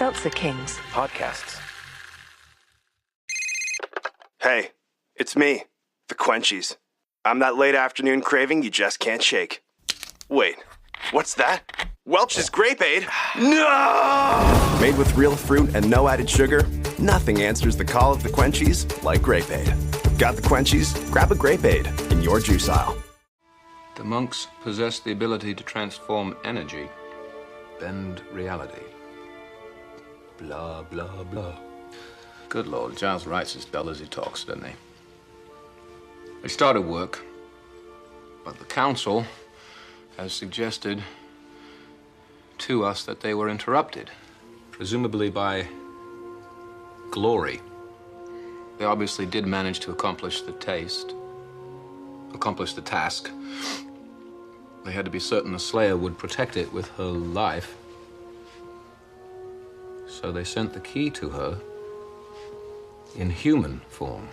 Seltzer Kings podcasts. Hey, it's me, the Quenchies. I'm that late afternoon craving you just can't shake. Wait, what's that? Welch's Grape Aid? No! Made with real fruit and no added sugar, nothing answers the call of the Quenchies like Grape Aid. Got the Quenchies? Grab a Grape Aid in your juice aisle. The monks possess the ability to transform energy, bend reality. Blah, blah, blah. Good Lord, Giles writes as dull as he talks, doesn't he? They started work, but the council has suggested to us that they were interrupted, presumably by glory. They obviously did manage to accomplish the task. They had to be certain the Slayer would protect it with her life. So they sent the key to her in human form.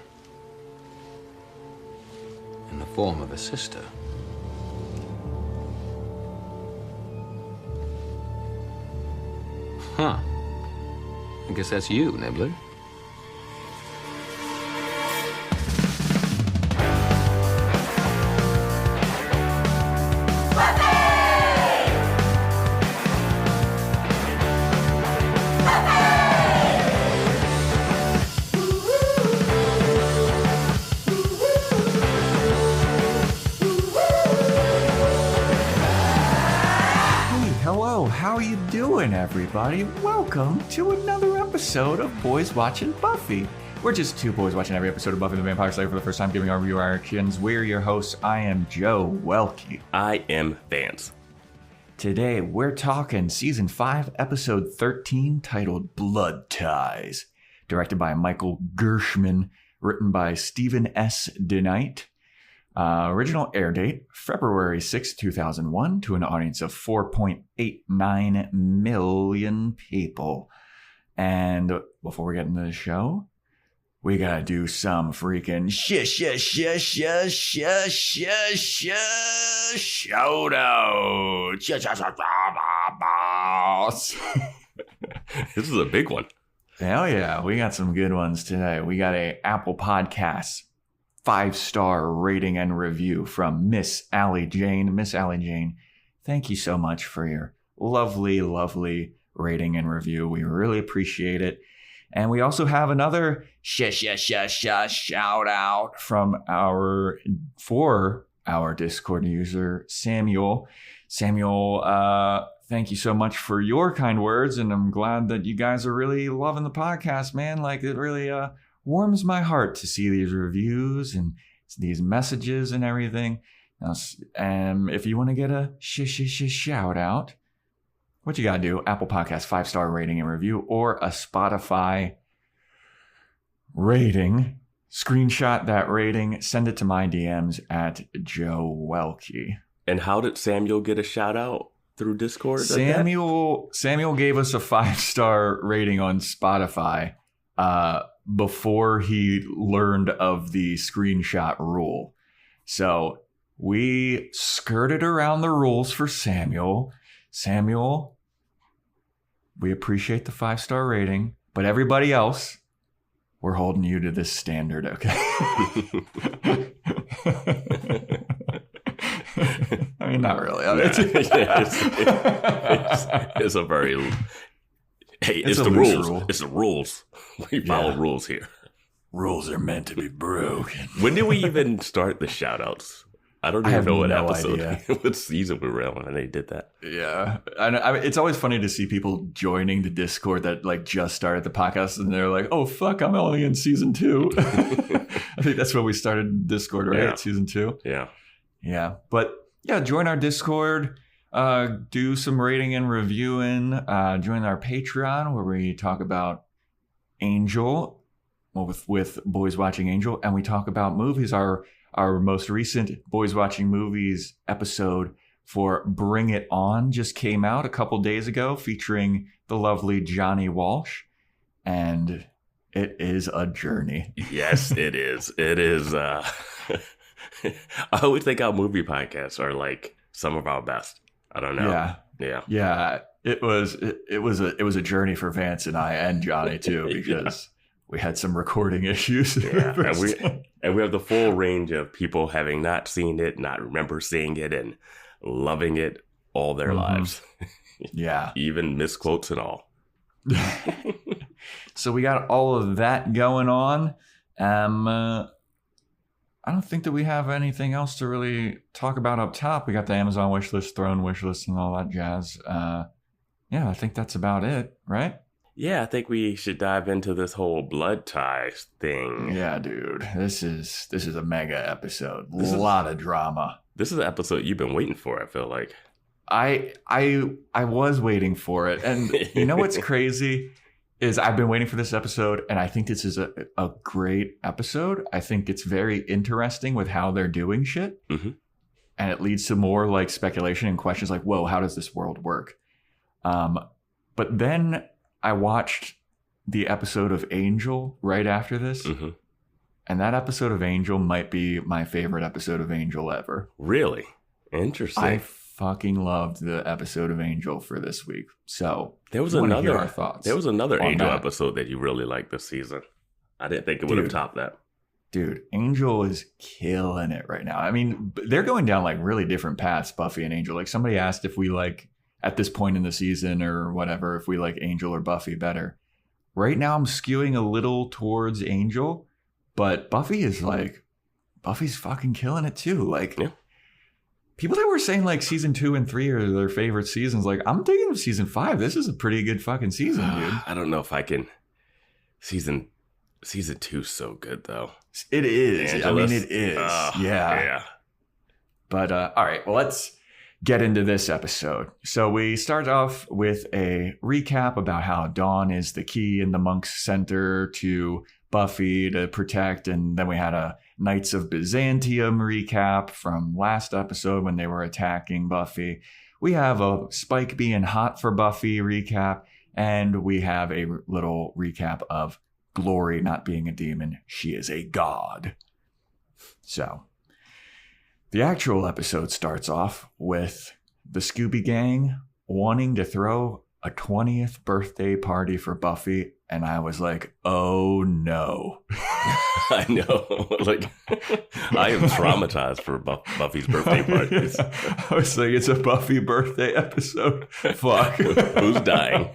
In the form of a sister. Huh. I guess that's you, Nibbler. Everybody, welcome to another episode of Boys Watching Buffy. We're just two boys watching every episode of Buffy the Vampire Slayer for the first time, giving our review reactions. We're your hosts. I am Joe Welke. I am Vance. Today, we're talking Season 5, Episode 13, titled Blood Ties. Directed by Michael Gershman, written by Stephen S. DeKnight. Original air date, February 6, 2001, to an audience of 4.89 million people. And before we get into the show, we gotta do some freaking shout out. This is a big one. Hell yeah, we got some good ones today. We got a Apple Podcast 5-star rating and review from Miss Allie Jane. Miss Allie Jane, thank you so much for your lovely, lovely rating and review. We really appreciate it. And we also have another shout out from our Discord user, Samuel. Samuel, thank you so much for your kind words. And I'm glad that you guys are really loving the podcast, man. Like, it really, warms my heart to see these reviews and these messages and everything. Now, if you want to get a shout out, what you got to do, Apple Podcast 5-star rating and review, or a Spotify rating. Screenshot that rating, send it to my DMs at Joe Welke. And how did Samuel get a shout out? Through Discord? Samuel gave us a 5-star rating on Spotify before he learned of the screenshot rule. So we skirted around the rules for Samuel. Samuel, we appreciate the 5-star rating, but everybody else, we're holding you to this standard, okay? I mean, not really. It's a very... Hey, it's the rules. Rule. It's the rules. We follow rules here. Rules are meant to be broken. When did we even start the shout-outs? I don't even know what episode, what season we were on when they did that. Yeah. I mean, it's always funny to see people joining the Discord that like just started the podcast and they're like, oh, fuck, I'm only in season 2. I think that's when we started Discord, right? Yeah. Season 2. Yeah. Yeah. But yeah, join our Discord. Do some rating and reviewing. Join our Patreon where we talk about Angel, with Boys Watching Angel, and we talk about movies. Our most recent Boys Watching Movies episode for Bring It On just came out a couple days ago, featuring the lovely Johnny Walsh, and it is a journey. Yes, it is. It is. I always think our movie podcasts are like some of our best. I don't know. Yeah. it was a journey for Vance and I and Johnny too, because we had some recording issues. Yeah, and we have the full range of people having not seen it, not remember seeing it, and loving it all their lives. Yeah. Even misquotes and all. So we got all of that going on. I don't think that we have anything else to really talk about up top. We got the Amazon wish list, throne wish list, and all that jazz. I think that's about it, right? Yeah, I think we should dive into this whole blood ties thing. Yeah, dude. This is a mega episode. A lot of drama. This is an episode you've been waiting for, I feel like. I was waiting for it. And you know what's crazy is I've been waiting for this episode, and I think this is a great episode. I think it's very interesting with how they're doing shit. Mm-hmm. And it leads to more like speculation and questions like, whoa, how does this world work? But then I watched the episode of Angel right after this. Mm-hmm. And that episode of Angel might be my favorite episode of Angel ever. Really? Interesting. I fucking loved the episode of Angel for this week. So there was another Angel episode that you really liked this season. I didn't think it would have topped that. Dude, Angel is killing it right now. I mean, they're going down like really different paths, Buffy and Angel. Like somebody asked if we like at this point in the season or whatever, if we like Angel or Buffy better. Right now I'm skewing a little towards Angel, but Buffy's fucking killing it too. Like people that were saying like season 2 and 3 are their favorite seasons, like I'm thinking of season 5. This is a pretty good fucking season, dude. I don't know if I can. Season 2's so good though. It is. Angelus. I mean, it is. Yeah. But all right, well, let's get into this episode. So we start off with a recap about how Dawn is the key in the Monk's center to Buffy to protect, and then we had a Knights of Byzantium recap from last episode when they were attacking Buffy. We have a Spike being hot for Buffy recap, and we have a little recap of Glory not being a demon. She is a god. So the actual episode starts off with the Scooby Gang wanting to throw a 20th birthday party for Buffy, and I was like, oh no. I know. Like, I am traumatized for Buffy's birthday parties. I was like, it's a Buffy birthday episode. Fuck. Who's dying?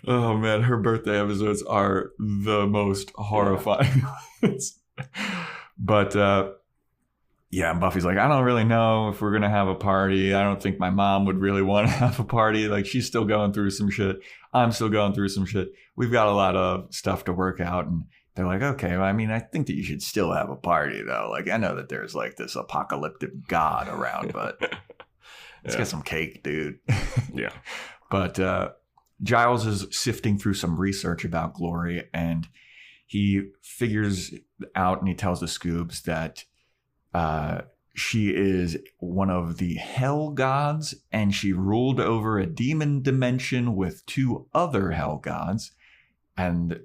Oh man, her birthday episodes are the most horrifying. But and Buffy's like, I don't really know if we're going to have a party. I don't think my mom would really want to have a party. Like, she's still going through some shit. I'm still going through some shit. We've got a lot of stuff to work out. And they're like, okay, well, I mean, I think that you should still have a party, though. Like, I know that there's like this apocalyptic god around, but let's get some cake, dude. Yeah. But Giles is sifting through some research about Glory, and he figures out and he tells the Scoobs that she is one of the hell gods, and she ruled over a demon dimension with 2 other hell gods. And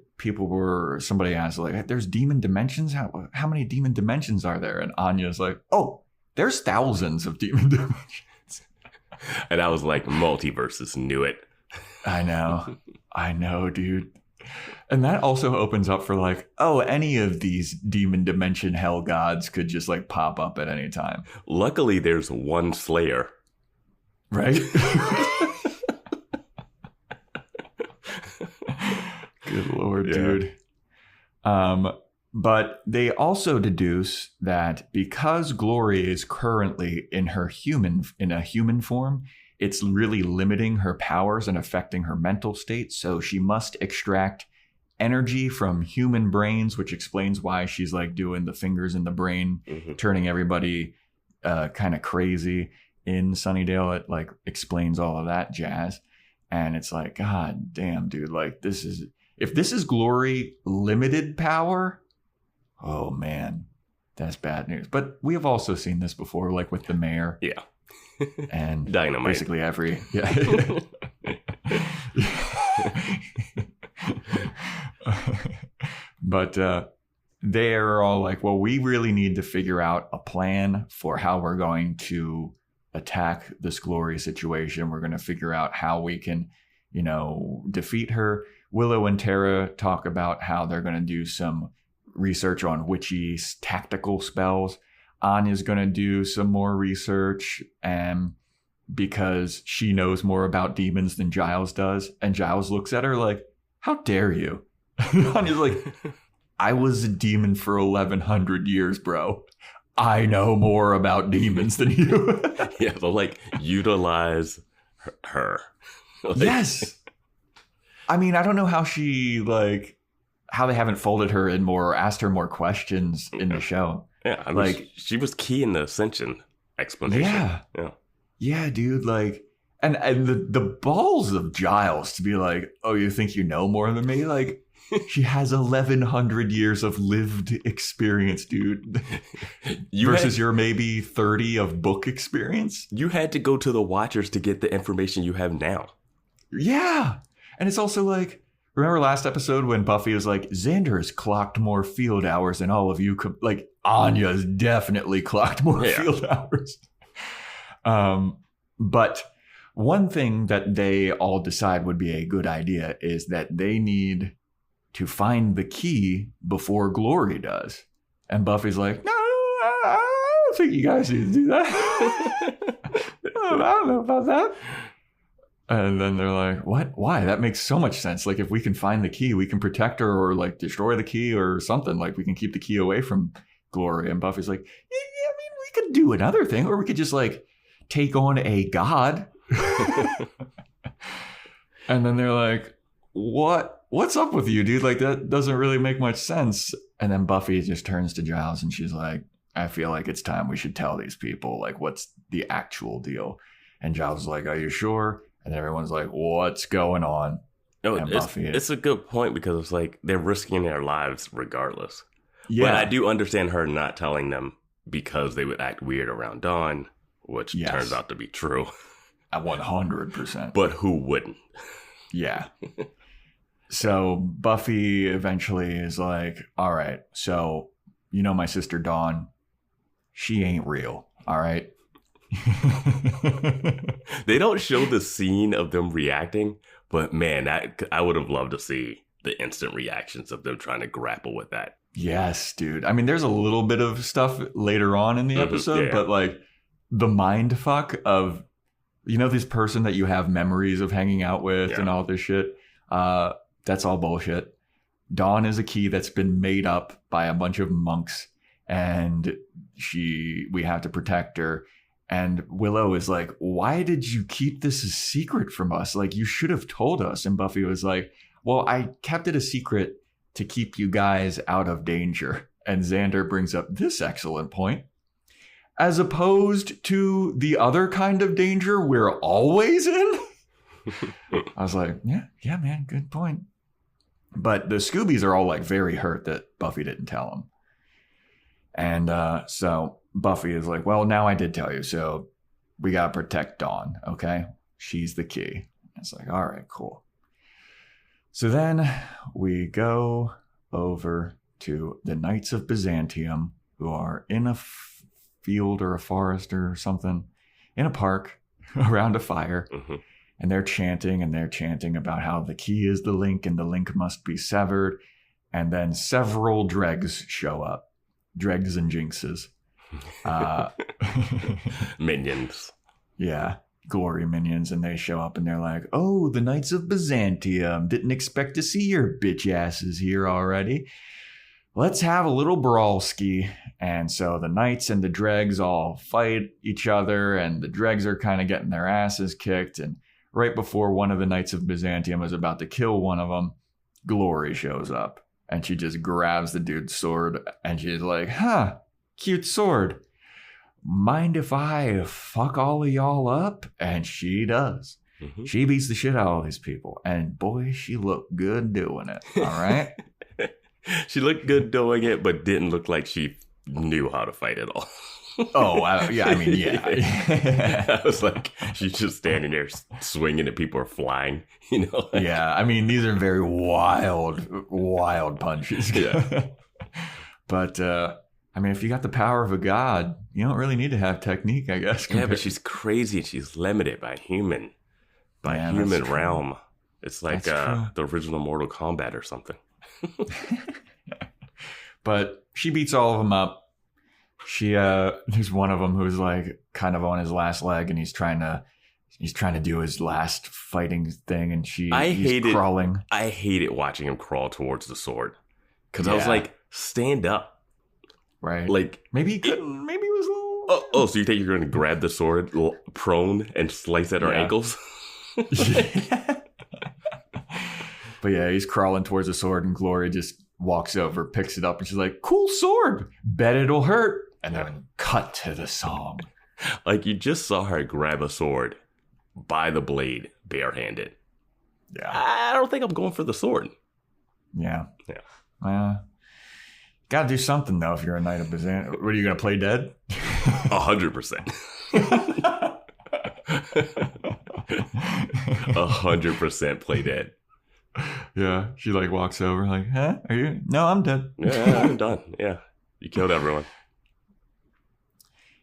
somebody asked, like, there's demon dimensions? How many demon dimensions are there? And Anya's like, oh, there's thousands of demon dimensions. And I was like, multiverses, knew it. I know, dude. And that also opens up for like, oh, any of these demon dimension hell gods could just like pop up at any time. Luckily, there's one Slayer. Right? Good Lord, dude. But they also deduce that because Glory is currently in a human form, it's really limiting her powers and affecting her mental state. So she must extract energy from human brains, which explains why she's like doing the fingers in the brain, turning everybody kind of crazy in Sunnydale. It like explains all of that jazz. And it's like, God damn, dude, like if this is Glory limited power, oh man, that's bad news. But we have also seen this before, like with the mayor. Yeah. And Dynamite. Basically every but they're all like, well, we really need to figure out a plan for how we're going to attack this Glory situation. We're going to figure out how we can, defeat her. Willow and Tara talk about how they're going to do some research on Witchy's tactical spells. Anya's going to do some more research, and because she knows more about demons than Giles does. And Giles looks at her like, how dare you? Anya's like, I was a demon for 1,100 years, bro. I know more about demons than you. Yeah, but utilize her. Yes. I mean, I don't know how how they haven't folded her in more or asked her more questions in the show. Yeah, I mean, she was key in the Ascension explanation. Yeah, dude. And the balls of Giles to be like, oh, you think you know more than me? She has 1,100 years of lived experience, dude. Versus your maybe 30 of book experience. You had to go to the Watchers to get the information you have now. Yeah. And it's also remember last episode when Buffy was like, Xander has clocked more field hours than all of you. Anya's definitely clocked more field hours. But one thing that they all decide would be a good idea is that they need to find the key before Glory does. And Buffy's like, no, I don't think you guys need to do that. I don't know about that. And then they're like, what? Why? That makes so much sense. If we can find the key, we can protect her or destroy the key or something. We can keep the key away from Glory. And Buffy's like, yeah, I mean, we could do another thing, or we could just take on a god. And then they're like, what's up with you, dude? That doesn't really make much sense. And then Buffy just turns to Giles and she's like, I feel like it's time we should tell these people what's the actual deal. And Giles is like, are you sure? And everyone's like, what's going on? No, it's a good point, because it's they're risking their lives regardless. Yeah. But I do understand her not telling them because they would act weird around Dawn, which turns out to be true. 100%. But who wouldn't? Yeah. So Buffy eventually is like, all right, so my sister Dawn, she ain't real, all right? They don't show the scene of them reacting, but man, I would have loved to see the instant reactions of them trying to grapple with that. Yes, dude. I mean, there's a little bit of stuff later on in the episode, but the mind fuck of, this person that you have memories of hanging out with and all this shit, that's all bullshit. Dawn is a key that's been made up by a bunch of monks, and we have to protect her. And Willow is like, why did you keep this a secret from us? You should have told us. And Buffy was like, well, I kept it a secret to keep you guys out of danger. And Xander brings up this excellent point. As opposed to the other kind of danger we're always in. I was like, yeah, man, good point. But the Scoobies are all very hurt that Buffy didn't tell them. And so Buffy is like, well, now I did tell you, so we got to protect Dawn, okay? She's the key. It's like, all right, cool. So then we go over to the Knights of Byzantium, who are in a field or a forest or something, in a park around a fire. Mm-hmm. And they're chanting about how the key is the link and the link must be severed. And then several dregs show up. Dregs and jinxes. Minions. Yeah, Glory minions. And they show up and they're like, oh, the Knights of Byzantium. Didn't expect to see your bitch asses here already. Let's have a little brawlski. And so the Knights and the dregs all fight each other, and the dregs are kind of getting their asses kicked. And right before one of the Knights of Byzantium is about to kill one of them, Glory shows up. And she just grabs the dude's sword and she's like, cute sword. Mind if I fuck all of y'all up? And she does. Mm-hmm. She beats the shit out of all these people. And boy, she looked good doing it. All right? She looked good doing it, but didn't look like she knew how to fight at all. Yeah. I was like, she's just standing there swinging and people are flying, Yeah, I mean, these are very wild punches. Yeah. But, I mean, if you got the power of a god, you don't really need to have technique, I guess. Yeah, but she's crazy and she's limited by human realm. It's like the original Mortal Kombat or something. But she beats all of them up. There's one of them who's like kind of on his last leg, and he's trying to do his last fighting thing, and he's crawling. I hated watching him crawl towards the sword because I was like, stand up, right? Like maybe he couldn't. Maybe he was a little. Oh, so you think you're going to grab the sword prone and slice at her ankles? But yeah, he's crawling towards the sword, and Gloria just walks over, picks it up, and she's like, "Cool sword. Bet it'll hurt." And then cut to the song. Like you just saw her grab a sword by the blade, barehanded. Yeah, I don't think I'm going for the sword. Yeah. Got to do something though if you're a Knight of Byzantium. What are you going to play dead? 100%. 100% play dead. Yeah, she like walks over like, "Huh? Are you? No, I'm dead." Yeah, I'm done. Yeah, you killed everyone.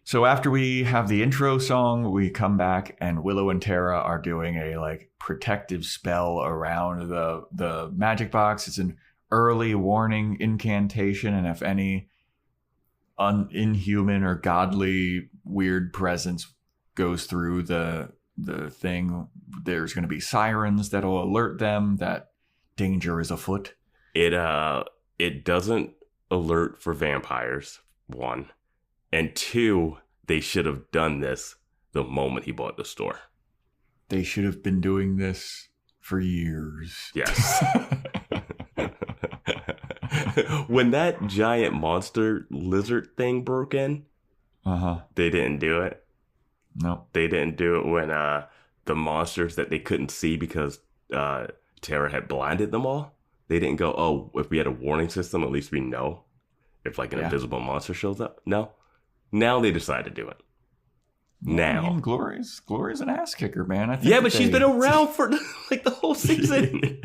So after we have the intro song, we come back and Willow and Tara are doing a like protective spell around the magic box. It's an early warning incantation, and if any inhuman or godly weird presence goes through the thing, there's going to be sirens that'll alert them that danger is afoot. It doesn't alert for vampires, 1. And 2, they should have done this the moment he bought the store. They should have been doing this for years. Yes. When that giant monster lizard thing broke in, they didn't do it. No. They didn't do it when the monsters that they couldn't see because Tara had blinded them all. They didn't go, oh, if we had a warning system, at least we know if like an invisible monster shows up. No. Now they decide to do it. Now. I mean, Gloria's an ass kicker, man. I think but she's been around for like the whole season.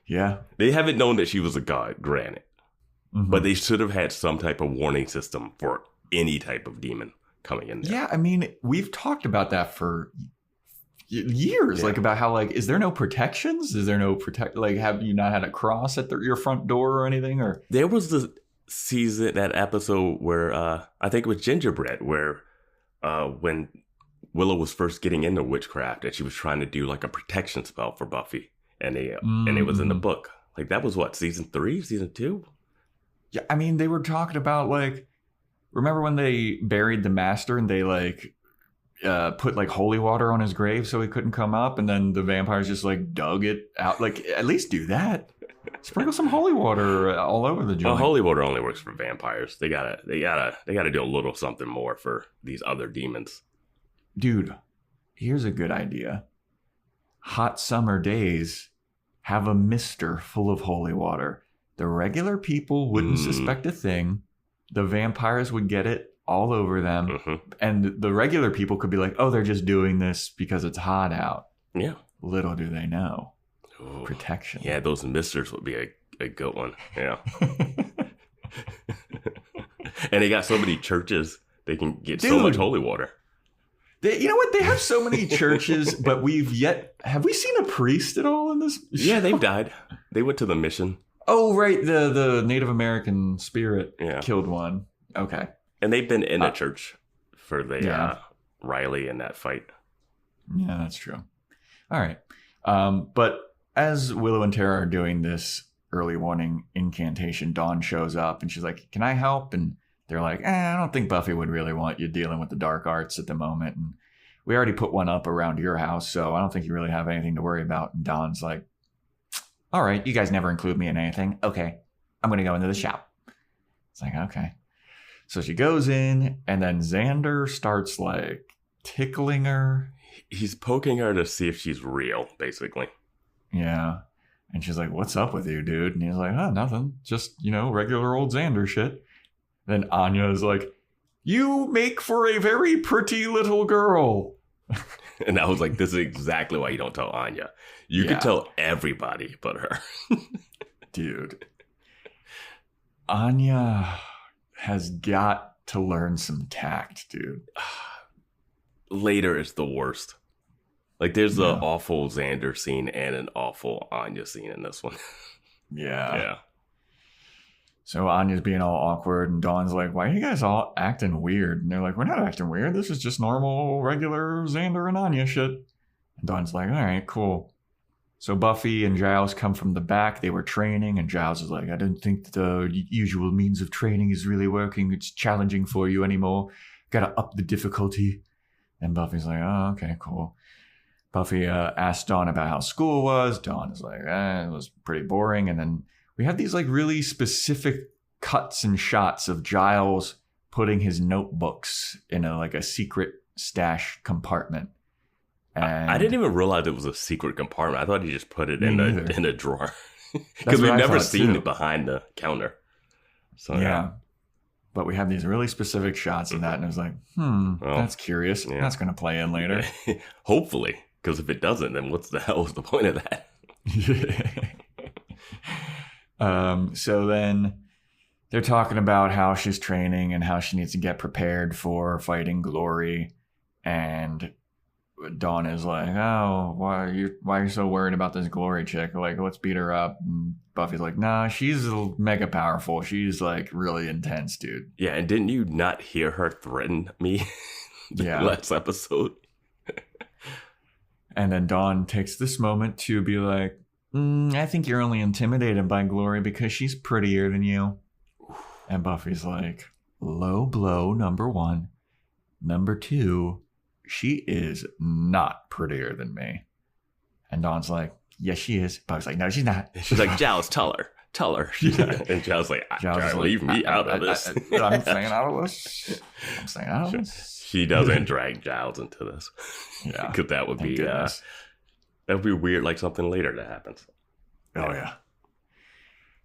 Yeah. They haven't known that she was a god, granted. Mm-hmm. But they should have had some type of warning system for any type of demon coming in there. Yeah, I mean, we've talked about that for years, like about how, like, is there no protections? Is there no like, have you not had a cross at your front door or anything? Or there was that episode where I think it was Gingerbread, where when Willow was first getting into witchcraft and she was trying to do like a protection spell for Buffy, and it was in the book. Like that was what, season 3, season 2? Yeah, I mean, they were talking about like, remember when they buried the master and they like put like holy water on his grave so he couldn't come up, and then the vampires just like dug it out. Like, at least do that. Sprinkle some holy water all over the joint. Well, holy water only works for vampires. They gotta do a little something more for these other demons. Dude, here's a good idea. Hot summer days, have a mister full of holy water. The regular people wouldn't suspect a thing. The vampires would get it all over them. Mm-hmm. And the regular people could be like, oh, they're just doing this because it's hot out. Yeah. Little do they know. Ooh. Protection. Yeah, those misters would be a good one. Yeah. And they got so many churches, they can get so much holy water. You know what? They have so many churches, but have we seen a priest at all in this show? Yeah, they've died. They went to the mission. Oh, right. The Native American spirit killed one. Okay. And they've been in a church for the Riley in that fight. Yeah, that's true. All right. But as Willow and Tara are doing this early warning incantation, Dawn shows up and she's like, can I help? And they're like, I don't think Buffy would really want you dealing with the dark arts at the moment. And we already put one up around your house, so I don't think you really have anything to worry about. And Dawn's like, all right, you guys never include me in anything. Okay, I'm going to go into the shop. It's like, okay. So she goes in, and then Xander starts like tickling her. He's poking her to see if she's real, basically. Yeah. And she's like, what's up with you, dude? And he's like, oh, nothing. Just, regular old Xander shit. Then Anya is like, you make for a very pretty little girl. And I was like, this is exactly why you don't tell Anya. You can tell everybody but her. Dude. Anya has got to learn some tact, dude. Later is the worst. Like, there's an awful Xander scene and an awful Anya scene in this one. Yeah. So Anya's being all awkward, and Dawn's like, why are you guys all acting weird? And they're like, we're not acting weird. This is just normal, regular Xander and Anya shit. And Dawn's like, all right, cool. So Buffy and Giles come from the back. They were training, and Giles is like, I don't think the usual means of training is really working. It's challenging for you anymore. Gotta up the difficulty. And Buffy's like, oh, okay, cool. Buffy asked Dawn about how school was. Dawn is like, it was pretty boring. And then we have these like really specific cuts and shots of Giles putting his notebooks in a secret stash compartment. And I didn't even realize it was a secret compartment. I thought he just put it in a drawer. Because we've never seen it behind the counter. So yeah. But we have these really specific shots of that, and I was like, that's curious. Yeah. That's going to play in later. Hopefully. Because if it doesn't, then what the hell was the point of that? So then they're talking about how she's training and how she needs to get prepared for fighting Glory. And Dawn is like, oh, why are you so worried about this Glory chick? Like, let's beat her up. And Buffy's like, nah, she's mega powerful. She's like really intense, dude. Yeah, and didn't you not hear her threaten me last episode? And then Dawn takes this moment to be like, I think you're only intimidated by Glory because she's prettier than you. And Buffy's like, low blow, number one. Number two, she is not prettier than me. And Dawn's like, yes, she is. Buffy's like, no, she's not. She's like, Giles, tell her. And Giles like, leave me out of this. I'm staying out of this. She doesn't drag Giles into this. Yeah. Because that would be weird, like something later that happens. Oh, yeah.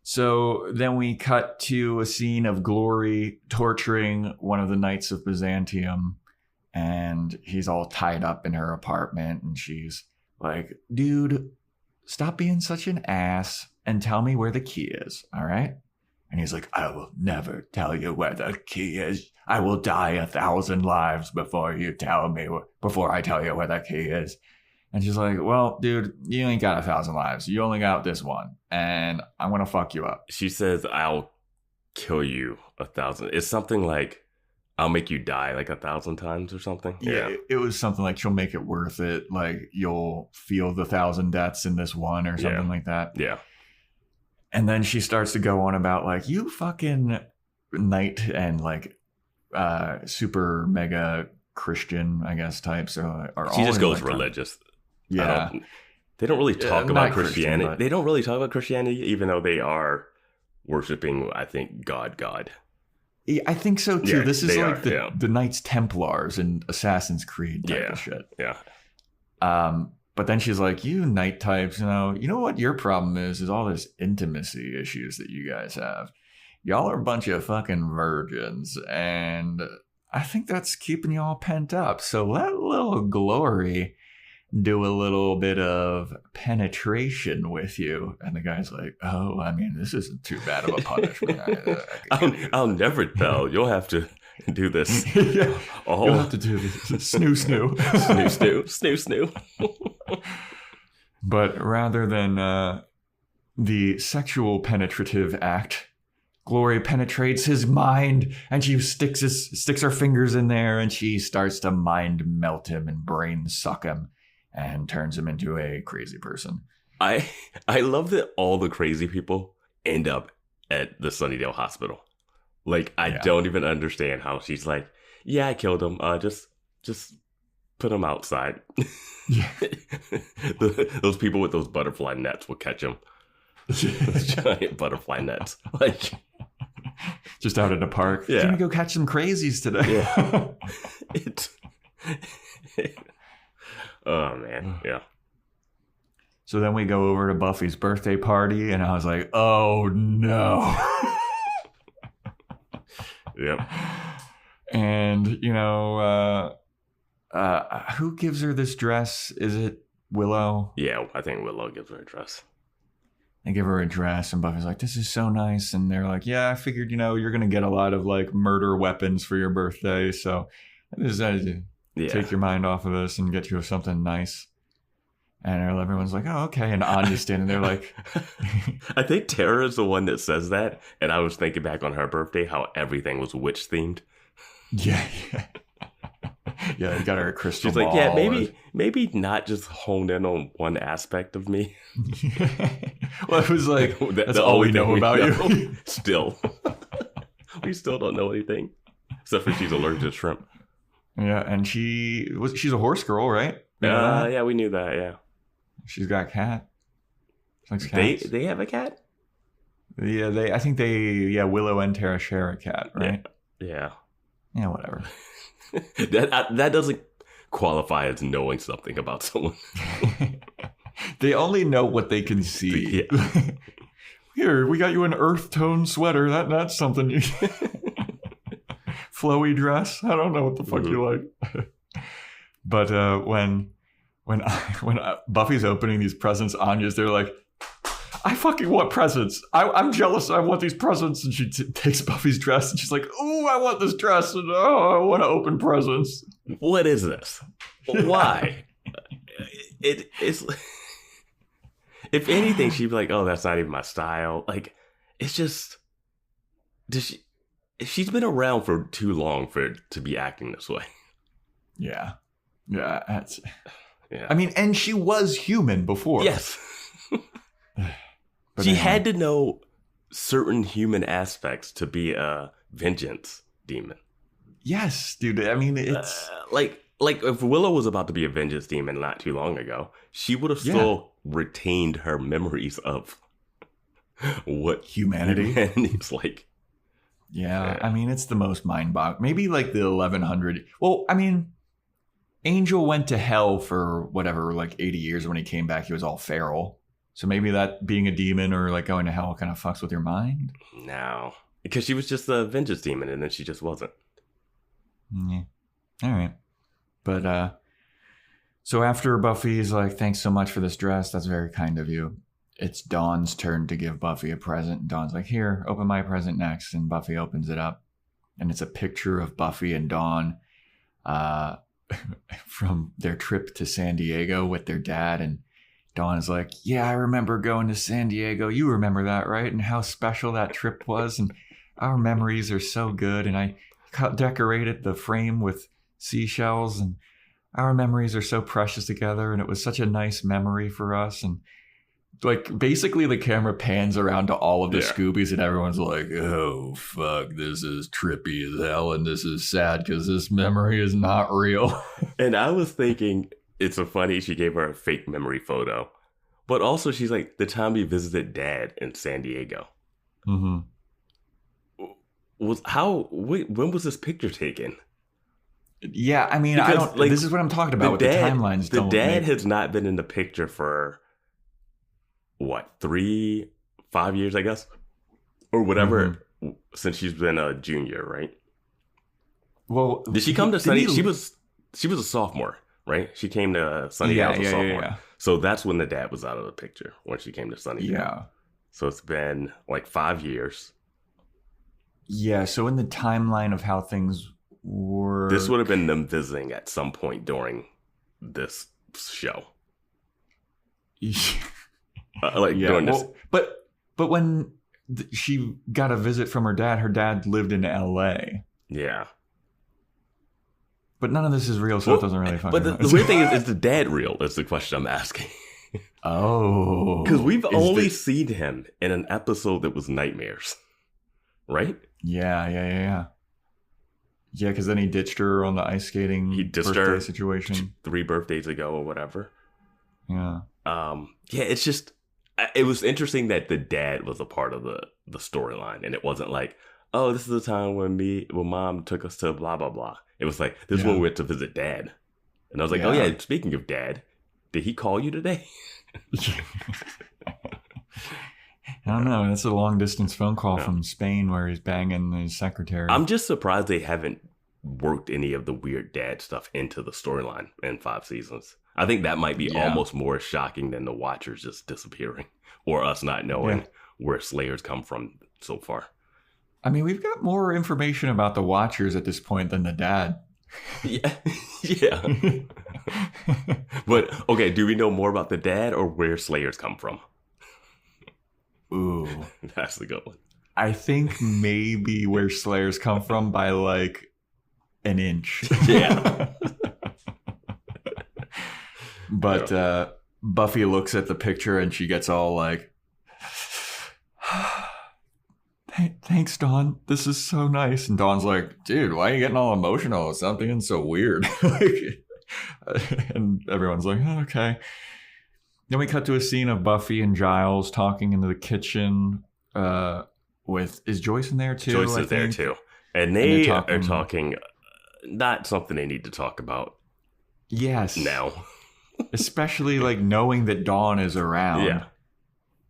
So then we cut to a scene of Glory torturing one of the Knights of Byzantium. And he's all tied up in her apartment. And she's like, dude, stop being such an ass and tell me where the key is. All right. And he's like, I will never tell you where the key is. I will die 1,000 lives before I tell you where the key is. And she's like, well, dude, you ain't got 1,000 lives. You only got this one. And I'm going to fuck you up. She says, I'll kill you 1,000. It's something like, I'll make you die like 1,000 times or something. Yeah, it was something like, she'll make it worth it. Like, you'll feel the 1,000 deaths in this one or something like that. Yeah. And then she starts to go on about like, you fucking knight and like super mega Christian, I guess, types are she just goes religious. Yeah. They don't really talk about Christianity. But... They don't really talk about Christianity, even though they are worshiping, I think, God. Yeah, I think so too. Yeah, this is like the Knights Templars and Assassin's Creed type of shit. Yeah. But then she's like, you knight types, you know what your problem is all this intimacy issues that you guys have. Y'all are a bunch of fucking virgins, and I think that's keeping y'all pent up. So let little Glory do a little bit of penetration with you. And the guy's like, oh, I mean, this isn't too bad of a punishment. I'll never tell. You'll have to do this. You'll have to do this. Snoo. Snoo. But rather than the sexual penetrative act, Glory penetrates his mind, and she sticks her fingers in there, and she starts to mind melt him and brain suck him and turns him into a crazy person. I love that all the crazy people end up at the Sunnydale Hospital. Like, I don't even understand how she's like, yeah, I killed him. Just put him outside. Yeah. Those people with those butterfly nets will catch him. Those giant butterfly nets. Like, just out in the park. Yeah. Can we go catch some crazies today? Yeah. Oh, man. Yeah. So then we go over to Buffy's birthday party, and I was like, oh, no. Yep. And, who gives her this dress? Is it Willow? Yeah, I think Willow gives her a dress. They give her a dress, and Buffy's like, this is so nice. And they're like, yeah, I figured, you're going to get a lot of like murder weapons for your birthday. So I decided to take your mind off of this and get you something nice. And everyone's like, oh, okay. And Anya's standing there like... I think Tara is the one that says that. And I was thinking back on her birthday, how everything was witch-themed. Yeah. Yeah, you got her a crystal ball. She's like, yeah, maybe not just hone in on one aspect of me. Well, it was like, that's all we know about you. Still. We still don't know anything. Except for she's allergic to shrimp. Yeah, and she's a horse girl, right? Yeah, we knew that, yeah. She's got a cat. She likes cats. They have a cat? Yeah, I think Willow and Tara share a cat, right? Yeah. Yeah, whatever. that doesn't qualify as knowing something about someone. They only know what they can see. Yeah. Here, we got you an earth tone sweater. That's something you... Flowy dress. I don't know what the fuck you like. But when Buffy's opening these presents, Anya's there like, I fucking want presents. I'm jealous. I want these presents. And she takes Buffy's dress and she's like, oh, I want this dress. And I want to open presents. What is this? Why? It's if anything, she'd be like, oh, that's not even my style. Like, it's just, she's been around for too long for it to be acting this way. Yeah. Yeah. I mean, and she was human before. Yes. She had to know certain human aspects to be a vengeance demon. Yes, dude. I mean, it's... like if Willow was about to be a vengeance demon not too long ago, she would have still retained her memories of what humanity is like. Yeah, I mean, it's the most mind-boggling. Maybe like the 1100... Well, I mean, Angel went to hell for whatever, like 80 years. When he came back, he was all feral. So maybe that being a demon or like going to hell kind of fucks with your mind? No. Because she was just a vengeance demon and then she just wasn't. Yeah. All right. But so after Buffy's like, thanks so much for this dress. That's very kind of you. It's Dawn's turn to give Buffy a present. And Dawn's like, here, open my present next. And Buffy opens it up. And it's a picture of Buffy and Dawn from their trip to San Diego with their dad. And Dawn is like, yeah, I remember going to San Diego. You remember that, right? And how special that trip was. And our memories are so good. And I decorated the frame with seashells. And our memories are so precious together. And it was such a nice memory for us. And like, basically the camera pans around to all of the Scoobies. And everyone's like, oh, fuck, this is trippy as hell. And this is sad because this memory is not real. And I was thinking... It's so funny she gave her a fake memory photo. But also she's like, the time we visited Dad in San Diego. Mm-hmm. When was this picture taken? Yeah, I mean, because, I don't... Like, this is what I'm talking about with the timelines. The dad has not been in the picture for, 5 years, I guess? Or whatever, since she's been a junior, right? Well... Did she come to Sunny... She was a sophomore. Right? She came to Sunnydale as a sophomore. Yeah. So that's when the dad was out of the picture, when she came to Sunnydale. Yeah. So it's been like 5 years. Yeah, so in the timeline of how things were... This would have been them visiting at some point during this show. During this... But when she got a visit from her dad lived in L.A. Yeah. But none of this is real, so it doesn't really fucking matter. But the weird thing is the dad real? Is the question I'm asking. Oh. Because we've only seen him in an episode that was Nightmares. Right? Yeah. Yeah, because then he ditched her on the ice skating birthday situation. 3 birthdays ago or whatever. Yeah. Yeah, it's just... It was interesting that the dad was a part of the storyline. And it wasn't like, oh, this is the time when Mom took us to blah, blah, blah. It was like, this is when we went to visit Dad. And I was like, oh yeah, speaking of Dad, did he call you today? I don't know. That's a long distance phone call from Spain where he's banging his secretary. I'm just surprised they haven't worked any of the weird dad stuff into the storyline in 5 seasons. I think that might be almost more shocking than the Watchers just disappearing or us not knowing where Slayers come from so far. I mean, we've got more information about the Watchers at this point than the dad. Yeah. But, okay, do we know more about the dad or where Slayers come from? Ooh. That's the good one. I think maybe where Slayers come from by like an inch. Yeah. But Buffy looks at the picture and she gets all like, thanks, Dawn. This is so nice. And Dawn's like, dude, why are you getting all emotional? Something so weird. And everyone's like, oh, okay. Then we cut to a scene of Buffy and Giles talking into the kitchen is Joyce in there too? Joyce is there too. And they are talking not something they need to talk about. Yes. Now. Especially like knowing that Dawn is around. Yeah.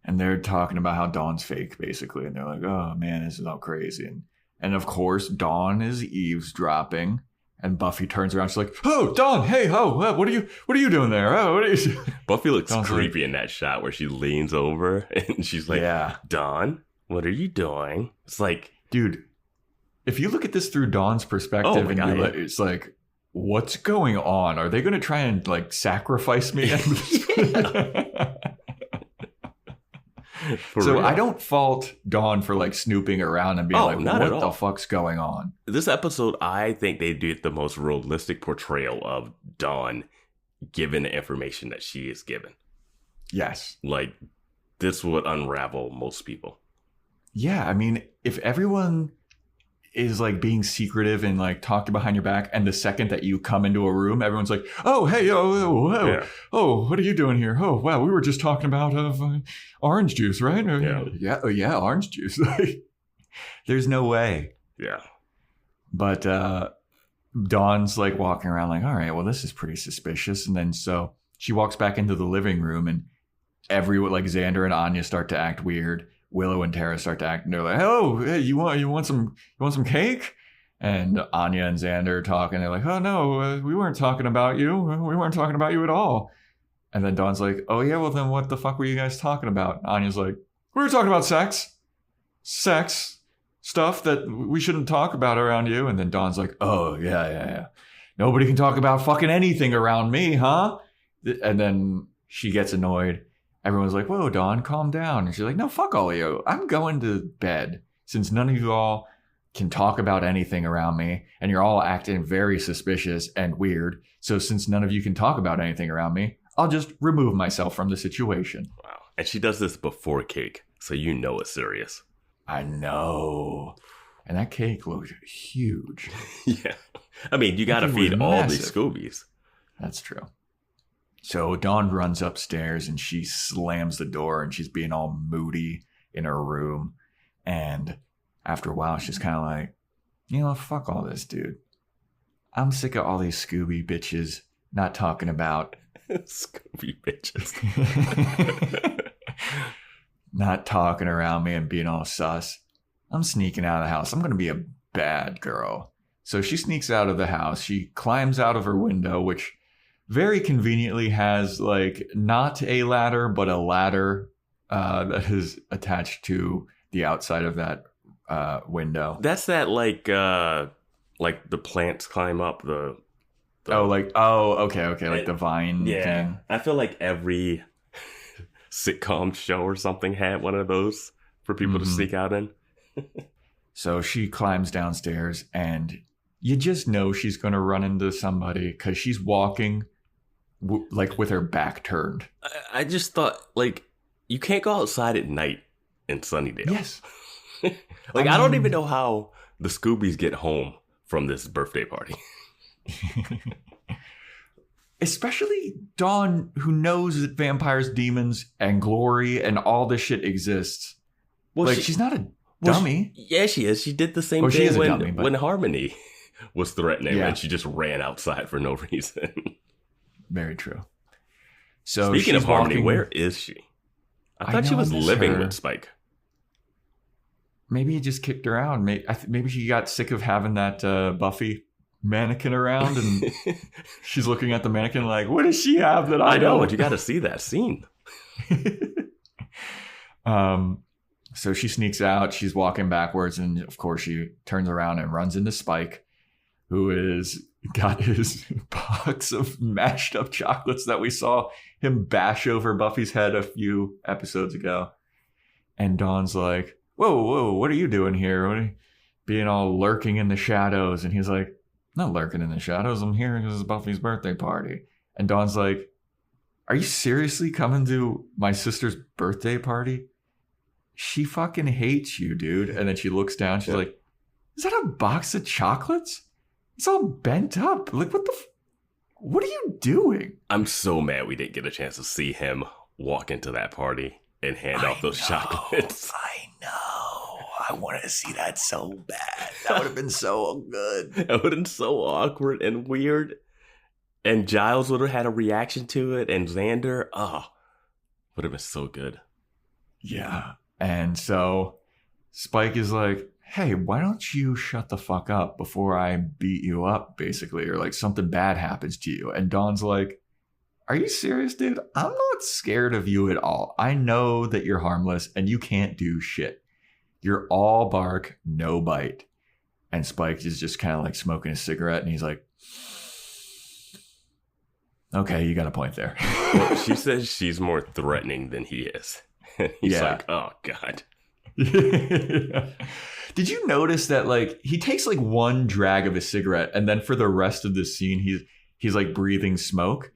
And they're talking about how Dawn's fake, basically. And they're like, oh man, this is all crazy. And of course, Dawn is eavesdropping. And Buffy turns around. She's like, oh, Dawn, hey, what are you doing there? Oh, what are you? Buffy looks creepy in that shot where she leans over and she's like, Dawn, what are you doing? It's like, dude, if you look at this through Dawn's perspective, it's like, what's going on? Are they going to try and like sacrifice me? So I don't fault Dawn for like snooping around and being like, what the fuck's going on? This episode, I think they did the most realistic portrayal of Dawn given the information that she is given. Yes. Like, this would unravel most people. Yeah, I mean, if everyone is like being secretive and like talking behind your back, and the second that you come into a room, everyone's like, oh, hey, oh, what are you doing here? Oh, wow, we were just talking about orange juice, right? Yeah, orange juice. There's no way. Yeah. But Dawn's like walking around like, all right, well, this is pretty suspicious. And then so she walks back into the living room, and everyone, like Xander and Anya, start to act weird. Willow and Tara start to act, and they're like, "Oh, hey, you want some cake?" And Anya and Xander are talking. They're like, "Oh no, we weren't talking about you. We weren't talking about you at all." And then Dawn's like, "Oh yeah, well then what the fuck were you guys talking about?" Anya's like, "We were talking about sex stuff that we shouldn't talk about around you." And then Dawn's like, "Oh yeah. Nobody can talk about fucking anything around me, huh?" And then she gets annoyed. Everyone's like, whoa, Dawn, calm down. And she's like, no, fuck all of you. I'm going to bed since none of you all can talk about anything around me and you're all acting very suspicious and weird. So since none of you can talk about anything around me, I'll just remove myself from the situation. Wow. And she does this before cake, so you know it's serious. I know. And that cake looked huge. Yeah. I mean, you got to feed all these Scoobies. That's true. So Dawn runs upstairs and she slams the door and she's being all moody in her room. And after a while, she's kind of like, you know, fuck all this, dude. I'm sick of all these Scooby bitches not talking about Scooby bitches. Not talking around me and being all sus. I'm sneaking out of the house. I'm going to be a bad girl. So she sneaks out of the house. She climbs out of her window, which very conveniently has like not a ladder, but a ladder that is attached to the outside of that window. That's that like the plants climb up the okay, like the vine thing. I feel like every sitcom show or something had one of those for people to sneak out in. So she climbs downstairs and you just know she's going to run into somebody because she's walking like with her back turned. I just thought, like, you can't go outside at night in Sunnydale. Yes. I don't even know how the Scoobies get home from this birthday party. Especially Dawn, who knows that vampires, demons, and glory and all this shit exists. Well, she's not a dummy. She is. She did the same thing when Harmony was threatening and she just ran outside for no reason. Very true. So speaking of Harmony, where is she? I thought she was living with Spike. Maybe he just kicked her out. Maybe she got sick of having that Buffy mannequin around, and she's looking at the mannequin like, what does she have that I know, don't? but you got to see that scene. So she sneaks out. She's walking backwards, and of course she turns around and runs into Spike, who is got his box of mashed up chocolates that we saw him bash over Buffy's head a few episodes ago. And Dawn's like, whoa, what are you doing here? What are you being all lurking in the shadows? And he's like, not lurking in the shadows. I'm here because it's Buffy's birthday party. And Dawn's like, are you seriously coming to my sister's birthday party? She fucking hates you, dude. And then she looks down. She's like, is that a box of chocolates? It's all bent up. Like, what are you doing? I'm so mad we didn't get a chance to see him walk into that party and hand off those chocolates. I know. I wanted to see that so bad. That would have been so good. That would have been so awkward and weird. And Giles would have had a reaction to it. And Xander, would have been so good. Yeah. And so Spike is like, hey, why don't you shut the fuck up before I beat you up, basically, or like something bad happens to you. And Dawn's like, are you serious, dude? I'm not scared of you at all. I know that you're harmless and you can't do shit. You're all bark, no bite. And Spike is just kind of like smoking a cigarette, and he's like, okay, you got a point there. Well, she says she's more threatening than he is. He's like, oh, God. Did you notice that, like, he takes like one drag of a cigarette, and then for the rest of the scene, he's like breathing smoke.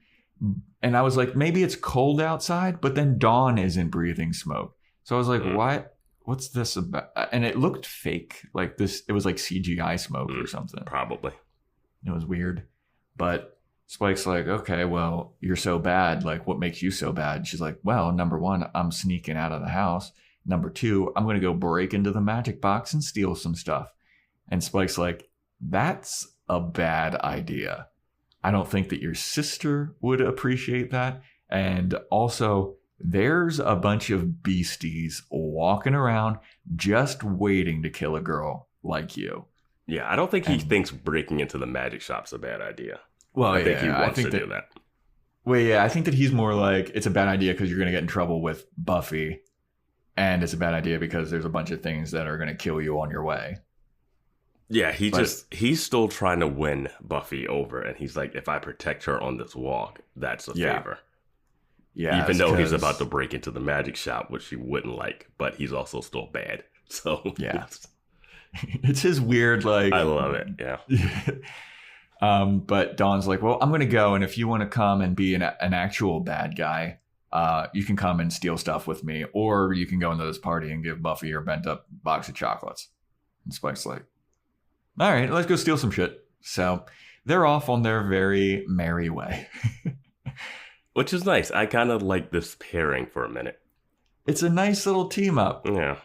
And I was like, maybe it's cold outside, but then Dawn isn't breathing smoke. So I was like, what's this about? And it looked fake. Like it was like CGI smoke or something. Probably. It was weird. But Spike's like, okay, well, you're so bad. Like, what makes you so bad? And she's like, well, number one, I'm sneaking out of the house. Number two, I'm going to go break into the magic box and steal some stuff. And Spike's like, that's a bad idea. I don't think that your sister would appreciate that. And also, there's a bunch of beasties walking around just waiting to kill a girl like you. Yeah, I don't think he thinks breaking into the magic shop's a bad idea. Well, I think he wants to do that. Well, yeah, I think that he's more like, it's a bad idea because you're going to get in trouble with Buffy. And it's a bad idea because there's a bunch of things that are going to kill you on your way. Yeah, he's still trying to win Buffy over. And he's like, if I protect her on this walk, that's a favor. Yeah. Even though he's about to break into the magic shop, which he wouldn't like. But he's also still bad. So, yeah. It's his weird, like... I love it, yeah. But Dawn's like, well, I'm going to go. And if you want to come and be an actual bad guy, you can come and steal stuff with me. Or you can go into this party and give Buffy your bent up box of chocolates. And Spike's like, all right, let's go steal some shit. So they're off on their very merry way. Which is nice. I kind of like this pairing for a minute. It's a nice little team up. Yeah.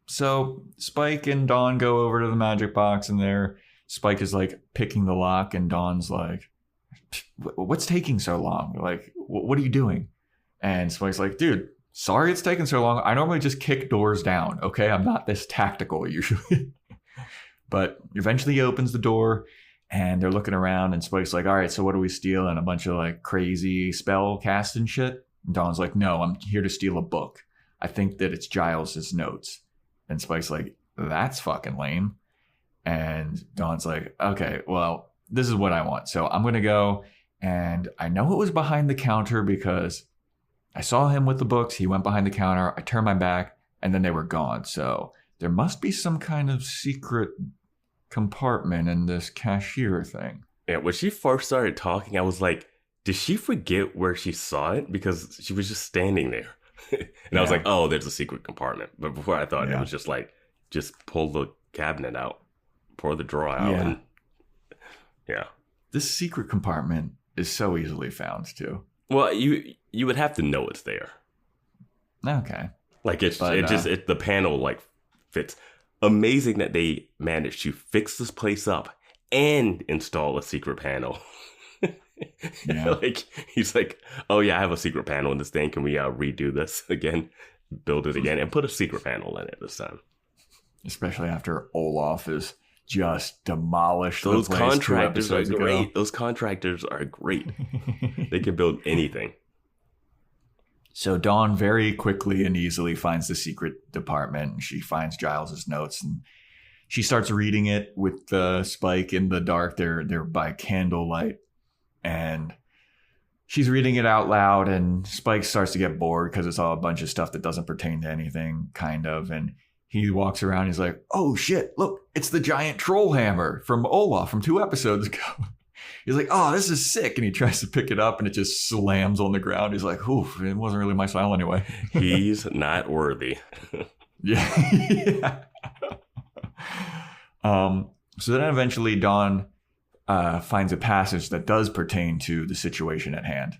So Spike and Dawn go over to the magic box, and Spike is like picking the lock, and Dawn's like, what's taking so long? Like, what are you doing? And Spike's like, dude, sorry it's taking so long. I normally just kick doors down, okay? I'm not this tactical usually. But eventually he opens the door, and they're looking around, and Spike's like, all right, so what do we steal? And a bunch of like crazy spell casting shit. And Dawn's like, no, I'm here to steal a book. I think that it's Giles's notes. And Spike's like, that's fucking lame. And Dawn's like, okay, well, this is what I want. So I'm going to go, and I know it was behind the counter because I saw him with the books. He went behind the counter. I turned my back, and then they were gone. So there must be some kind of secret compartment in this cashier thing. Yeah, when she first started talking, I was like, did she forget where she saw it? Because she was just standing there. And I was like, oh, there's a secret compartment. But before I thought it was just like, just pull the cabinet out, pour the drawer out. Yeah. And This secret compartment is so easily found too. Well, you would have to know it's there. Okay. Like the panel like fits. Amazing that they managed to fix this place up and install a secret panel. Yeah. Like he's like, oh yeah, I have a secret panel in this thing. Can we redo this again, build it again, and put a secret panel in it this time? Especially after Olaf is just demolished Those the place contractors 2 are episodes great. ago. Those contractors are great. They can build anything. So Dawn very quickly and easily finds the secret department, and she finds Giles's notes, and she starts reading it with Spike in the dark. They're by candlelight, and she's reading it out loud, and Spike starts to get bored because it's all a bunch of stuff that doesn't pertain to anything, kind of. And he walks around. He's like, "Oh shit! Look, it's the giant troll hammer from Olaf from 2 episodes ago." He's like, "Oh, this is sick," and he tries to pick it up, and it just slams on the ground. He's like, "Oof, it wasn't really my style anyway." He's not worthy. Yeah. So then eventually Dawn finds a passage that does pertain to the situation at hand.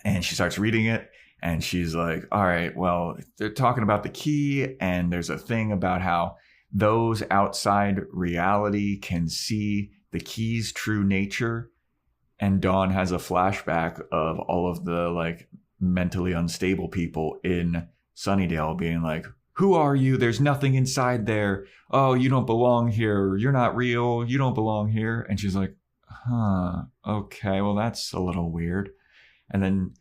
And she starts reading it, and she's like, all right, well, they're talking about the key, and there's a thing about how those outside reality can see the key's true nature. And Dawn has a flashback of all of the like mentally unstable people in Sunnydale being like, who are you? There's nothing inside there. Oh, you don't belong here. You're not real. You don't belong here. And she's like, huh, okay, well, that's a little weird. And then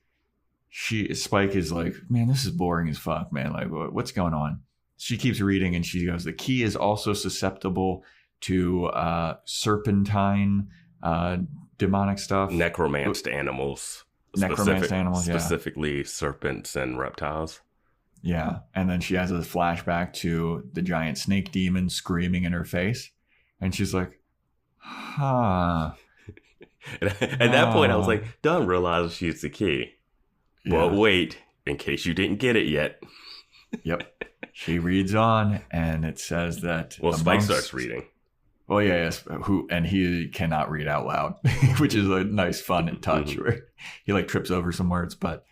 Spike is like, man, this is boring as fuck, man. Like, what's going on? She keeps reading, and she goes, the key is also susceptible to serpentine demonic stuff. Necromanced animals. Specifically serpents and reptiles. Yeah. And then she has a flashback to the giant snake demon screaming in her face. And she's like, huh. At that point, I was like, Dawn realizes she's the key. Yeah. But wait, in case you didn't get it yet. Yep. She reads on, and it says that... Well, Spike starts reading. Well, yeah, yes. And he cannot read out loud, which is a nice, fun touch where he like trips over some words. But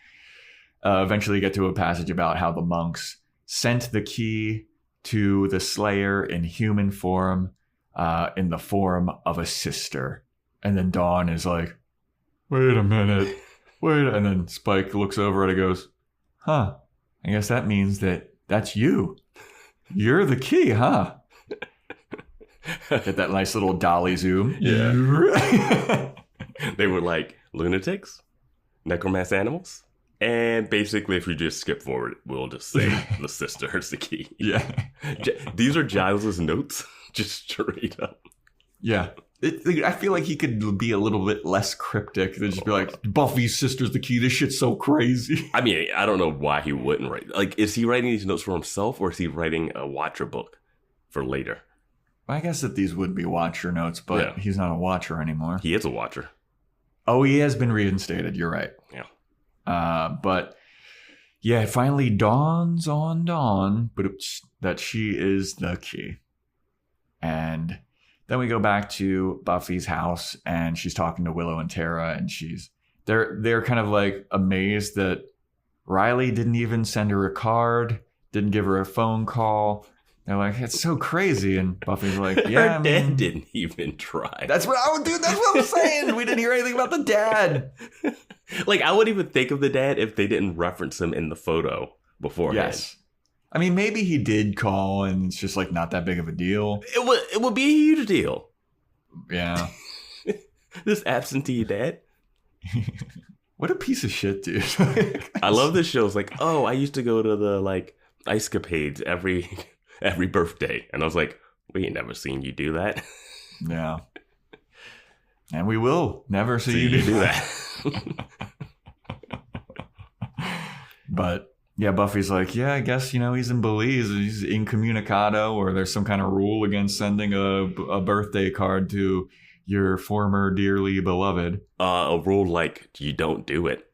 eventually get to a passage about how the monks sent the key to the Slayer in human form, in the form of a sister. And then Dawn is like, wait a minute. And then Spike looks over and goes, huh, I guess that means that's you. You're the key, huh? Get that nice little dolly zoom. Yeah. They were like lunatics, necromancer animals. And basically, if we just skip forward, we'll just say the sister is the key. Yeah. These are Giles's notes, just straight up. Yeah. I feel like he could be a little bit less cryptic than just be like, Buffy's sister's the key. This shit's so crazy. I mean, I don't know why he wouldn't write. Like, is he writing these notes for himself, or is he writing a Watcher book for later? I guess that these would be Watcher notes, but he's not a Watcher anymore. He is a Watcher. Oh, he has been reinstated. You're right. Yeah. But yeah, it finally dawns on Dawn that she is the key. And then we go back to Buffy's house, and she's talking to Willow and Tara, and they're kind of like amazed that Riley didn't even send her a card, didn't give her a phone call. They're like, it's so crazy. And Buffy's like, yeah, her dad didn't even try. That's what I would do. That's what I'm saying. We didn't hear anything about the dad. Like, I wouldn't even think of the dad if they didn't reference him in the photo beforehand. Yes. I mean, maybe he did call, and it's just like not that big of a deal. It would be a huge deal. Yeah. This absentee dad. What a piece of shit, dude. I love this show. It's like, oh, I used to go to the like ice capades every birthday. And I was like, we ain't never seen you do that. Yeah. And we will never see you do that. But yeah, Buffy's like, yeah, I guess, he's in Belize. He's incommunicado, or there's some kind of rule against sending a birthday card to your former dearly beloved. A rule like you don't do it.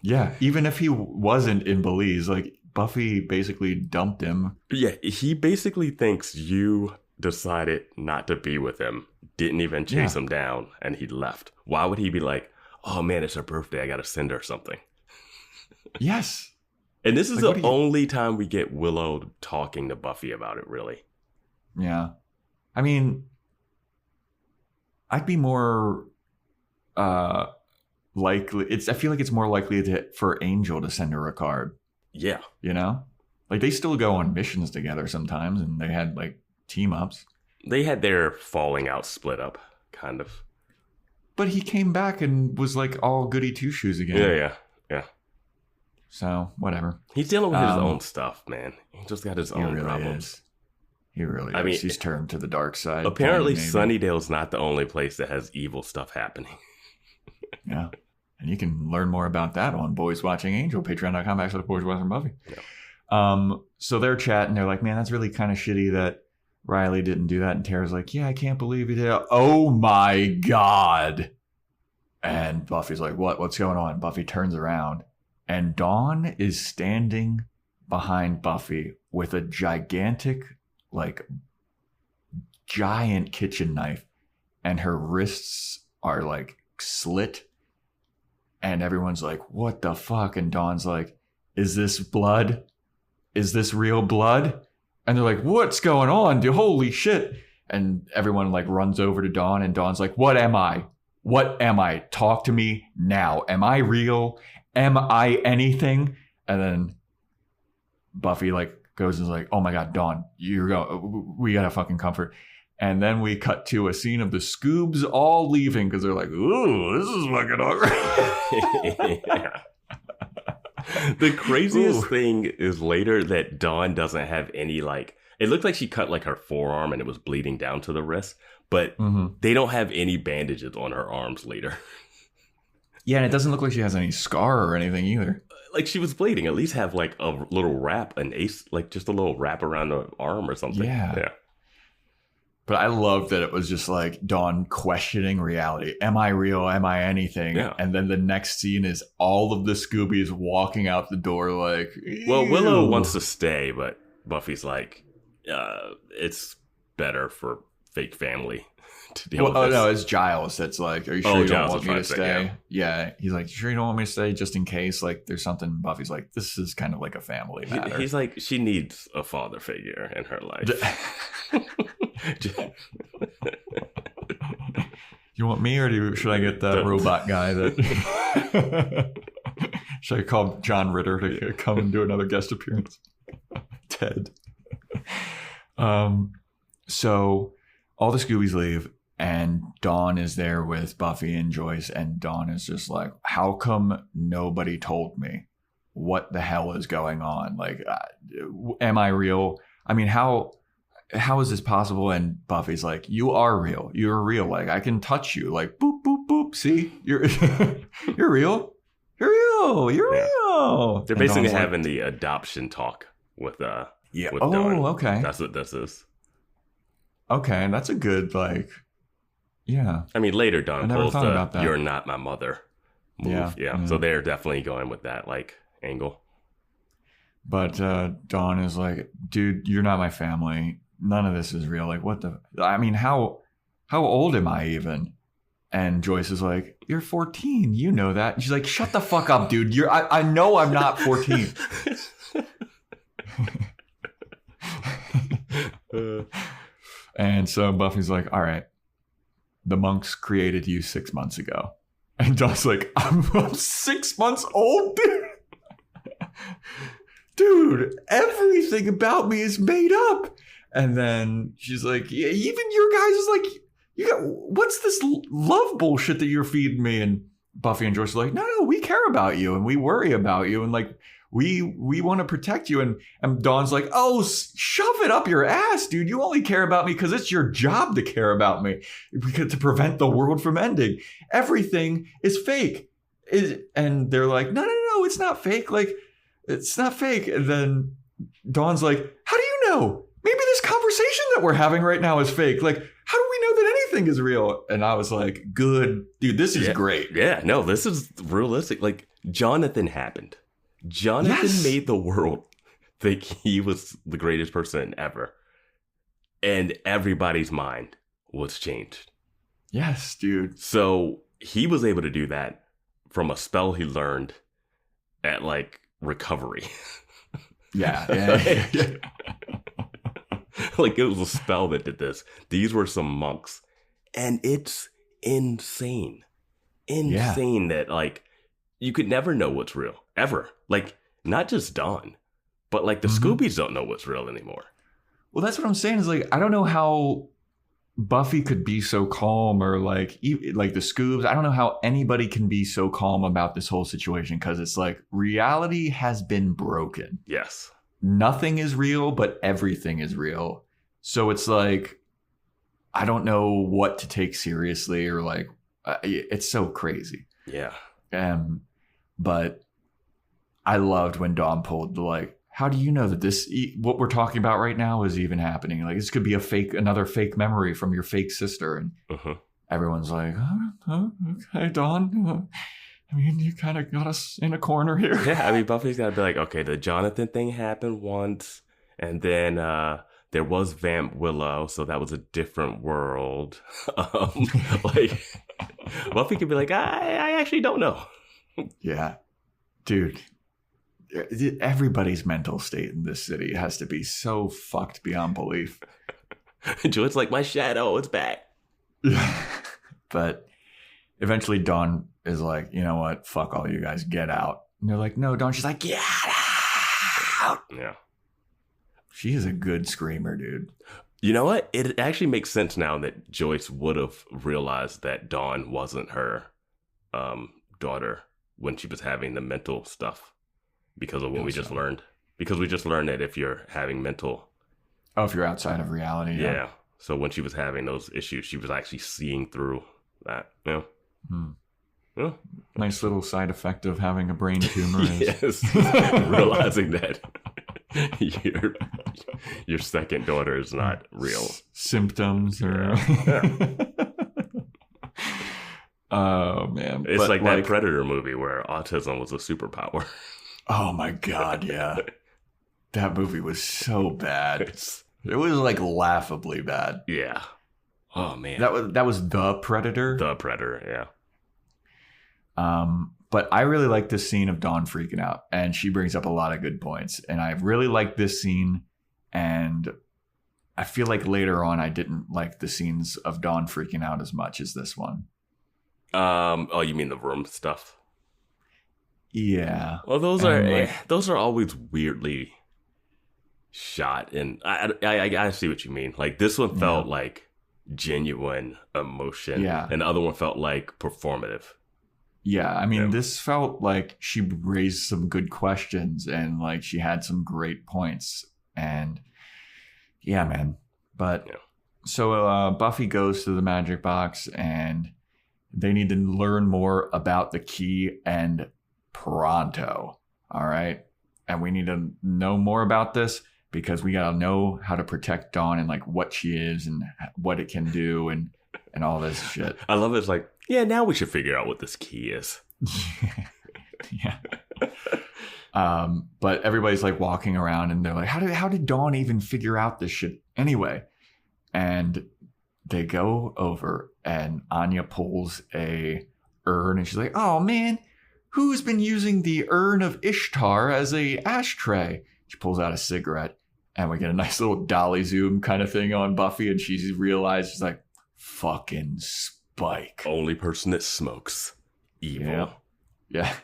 Yeah, even if he wasn't in Belize, like Buffy basically dumped him. Yeah, he basically thinks you decided not to be with him, didn't even chase him down, and he left. Why would he be like, oh man, it's her birthday, I gotta send her something? Yes. And this is the only time we get Willow talking to Buffy about it, really. Yeah. I mean, I'd be more likely. I feel like it's more likely for Angel to send her a card. Yeah. Like they still go on missions together sometimes, and they had like team ups. They had their falling out split up, kind of. But he came back and was like all goody two shoes again. Yeah. So whatever. He's dealing with his own stuff, man. He just got his own really problems. Is. He really I mean, he's turned to the dark side. Apparently, Sunnydale's not the only place that has evil stuff happening. Yeah. And you can learn more about that on Boys Watching Angel, patreon.com/Boys Watching Buffy. Yeah. So they're chatting. They're like, man, that's really kind of shitty that Riley didn't do that. And Tara's like, yeah, I can't believe he did. Oh my God. And Buffy's like, what? What's going on? Buffy turns around and Dawn is standing behind Buffy with a gigantic kitchen knife. And her wrists are like slit. And everyone's like, what the fuck? And Dawn's like, is this blood? Is this real blood? And they're like, what's going on, dude? Holy shit. And everyone like runs over to Dawn and Dawn's like, what am I? What am I? Talk to me now. Am I real? Am I anything? And then Buffy like goes and is like, oh my God, Dawn, we gotta fucking comfort. And then we cut to a scene of the Scoobs all leaving because they're like, ooh, this is fucking awkward. Yeah. The craziest thing is later that Dawn doesn't have any it looked like she cut like her forearm and it was bleeding down to the wrist, but they don't have any bandages on her arms later. Yeah, and it doesn't look like she has any scar or anything either. Like she was bleeding. At least have like a little wrap, just a little wrap around the arm or something. Yeah. But I love that it was just like Dawn questioning reality. Am I real? Am I anything? Yeah. And then the next scene is all of the Scoobies walking out the door like, ew. Well, Willow wants to stay, but Buffy's like, it's better for fake family to deal with this. Oh, no, it's Giles that's like, are you sure you don't want me to stay? Yeah. He's like, you sure you don't want me to stay just in case? Like, there's something. Buffy's like, this is kind of like a family matter. He's like, she needs a father figure in her life. You want me, or should I get that robot guy that... Should I call John Ritter to come and do another guest appearance? Ted. So all the Scoobies leave and Dawn is there with Buffy and Joyce, and Dawn is just like, how come nobody told me? What the hell is going on? Like, am I real? I mean, how is this possible? And Buffy's like, you are real. You're real. Like, I can touch you. Like, boop, boop, boop. See, you're you're real. You're real. You're real. They're basically having the adoption talk with Dawn. Okay. That's what this is. Okay, that's a good yeah. I mean, later Dawn pulls the "You're not my mother" move. Yeah. So they're definitely going with that angle. But Dawn is like, dude, you're not my family. None of this is real. Like, what the? I mean, how old am I even? And Joyce is like, you're 14. You know that. And she's like, shut the fuck up, dude. I know I'm not 14. And so Buffy's like, all right, the monks created you 6 months ago. And Dawn's like, I'm 6 months old, dude. Dude, everything about me is made up. And then she's like, yeah, even your guys is like, what's this love bullshit that you're feeding me? And Buffy and Joyce are like, no, we care about you and we worry about you. And like, we want to protect you. And Dawn's like, oh, shove it up your ass, dude. You only care about me because it's your job to care about me, to prevent the world from ending. Everything is fake. And they're like, no, it's not fake. Like, it's not fake. And then Dawn's like, how do you know? Maybe this conversation that we're having right now is fake. Like, how do we know that anything is real? And I was like, good. Dude, this is great. Yeah, no, this is realistic. Like, Jonathan happened. Jonathan made the world think he was the greatest person ever. And everybody's mind was changed. Yes, dude. So he was able to do that from a spell he learned at recovery. Yeah. Like, it was a spell that did this. These were some monks. And it's insane. That, you could never know what's real. Ever. Not just Dawn, but, the Scoobies don't know what's real anymore. Well, that's what I'm saying is, I don't know how Buffy could be so calm, or like the Scoobs. I don't know how anybody can be so calm about this whole situation, because it's like reality has been broken. Yes. Nothing is real, but everything is real. So it's like, I don't know what to take seriously, or like, it's so crazy. Yeah. But I loved when Dawn pulled the like, how do you know that what we're talking about right now is even happening? Like, this could be another fake memory from your fake sister. And everyone's like, okay, Dawn. I mean, you kind of got us in a corner here. Yeah, I mean, Buffy's got to be like, okay, the Jonathan thing happened once, and then there was Vamp Willow, so that was a different world. Like, Buffy could be like, I actually don't know. Yeah, dude. Everybody's mental state in this city has to be so fucked beyond belief. Joy's like, my shadow, it's back. But eventually Dawn is like, you know what? Fuck all you guys, get out. And they're like, no, Dawn. She's like, get out. Yeah. She is a good screamer, dude. You know what? It actually makes sense now that Joyce would have realized that Dawn wasn't her daughter when she was having the mental stuff. Because of what we just learned. Because we just learned that if you're having mental... Oh, if you're outside of reality. Yeah. So when she was having those issues, she was actually seeing through that. Yeah. Yeah. Nice little side effect of having a brain tumor is... Yes. Realizing that your second daughter is not real. Symptoms or... Oh, man. It's like that Predator movie where autism was a superpower. Oh my God, yeah. That movie was so bad. It was like laughably bad. Yeah. Oh man. That was The Predator? The Predator, yeah. But I really like this scene of Dawn freaking out, and she brings up a lot of good points. And I really like this scene, and I feel like later on I didn't like the scenes of Dawn freaking out as much as this one. Oh, you mean the room stuff? Yeah. Well, those are always weirdly shot, and I see what you mean. Like this one felt like genuine emotion, and the other one felt like performative. Yeah, I mean, this felt like she raised some good questions, and like she had some great points, and yeah, man. But so Buffy goes to the magic box, and they need to learn more about the key and pronto. All right. And we need to know more about this because we got to know how to protect Dawn and like what she is and what it can do and all this shit. I love it. It's like, yeah, now we should figure out what this key is. Yeah. But everybody's like walking around and they're like, how did Dawn even figure out this shit anyway? And they go over and Anya pulls a urn and she's like, oh man, who's been using the urn of Ishtar as a ashtray? She pulls out a cigarette and we get a nice little dolly zoom kind of thing on Buffy, and she realizes, she's like, fucking Spike. Only person that smokes. Evil. Yeah.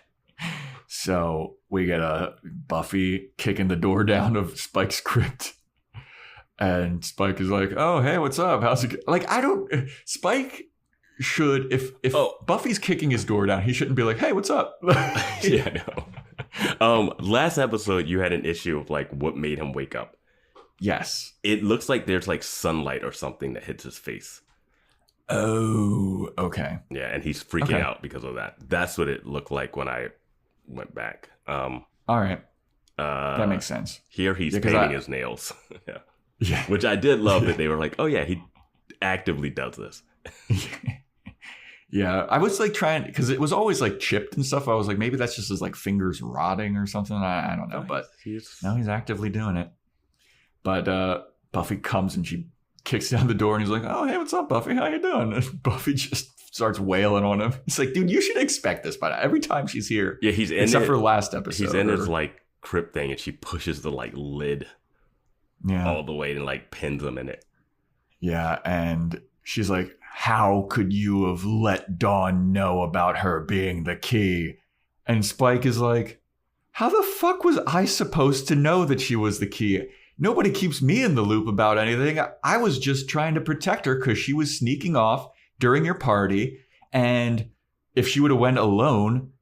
So we get a Buffy kicking the door down of Spike's crypt. And Spike is like, oh, hey, what's up? How's it go? Like, Spike should, if Buffy's kicking his door down, he shouldn't be like, hey, what's up? Yeah, no. Last episode, you had an issue of like what made him wake up. Yes. It looks like there's like sunlight or something that hits his face. Oh, okay. Yeah, and he's freaking out because of that. That's what it looked like when I went back. All right. That makes sense. Here he's painting his nails. Yeah. Which I did love that they were like, oh yeah, he actively does this. Yeah, I was like trying, because it was always like chipped and stuff. I was like, maybe that's just his like fingers rotting or something. I don't know, but now he's actively doing it. But Buffy comes and she kicks down the door and he's like, oh, hey, what's up, Buffy? How you doing? And Buffy just starts wailing on him. It's like, dude, you should expect this by now. Every time she's here. Yeah, he's in except for last episode. He's in his like crypt thing and she pushes the like lid all the way and like pins him in it. Yeah, and she's like, how could you have let Dawn know about her being the key? And Spike is like, how the fuck was I supposed to know that she was the key? nobody keeps me in the loop about anything. I was just trying to protect her because she was sneaking off during your party. And if she would have went alone,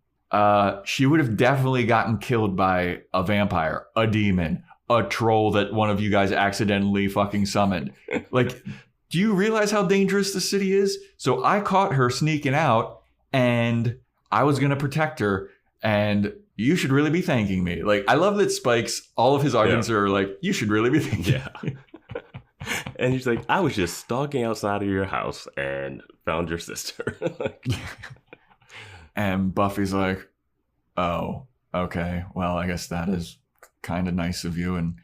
she would have definitely gotten killed by a vampire, a demon, a troll that one of you guys accidentally fucking summoned. Like, do you realize how dangerous the city is? So I caught her sneaking out and I was going to protect her, and you should really be thanking me. Like, I love that Spike's, all of his arguments are like, you should really be thanking me. And he's like, I was just stalking outside of your house and found your sister. And Buffy's like, oh, okay. Well, I guess that is kind of nice of you.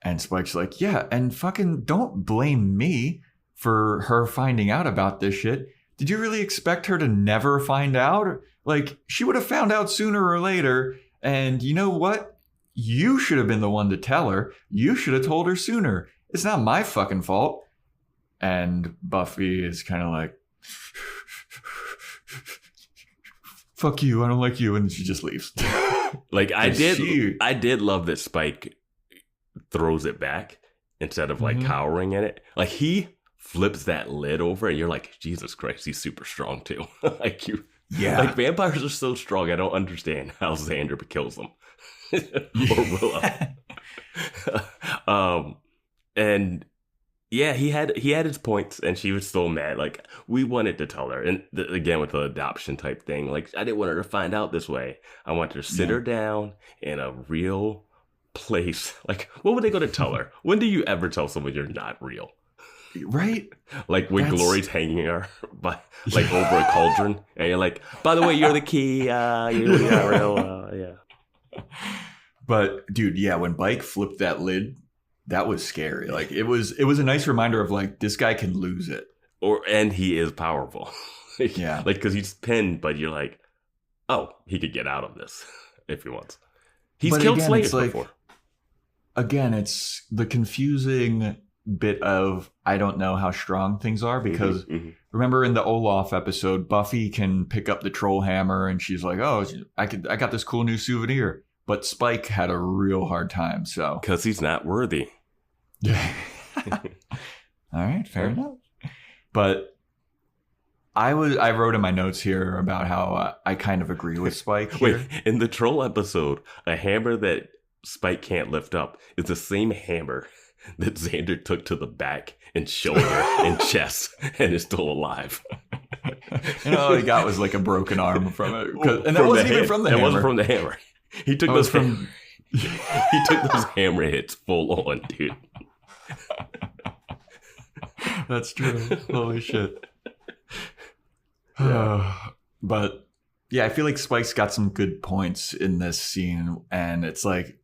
And Spike's like, yeah, and fucking don't blame me for her finding out about this shit. Did you really expect her to never find out? Like, she would have found out sooner or later. And you know what? You should have been the one to tell her. You should have told her sooner. It's not my fucking fault. And Buffy is kind of like, fuck you, I don't like you. And she just leaves. Like, I did love that Spike throws it back instead of like cowering in it. Like, he flips that lid over and you're like, Jesus Christ, he's super strong too. Like, like, vampires are so strong, I don't understand how Xander kills them. Or Willow. And yeah, he had his points, and she was still mad. Like, we wanted to tell her, and again with the adoption type thing, like, I didn't want her to find out this way. I wanted to sit her down in a real place. Like, what were they going to tell her? When do you ever tell someone you're not real? Right? Like, when Glory's hanging her by, like, over a cauldron, and you're like, by the way, you're the key. You're not real. Yeah. But dude, yeah, when Bike flipped that lid, that was scary. Like, it was a nice reminder of like, this guy can lose it. And he is powerful. Yeah. Like, because he's pinned, but you're like, oh, he could get out of this if he wants. He's killed slaves before. Again, it's the confusing bit of, I don't know how strong things are, because remember in the Olaf episode, Buffy can pick up the troll hammer and she's like, oh, I got this cool new souvenir. But Spike had a real hard time, so. Because he's not worthy. Yeah. All right, fair enough. But I wrote in my notes here about how I kind of agree with Spike here. Wait, in the troll episode, a hammer that Spike can't lift up is the same hammer that Xander took to the back and shoulder and chest and is still alive. And all he got was like a broken arm from it. And that wasn't even from the hammer. It wasn't from the hammer. He took those he took those hammer hits full on, dude. That's true. Holy shit. But yeah, I feel like Spike's got some good points in this scene, and it's like,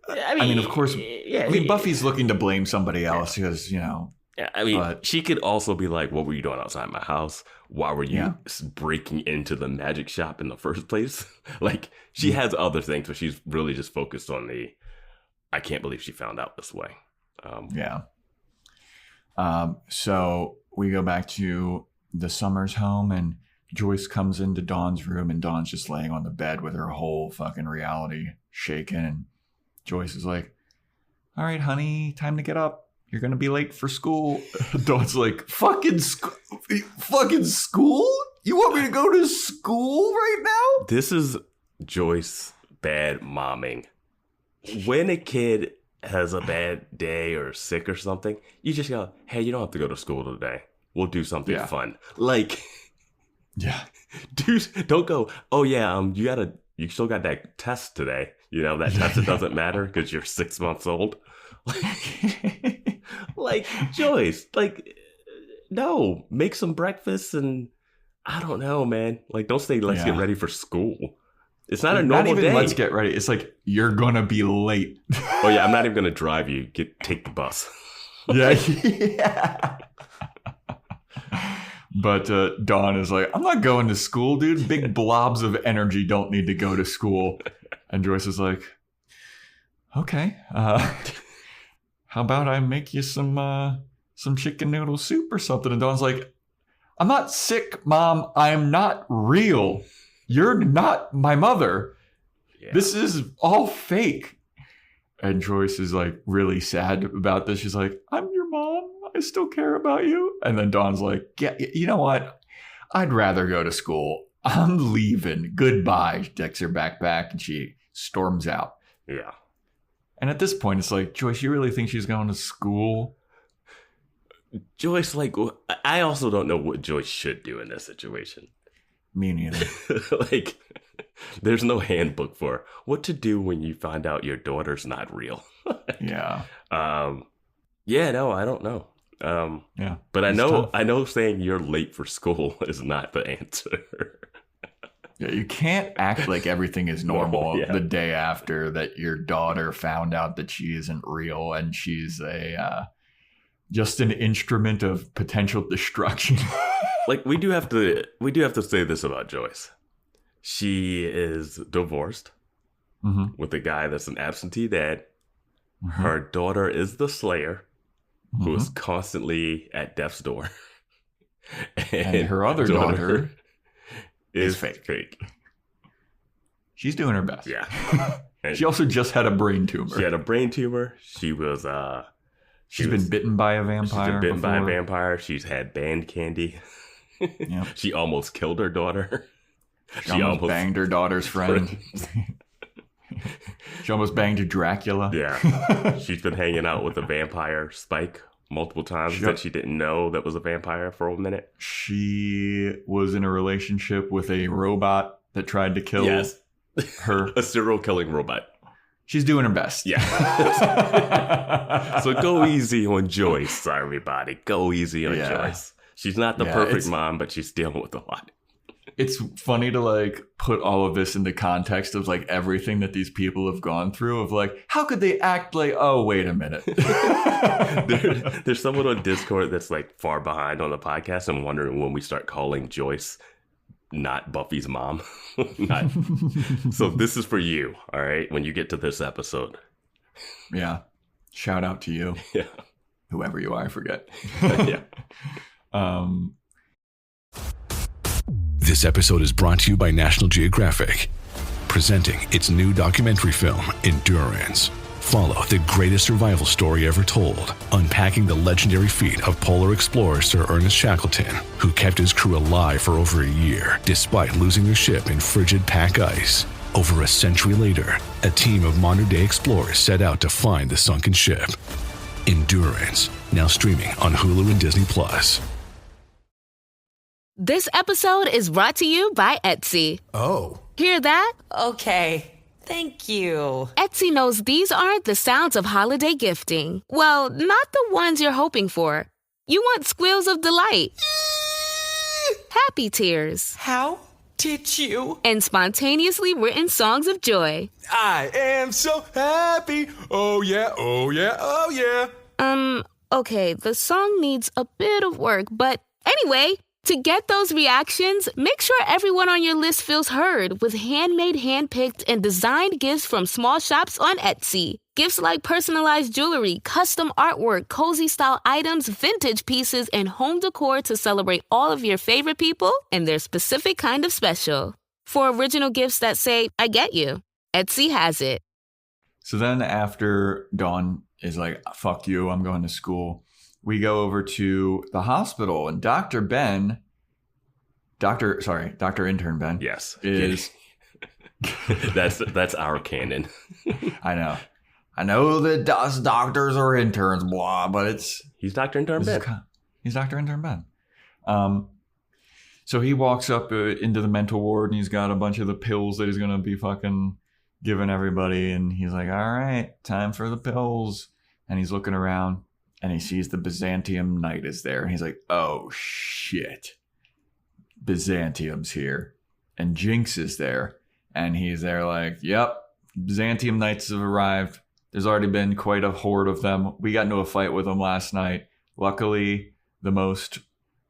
I mean, of course, Buffy's looking to blame somebody else because, you know. Yeah, I mean, she could also be like, what were you doing outside my house? Why were you breaking into the magic shop in the first place? Like, she has other things, but she's really just focused on I can't believe she found out this way. So we go back to the Summers home, and Joyce comes into Dawn's room, and Dawn's just laying on the bed with her whole fucking reality shaken. And Joyce is like, all right, honey, time to get up. You're going to be late for school. Dawn's like, fucking school? You want me to go to school right now? This is Joyce bad momming. When a kid has a bad day or sick or something, you just go, hey, you don't have to go to school today. We'll do something fun. Like, dude, don't go, oh yeah, you still got that test today. You know, that test that doesn't matter because you're 6 months old. Like, Joyce, like, no, make some breakfast and I don't know, man. Like, don't say, let's get ready for school. It's not a normal day. Let's get ready. It's like, you're going to be late. Oh, yeah, I'm not even going to drive you. Take the bus. Yeah. But Dawn is like, I'm not going to school, dude. Big blobs of energy don't need to go to school. And Joyce is like, okay. How about I make you some chicken noodle soup or something? And Dawn's like, I'm not sick, Mom. I'm not real. You're not my mother. Yeah. This is all fake. And Joyce is like really sad about this. She's like, I'm your mom. I still care about you. And then Dawn's like, yeah, you know what? I'd rather go to school. I'm leaving. Goodbye. She takes her backpack and she storms out. Yeah. And at this point, it's like, Joyce, you really think she's going to school? Joyce, like, I also don't know what Joyce should do in this situation. Me neither. Like, there's no handbook for what to do when you find out your daughter's not real. Yeah. Yeah, no, I don't know. Yeah. But It's tough. I know saying you're late for school is not the answer. Yeah, you can't act like everything is normal Yeah. the day after that your daughter found out that she isn't real and she's a just an instrument of potential destruction. Like, we do have to say this about Joyce. She is divorced Mm-hmm. with a guy that's an absentee dad. Mm-hmm. Her daughter is the Slayer, who Mm-hmm. is constantly at death's door. And her other daughter is fake. She's doing her best. Yeah. And She also just had a brain tumor. she had a brain tumor. She was She's been bitten by a vampire. She's been bitten by a before. vampire. She's had band candy. Yep. She almost killed her daughter. She almost banged her daughter's friend. She almost banged Dracula. Yeah. She's been hanging out with a vampire Spike multiple times Yep. that she didn't know that was a vampire for a minute. She was in a relationship with a robot that tried to kill her. A serial killing robot. She's doing her best. Yeah. So go easy on Joyce, everybody. Go easy on Yeah. Joyce. She's not the Yeah, perfect it's- mom, but she's dealing with a lot. It's funny to like put all of this in the context of like everything that these people have gone through of like, how could they act like, oh, wait a minute. There's someone on Discord that's like far behind on the podcast and wondering when we start calling Joyce not Buffy's mom. So this is for you, all right, when you get to this episode. Yeah. Shout out to you. Yeah. Whoever you are, I forget. Yeah. This episode is brought to you by National Geographic, presenting its new documentary film, Endurance. Follow the greatest survival story ever told, unpacking the legendary feat of polar explorer Sir Ernest Shackleton, who kept his crew alive for over a year, despite losing their ship in frigid pack ice. Over a century later, a team of modern-day explorers set out to find the sunken ship. Endurance, now streaming on Hulu and Disney+. This episode is brought to you by Etsy. Oh. Hear that? Okay. Thank you. Etsy knows these aren't the sounds of holiday gifting. Well, not the ones you're hoping for. You want squeals of delight, happy tears, How did you? and spontaneously written songs of joy. I am so happy. Oh, yeah. Oh, yeah. Oh, yeah. Okay, the song needs a bit of work, but anyway, to get those reactions, make sure everyone on your list feels heard with handmade, handpicked, and designed gifts from small shops on Etsy. Gifts like personalized jewelry, custom artwork, cozy style items, vintage pieces, and home decor to celebrate all of your favorite people and their specific kind of special. For original gifts that say, I get you, Etsy has it. So then after Dawn is like, fuck you, I'm going to school, we go over to the hospital and Dr. Intern Ben. Yes. Is That's our canon. I know that us doctors are interns, blah, but He's Dr. Intern Ben. he's Dr. Intern Ben. So he walks up into the mental ward and he's got a bunch of the pills that he's going to be fucking giving everybody. And he's like, all right, time for the pills. And he's looking around and he sees the Byzantium Knight is there. And he's like, oh, shit. Byzantium's here. And Jinx is there. And he's there like, yep, Byzantium Knights have arrived. There's already been quite a horde of them. We got into a fight with them last night. Luckily, the most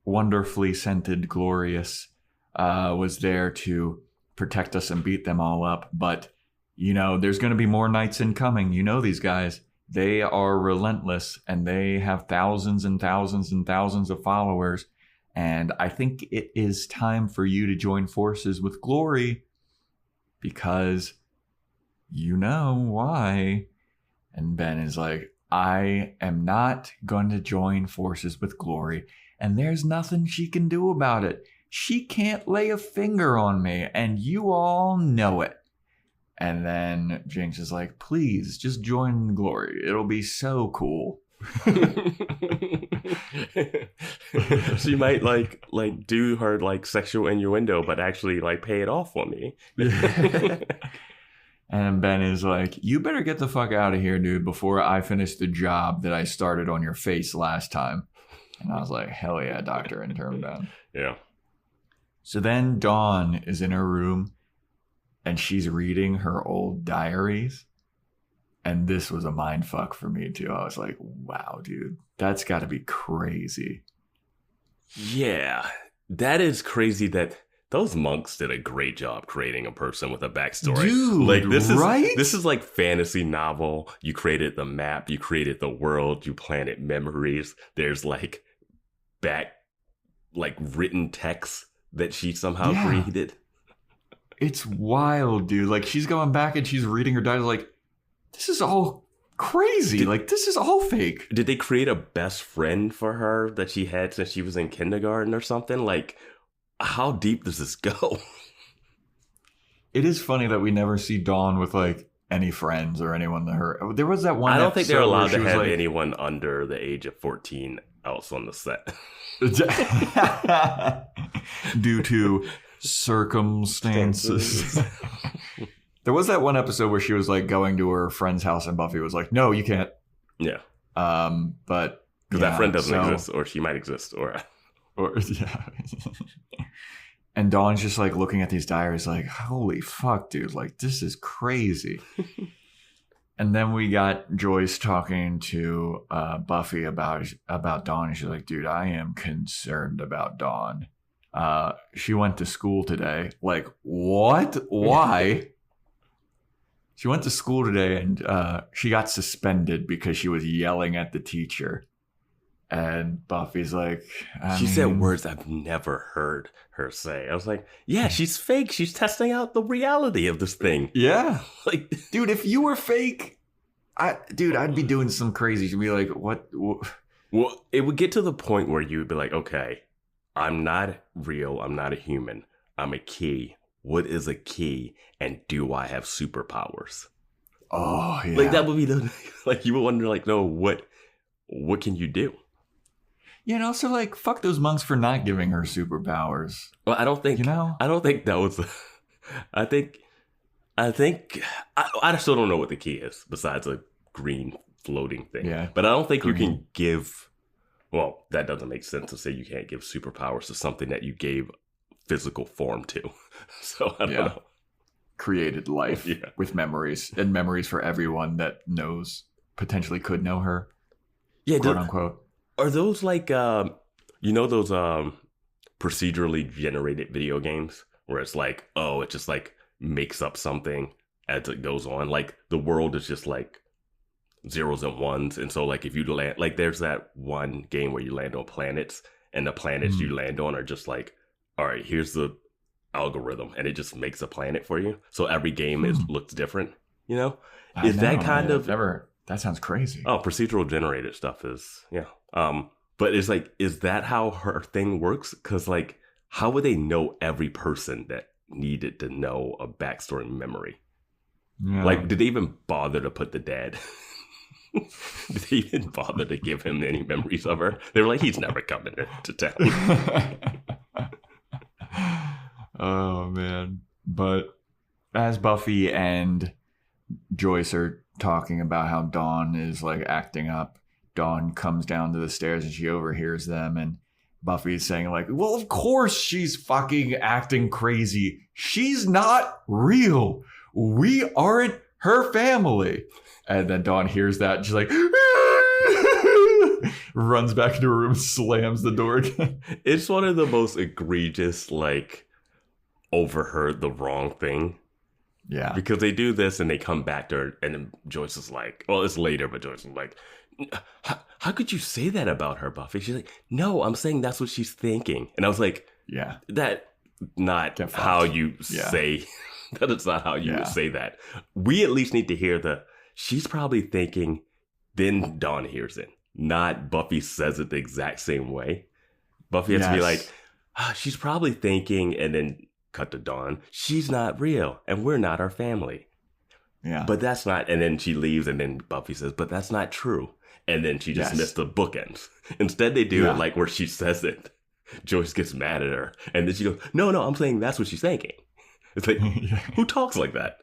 wonderfully scented Glorious was there to protect us and beat them all up. But, you know, there's going to be more knights incoming. You know these guys. They are relentless and they have thousands and thousands and thousands of followers. And I think it is time for you to join forces with Glory because you know why. And Ben is like, I am not going to join forces with Glory, and there's nothing she can do about it. She can't lay a finger on me, and you all know it. And then Jinx is like, please, just join Glory. It'll be so cool. She might like do her like sexual innuendo, but actually like pay it off on me. And Ben is like, you better get the fuck out of here, dude, before I finish the job that I started on your face last time. And I was like, hell yeah, Dr. Intern Ben. Yeah. So then Dawn is in her room and she's reading her old diaries. And this was a mind fuck for me too. I was like, wow, dude, that's got to be crazy. Yeah, that is crazy that those monks did a great job creating a person with a backstory. Dude, like right? This is like fantasy novel. You created the map, you created the world, you planted memories. There's like written text that she somehow created. It's wild, dude. Like she's going back and she's reading her diary like, this is all crazy. Like this is all fake. Did they create a best friend for her that she had since she was in kindergarten or something? Like, how deep does this go? It is funny that we never see Dawn with like any friends or anyone to her. There was that one. I don't think they're allowed to have like, anyone under the age of 14 else on the set. Due to circumstances. There was that one episode where she was like going to her friend's house and Buffy was like, no, you can't. Yeah. But because that friend doesn't exist, or she might exist, or yeah. And Dawn's just like looking at these diaries like, holy fuck, dude, like this is crazy. And then we got Joyce talking to Buffy about Dawn, and she's like, dude, I am concerned about Dawn. She went to school today. Like, what? Why? She went to school today and she got suspended because she was yelling at the teacher. And Buffy's like, she said words I've never heard her say. I was like, yeah, she's fake. She's testing out the reality of this thing. Yeah. Like, dude, if you were fake, I'd be doing some crazy. She'd be like, what? Well, it would get to the point where you would be like, okay, I'm not real. I'm not a human. I'm a key. What is a key? And do I have superpowers? Oh, yeah. Like, that would be like, you would wonder, like, no, what can you do? Yeah, and also, like, fuck those monks for not giving her superpowers. Well, I don't think that was, I still don't know what the key is besides a green floating thing. Yeah. But I don't think you can give, well, that doesn't make sense to say you can't give superpowers to something that you gave physical form to. So I don't know. Created life with memories, and memories for everyone that potentially could know her. Yeah, quote unquote. Are those like those procedurally generated video games where it's like, oh, it just like makes up something as it goes on? Like the world is just like zeros and ones, and so like if you land, like there's that one game where you land on planets, and the planets you land on are just like, all right, here's the algorithm, and it just makes a planet for you. So every game looks different. You know, that sounds crazy. Oh, procedural generated stuff is but it's like, is that how her thing works? Because like, how would they know every person that needed to know a backstory memory? Yeah. Like, did they even bother to put the dad? Did they even bother to give him any memories of her? They were like, he's never coming to town. Oh, man. But as Buffy and Joyce are talking about how Dawn is like acting up, Dawn comes down to the stairs and she overhears them, and Buffy's saying like, well, of course she's fucking acting crazy. She's not real. We aren't her family. And then Dawn hears that and she's like, runs back into her room, slams the door again. It's one of the most egregious, like, overheard the wrong thing. Yeah. Because they do this and they come back to her, and then Joyce is like, well, it's later, but Joyce is like, how could you say that about her, Buffy? She's like, no, I'm saying that's what she's thinking. And I was like, yeah, that not how you say, that is not how you would say that. We at least need to hear she's probably thinking, then Dawn hears it. Not Buffy says it the exact same way. Buffy has to be like, she's probably thinking, and then cut to Dawn, she's not real, and we're not our family. Yeah. But that's not, and then she leaves, and then Buffy says, but that's not true. And then she just missed the bookends. Instead, they do it like where she says it. Joyce gets mad at her, and then she goes, no, I'm saying that's what she's thinking. It's like, who talks like that?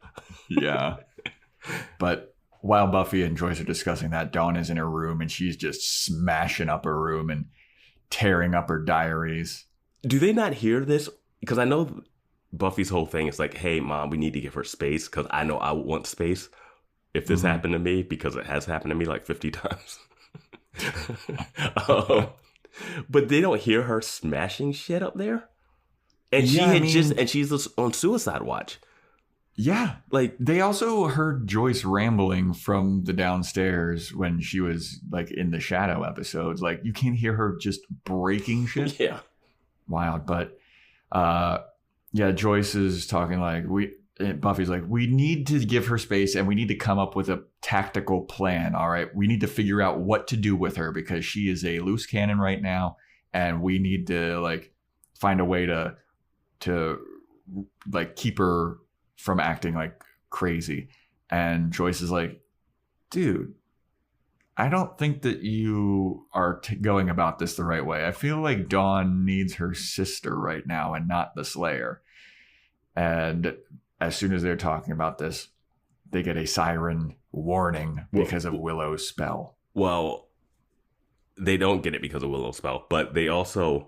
Yeah. But while Buffy and Joyce are discussing that, Dawn is in her room, and she's just smashing up her room and tearing up her diaries. Do they not hear this? Because I know Buffy's whole thing is like, hey, Mom, we need to give her space, because I know I would want space if this happened to me, because it has happened to me like 50 times. But they don't hear her smashing shit up there. And she's on suicide watch. Yeah. Like, they also heard Joyce rambling from the downstairs when she was like in the shadow episodes. Like, you can't hear her just breaking shit. Yeah. Wild. But Joyce is talking like, Buffy's like, we need to give her space, and we need to come up with a tactical plan. All right. We need to figure out what to do with her, because she is a loose cannon right now. And we need to like find a way to like keep her from acting like crazy. And Joyce is like, dude, I don't think that you are going about this the right way. I feel like Dawn needs her sister right now and not the Slayer. And as soon as they're talking about this, they get a siren warning because of Willow's spell. Well, they don't get it because of Willow's spell, but they also,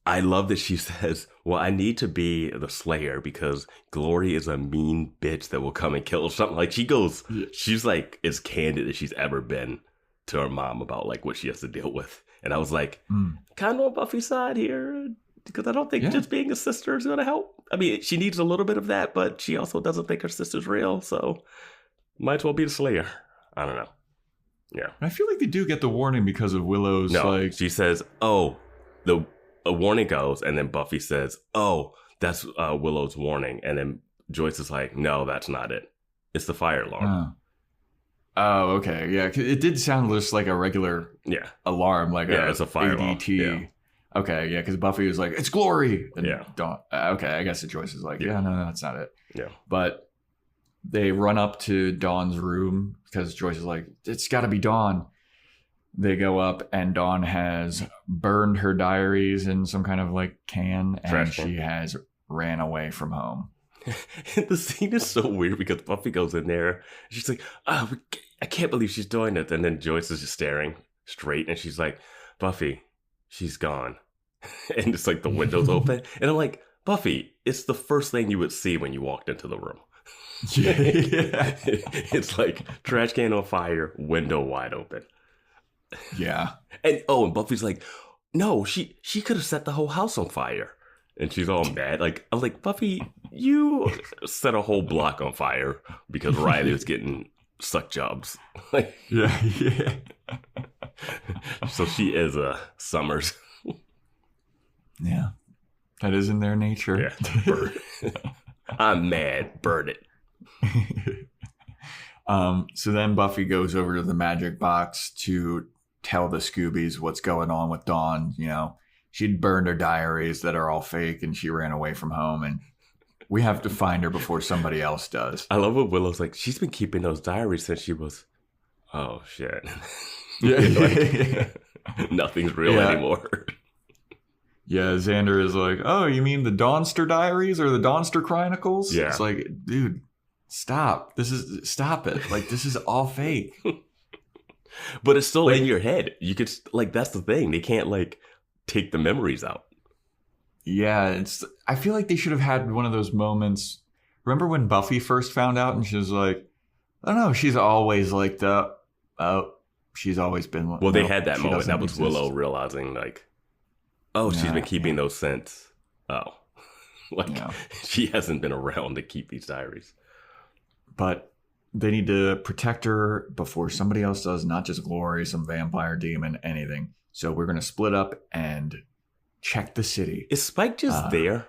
I love that she says, well, I need to be the Slayer because Glory is a mean bitch that will come and kill something. Like, she's like as candid as she's ever been to her mom about like what she has to deal with. And I was like, kind of on Buffy's side here, because I don't think just being a sister is going to help. I mean, she needs a little bit of that, but she also doesn't think her sister's real. So might as well be the Slayer. I don't know. Yeah. I feel like they do get the warning because of Willow's. No, like, she says, a warning goes, and then Buffy says, oh, that's Willow's warning. And then Joyce is like, no, that's not it. It's the fire alarm. Oh, okay. Yeah, it did sound just like a regular alarm, like it's a fire ADT. Alarm. Yeah. Okay, yeah, because Buffy was like, it's Glory. And yeah. Okay, I guess Joyce is like, no, that's not it. Yeah. But they run up to Dawn's room because Joyce is like, it's got to be Dawn. They go up, and Dawn has burned her diaries in some kind of like can, and she has ran away from home. The scene is so weird because Buffy goes in there. She's like, I can't believe she's doing it. And then Joyce is just staring straight, and she's like, Buffy, she's gone. And it's like the window's open. And I'm like, Buffy, it's the first thing you would see when you walked into the room. Yeah. It's like trash can on fire, window wide open. Yeah. And Buffy's like, no, she could have set the whole house on fire. And she's all mad. Like, I'm like, Buffy, you set a whole block on fire because Riley was getting suck jobs. Like, yeah. So she is Summers. Yeah. That is in their nature. Yeah. Burn. I'm mad. Burn it. So then Buffy goes over to the magic box to tell the Scoobies what's going on with Dawn. You know, she'd burned her diaries that are all fake, and she ran away from home, and we have to find her before somebody else does. I love what Willow's like, she's been keeping those diaries since she was, oh shit. Yeah. Like, nothing's real anymore. Yeah, Xander is like, oh, you mean the Dawnster diaries or the Dawnster Chronicles? Yeah. It's like, dude, stop. Stop it. Like, this is all fake. But it's still in your head. You could, like, that's the thing. They can't, like, take the memories out. Yeah, I feel like they should have had one of those moments. Remember when Buffy first found out and she was like, oh no, she's always like she's always been. Well, they had that moment. That was Willow realizing, like, she's been keeping those since. She hasn't been around to keep these diaries. But they need to protect her before somebody else does, not just Glory, some vampire demon, anything. So we're going to split up and check the city. Is Spike just there?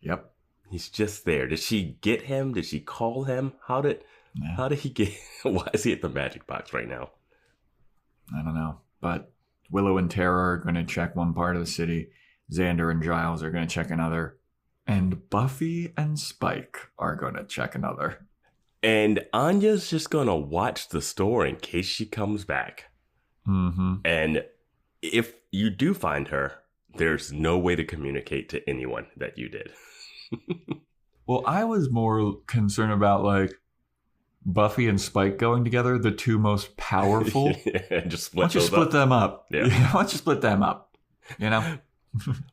Yep. He's just there. Did she get him? Did she call him? How did he get? Why is he at the magic box right now? I don't know. But Willow and Tara are going to check one part of the city. Xander and Giles are going to check another. And Buffy and Spike are going to check another. And Anya's just going to watch the store in case she comes back. Mm-hmm. And if you do find her, there's no way to communicate to anyone that you did. Well, I was more concerned about like Buffy and Spike going together, the two most powerful. Yeah, just why don't you split them up? Yeah. Why don't you split them up? You know?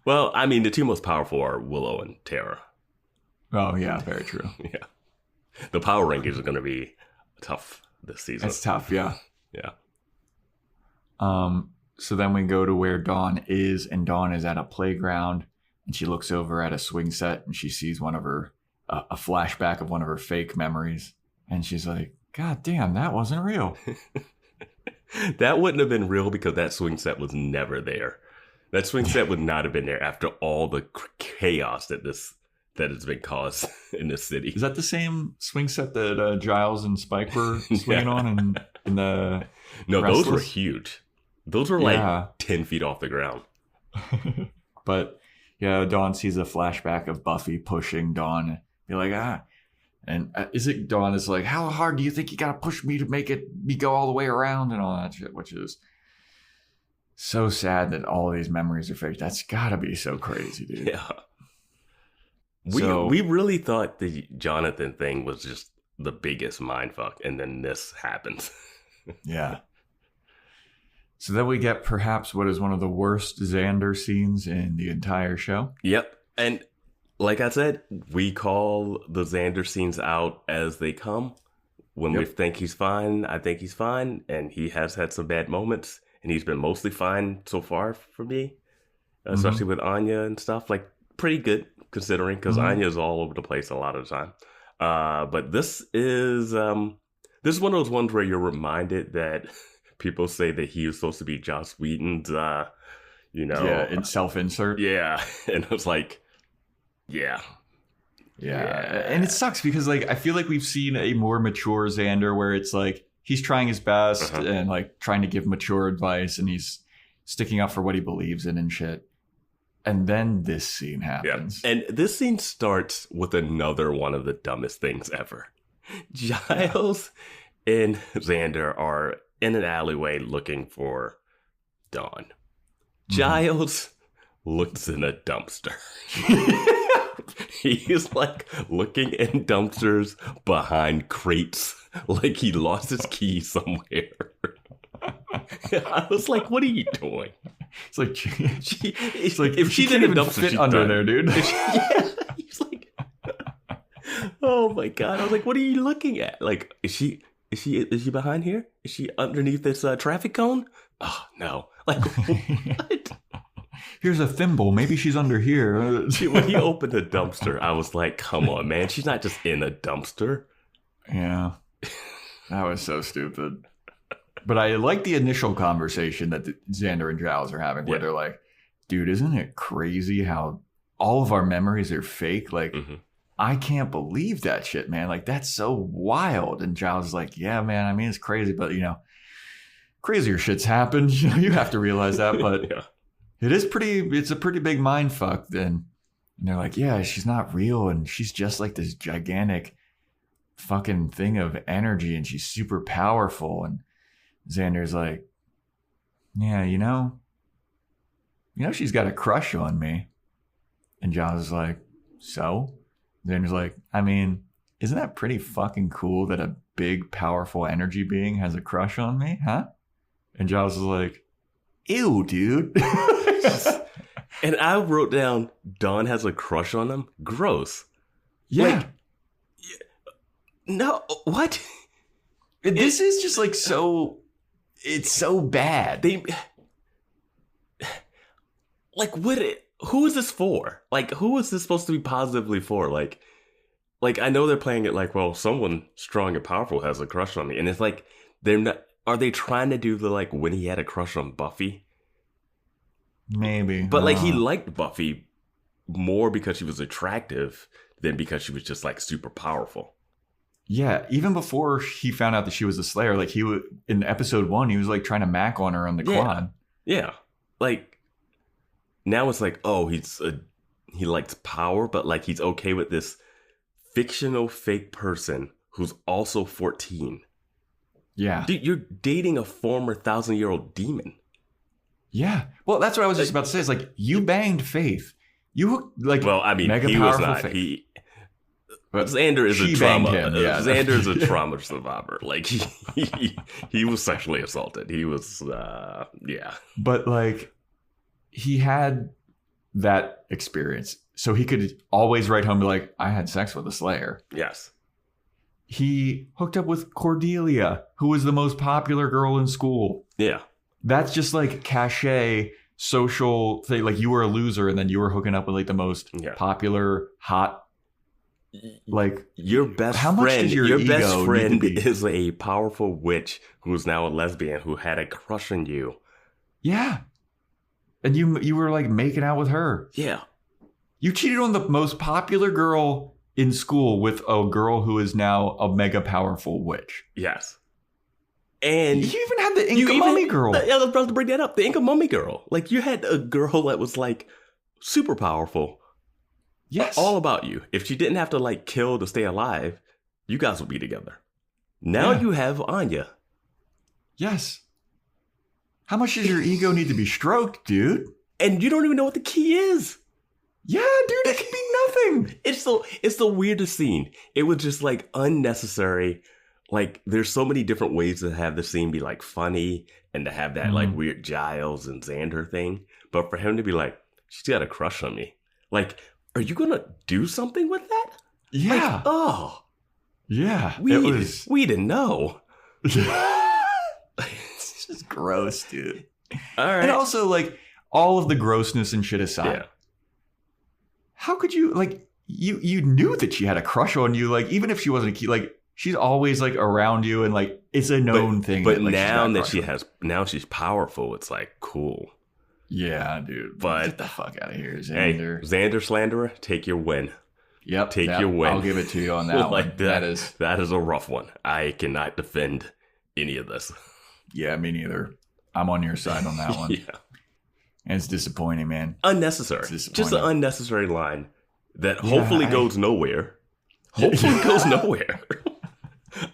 Well, I mean, the two most powerful are Willow and Tara. Oh, yeah, very true. Yeah. The power rankings are going to be tough this season. It's tough, yeah. Yeah. So then we go to where Dawn is, and Dawn is at a playground, and she looks over at a swing set, and she sees one of her, a flashback of one of her fake memories, and she's like, God damn, that wasn't real. That wouldn't have been real because that swing set was never there. That swing set would not have been there after all the chaos that has been caused in this city. Is that the same swing set that Giles and Spike were swinging on in the No, Restless? Those were huge. Those were like 10 feet off the ground. But yeah, Dawn sees a flashback of Buffy pushing Dawn. Be like, and is it Dawn is like, how hard do you think you gotta push me to make me go all the way around and all that shit, which is so sad that all of these memories are fake. That's gotta be so crazy, dude. Yeah. We really thought the Jonathan thing was just the biggest mindfuck, and then this happens. Yeah. So then we get perhaps what is one of the worst Xander scenes in the entire show. Yep. And like I said, we call the Xander scenes out as they come. When we think he's fine, I think he's fine. And he has had some bad moments. And he's been mostly fine so far for me. Especially with Anya and stuff. Like, pretty good considering. Because Anya's all over the place a lot of the time. But this is one of those ones where you're reminded that people say that he was supposed to be Joss Whedon's, in self-insert. Yeah. And I was like, yeah. And it sucks because like I feel like we've seen a more mature Xander where it's like he's trying his best and like trying to give mature advice and he's sticking up for what he believes in and shit. And then this scene happens. Yeah. And this scene starts with another one of the dumbest things ever. Giles and Xander are in an alleyway looking for Dawn. Giles looks in a dumpster. He's like looking in dumpsters behind crates like he lost his key somewhere. I was like, what are you doing? It's like it's like if she didn't even fit under there, dude. He's like, oh my God. I was like, what are you looking at? Like, is she behind here? Is she underneath this traffic cone? Oh no! Like what? Here's a thimble. Maybe she's under here. When he opened the dumpster, I was like, come on, man. She's not just in a dumpster. Yeah, that was so stupid. But I like the initial conversation that Xander and Giles are having, where they're like, "Dude, isn't it crazy how all of our memories are fake? Like." I can't believe that shit, man. Like, that's so wild. And Giles is like, yeah, man, I mean, it's crazy, but, crazier shit's happened. You have to realize that. But it's a pretty big mind fuck then. And they're like, yeah, she's not real. And she's just like this gigantic fucking thing of energy. And she's super powerful. And Xander's like, yeah, she's got a crush on me. And Giles is like, so? Xander's like, I mean, isn't that pretty fucking cool that a big, powerful energy being has a crush on me, huh? And Giles is like, ew, dude. And I wrote down, Dawn has a crush on him? Gross. Yeah. Like, no, what? This is just like so, it's so bad. Who is this for? Like, who is this supposed to be positively for? Like I know they're playing it like, well, someone strong and powerful has a crush on me. And it's like, they're not, are they trying to do the, like, when he had a crush on Buffy? Maybe. But, like, he liked Buffy more because she was attractive than because she was just like super powerful. Yeah, even before he found out that she was the Slayer, like in episode 1, he was like trying to mac on her on the quad. Yeah, like now it's like, oh, he likes power, but like he's okay with this fictional fake person who's also 14. Yeah, dude, you're dating a former 1,000-year-old demon. Yeah, well, that's what I was just about to say. It's like you banged Faith. You like well, I mean, mega he was powerful not. Faith. Xander is She a trauma. banged him, yeah. Xander is a trauma survivor. Like he was sexually assaulted. He was, yeah. But like, he had that experience, so he could always write home and be like, "I had sex with a Slayer." Yes. He hooked up with Cordelia, who was the most popular girl in school. Yeah. That's just like cachet social thing. Like you were a loser, and then you were hooking up with like the most popular, hot. Like your best how much friend, does your best ego friend need to be? is a powerful witch who's now a lesbian who had a crush on you. Yeah, and you were like making out with her. Yeah, you cheated on the most popular girl in school with a girl who is now a mega powerful witch. Yes, and you even had the Inca mummy girl. Yeah, I was about to bring that up. The Inca mummy girl. Like you had a girl that was like super powerful. Yes. All about you. If she didn't have to like kill to stay alive, you guys would be together. Now you have Anya. Yes. How much does your ego need to be stroked, dude? And you don't even know what the key is. Yeah, dude, it could be nothing. It's the weirdest scene. It was just like unnecessary. Like there's so many different ways to have the scene be like funny and to have that like weird Giles and Xander thing. But for him to be like, she's got a crush on me. Like, are you going to do something with that? Yeah. Like, oh. Yeah. We didn't know. It's just gross, dude. All right. And also, like, all of the grossness and shit aside, how could you, like, you knew that she had a crush on you, like, even if she wasn't a key, like, she's always, like, around you, and, like, it's a known thing. But like, now she's powerful, it's, like, cool. Yeah, dude. But get the fuck out of here, Xander. Hey, Xander Slanderer, take your win. Yep. Take your win. I'll give it to you on that one. That is a rough one. I cannot defend any of this. Yeah, me neither. I'm on your side on that one. Yeah. And it's disappointing, man. Unnecessary. Just an unnecessary line that hopefully goes nowhere. Hopefully goes nowhere.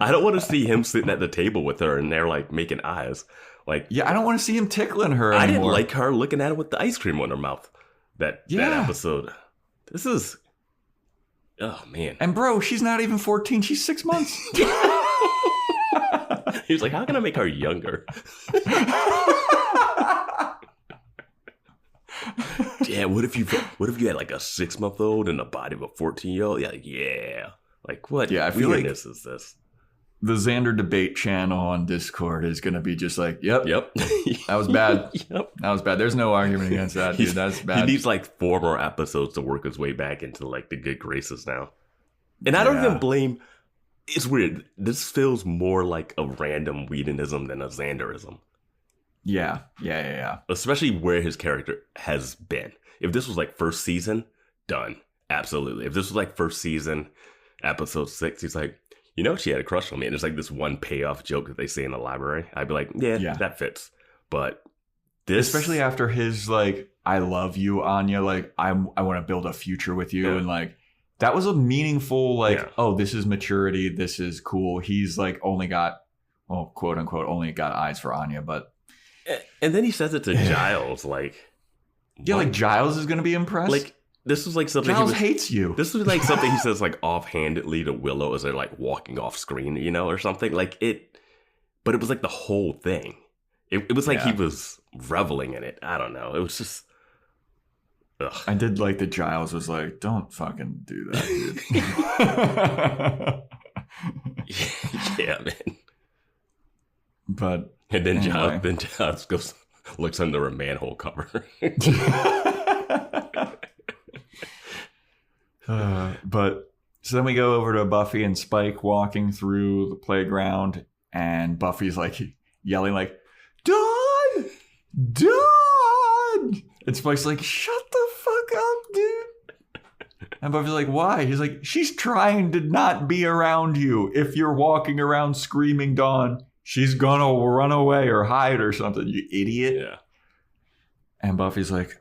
I don't want to see him sitting at the table with her and they're like making eyes. Like, yeah, I don't want to see him tickling her anymore. I didn't like her looking at him with the ice cream on her mouth. That episode. This is, oh man. And bro, she's not even 14. She's 6 months. He was like, how can I make her younger? Yeah, what if you had like a 6-month-old and the body of a 14-year-old? Yeah, like, like what? Yeah, I feel like this is this. The Xander debate channel on Discord is going to be just like, yep, that was bad. Yep, that was bad. There's no argument against that, dude. That's bad. He needs like 4 more episodes to work his way back into like the good graces now. And I don't even blame. It's weird. This feels more like a random Whedonism than a Xanderism. Yeah. Especially where his character has been. If this was like first season, done. Absolutely. If this was like first season, episode 6, he's like, you know, she had a crush on me. And there's like this one payoff joke that they say in the library. I'd be like, yeah. That fits. But this. Especially after his like, I love you, Anya. Like, I want to build a future with you. Yeah. And like, that was a meaningful, like, oh, this is maturity. This is cool. He's like only got, well, quote unquote, only got eyes for Anya. But. And then he says it to Giles. Like. Yeah, like Giles is going to be impressed. Like. This was like something Giles hates you. This was like something he says like offhandedly to Willow as they're like walking off screen, you know, or something like it. But it was like the whole thing. It was like he was reveling in it. I don't know. It was just. Ugh. I did like that Giles was like, "Don't fucking do that, dude." Yeah, man. But and then anyway. Giles goes looks under a manhole cover. But so then we go over to Buffy and Spike walking through the playground, and Buffy's like yelling like, "Dawn! Dawn!" And Spike's like, "Shut the fuck up, dude." And Buffy's like, why? He's like, she's trying to not be around you. If you're walking around screaming Dawn, she's gonna run away or hide or something, you idiot. Yeah. And Buffy's like,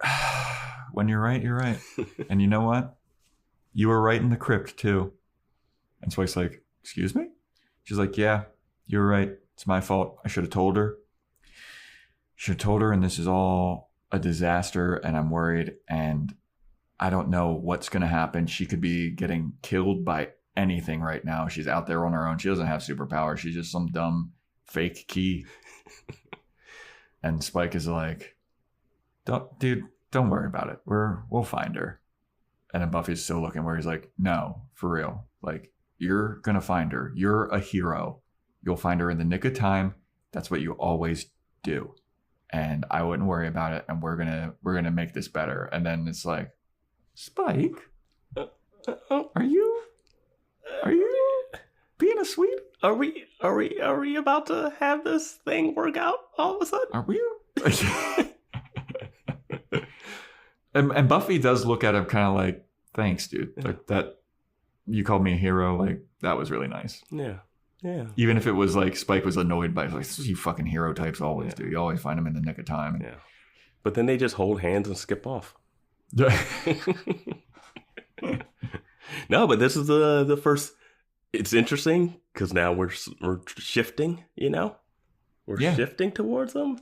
when you're right, you're right. And you know what? You were right in the crypt too. And Spike's like, excuse me? She's like, yeah, you're right. It's my fault. I should have told her. And this is all a disaster, and I'm worried, and I don't know what's going to happen. She could be getting killed by anything right now. She's out there on her own. She doesn't have superpowers. She's just some dumb fake key. And Spike is like, don't worry about it. We'll find her. And then Buffy's still looking where he's like, no, for real. Like, you're going to find her. You're a hero. You'll find her in the nick of time. That's what you always do. And I wouldn't worry about it. And we're gonna make this better. And then it's like, Spike, are you being a sweet? Are we about to have this thing work out all of a sudden? Are we? and Buffy does look at him kind of like, thanks, dude. Yeah. Like, that you called me a hero. Like, that was really nice. Yeah. Yeah. Even if it was like Spike was annoyed by it, like, this is what you fucking hero types always do. You always find them in the nick of time. Yeah. But then they just hold hands and skip off. No, but this is the first. It's interesting because now we're shifting. We're shifting towards them.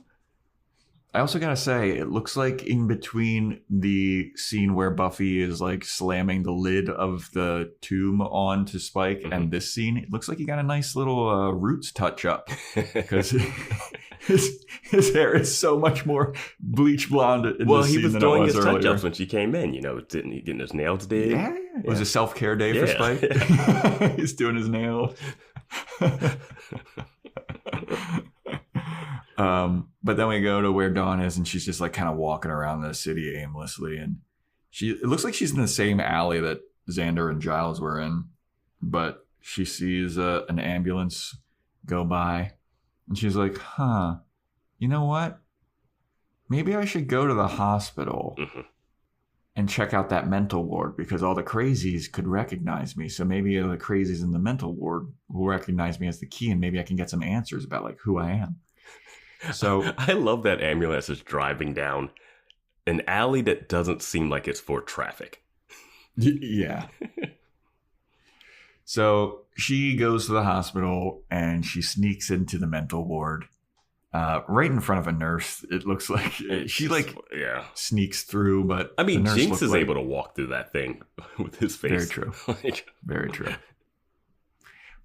I also gotta say, it looks like in between the scene where Buffy is like slamming the lid of the tomb onto Spike and this scene, it looks like he got a nice little roots touch up because his hair is so much more bleach blonde. In Well, this he scene was than doing it his was touch earlier. ups when she came in. Didn't he getting his nails did? Yeah, it was a self-care day for Yeah. Spike. He's doing his nails. But then we go to where Dawn is, and she's just like kind of walking around the city aimlessly, and it looks like she's in the same alley that Xander and Giles were in, but she sees an ambulance go by, and she's like, you know what? Maybe I should go to the hospital and check out that mental ward, because all the crazies could recognize me. So maybe the crazies in the mental ward will recognize me as the key, and maybe I can get some answers about like who I am. So I love that ambulance is driving down an alley that doesn't seem like it's for traffic. Yeah. So she goes to the hospital and she sneaks into the mental ward, right in front of a nurse. It looks like she sneaks through, but I mean, the nurse Jinx is like, able to walk through that thing with his face. Very true. Very true.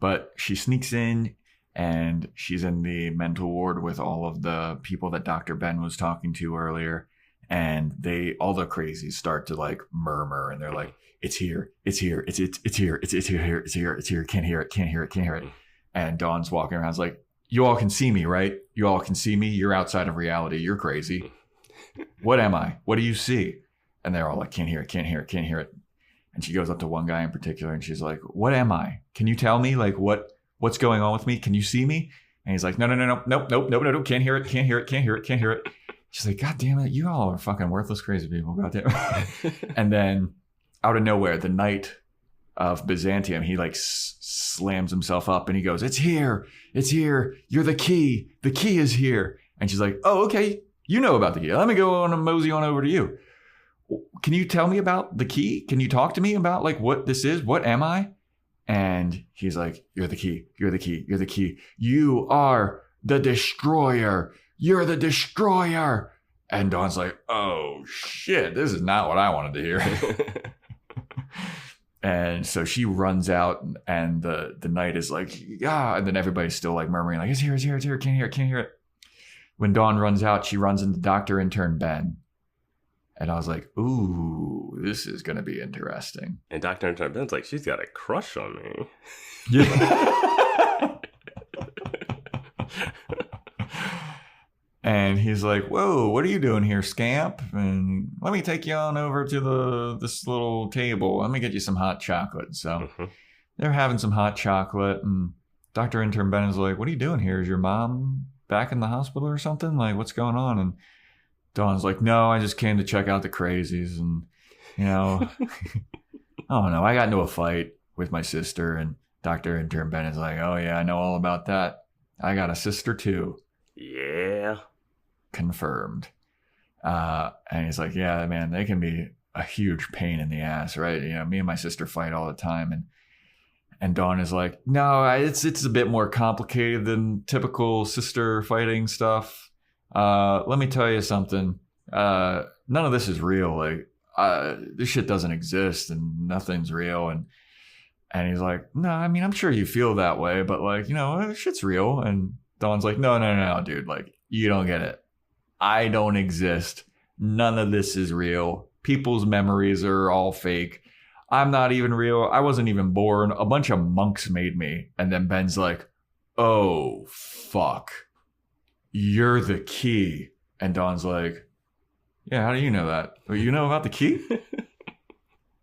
But she sneaks in. And she's in the mental ward with all of the people that Dr. Ben was talking to earlier. And all the crazies start to like murmur, and they're like, it's here, it's here, it's here, it's here, it's here, can't hear it. And Dawn's walking around, like, you all can see me, right? You all can see me. You're outside of reality. You're crazy. What am I? What do you see? And they're all like, can't hear it. And she goes up to one guy in particular, and she's like, what am I? Can you tell me like what's going on with me? Can you see me? And he's like, no, nope, can't hear it. She's like, God damn it, you all are fucking worthless, crazy people. God damn it. And then out of nowhere, the Knight of Byzantium, he like slams himself up and he goes, it's here. You're the key. The key is here. And she's like, oh, okay. You know about the key. Let me go on and mosey on over to you. Can you tell me about the key? Can you talk to me about like what this is? What am I? And he's like, you're the key. You're the key. You are the destroyer. You're the destroyer. And Dawn's like, oh shit, this is not what I wanted to hear. And so she runs out, and the Knight is like, yeah. And then everybody's still like murmuring, like, it's here. Can't hear it. When Dawn runs out, she runs into Dr. Intern Ben. And I was like, ooh, this is going to be interesting. And Dr. Intern Ben's like, she's got a crush on me. Yeah. And he's like, whoa, what are you doing here, scamp? And let me take you on over to this little table. Let me get you some hot chocolate. So they're having some hot chocolate. And Dr. Intern Ben is like, what are you doing here? Is your mom back in the hospital or something? Like, what's going on? And Dawn's like, no, I just came to check out the crazies. And, don't know. I got into a fight with my sister, and Dr. Intern Ben is like, oh, yeah, I know all about that. I got a sister, too. Yeah. Confirmed. And he's like, yeah, man, they can be a huge pain in the ass, right? You know, me and my sister fight all the time. And Dawn is like, no, it's a bit more complicated than typical sister fighting stuff. Let me tell you something. None of this is real. Like, this shit doesn't exist and nothing's real. And he's like, no, I mean, I'm sure you feel that way, but like, you know, shit's real. And Dawn's like, no, dude. Like, you don't get it. I don't exist. None of this is real. People's memories are all fake. I'm not even real. I wasn't even born. A bunch of monks made me. And then Ben's like, oh, fuck. You're the key. And Dawn's like, yeah, how do you know that? Well, you know about the key?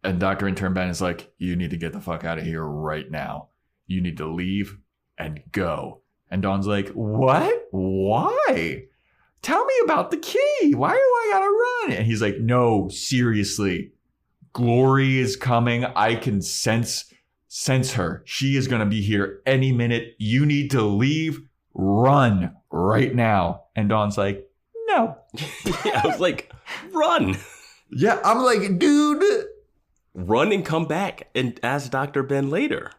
And Dr. Intern Ben is like, you need to get the fuck out of here right now. You need to leave and go. And Dawn's like, what? Why? Tell me about the key. Why do I gotta run? And he's like, no, seriously. Glory is coming. I can sense her. She is going to be here any minute. You need to leave. Run right now. And Dawn's like, no. Yeah, I was like, run. Yeah, I'm like, dude. Run and come back and ask Dr. Ben later.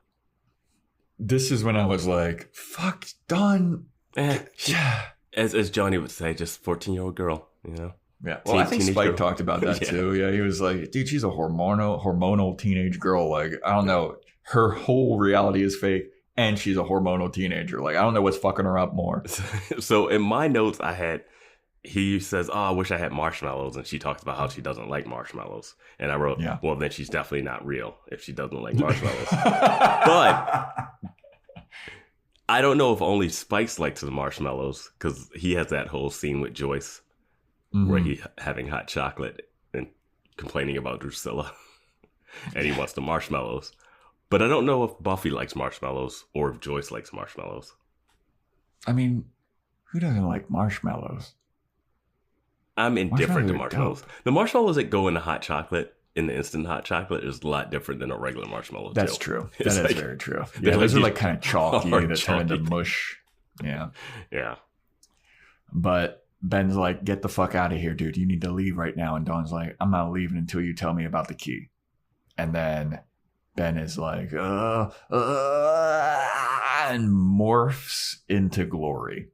This is when I was like, fuck, Dawn. Yeah. As Johnny would say, just 14-year-old girl, you know? Yeah, well, I think Spike talked about that too. Yeah, he was like, dude, she's a hormonal teenage girl. Like, I don't know. Her whole reality is fake, and she's a hormonal teenager. Like, I don't know what's fucking her up more. So in my notes, he says, oh, I wish I had marshmallows. And she talks about how she doesn't like marshmallows. And I wrote, well, then she's definitely not real if she doesn't like marshmallows. But I don't know if only Spike likes the marshmallows, because he has that whole scene with Joyce. Mm-hmm. Where he's having hot chocolate and complaining about Drusilla. And he wants the marshmallows. But I don't know if Buffy likes marshmallows or if Joyce likes marshmallows. I mean, who doesn't like marshmallows? I'm indifferent to marshmallows. Dope. The marshmallows that go in the hot chocolate, in the instant hot chocolate, is a lot different than a regular marshmallow. That's true. That is like, very true. Yeah, those are like kind of chalky that turn into mush. Yeah. Yeah. But Ben's like, get the fuck out of here, dude. You need to leave right now. And Dawn's like, I'm not leaving until you tell me about the key. And then Ben is like, and morphs into Glory.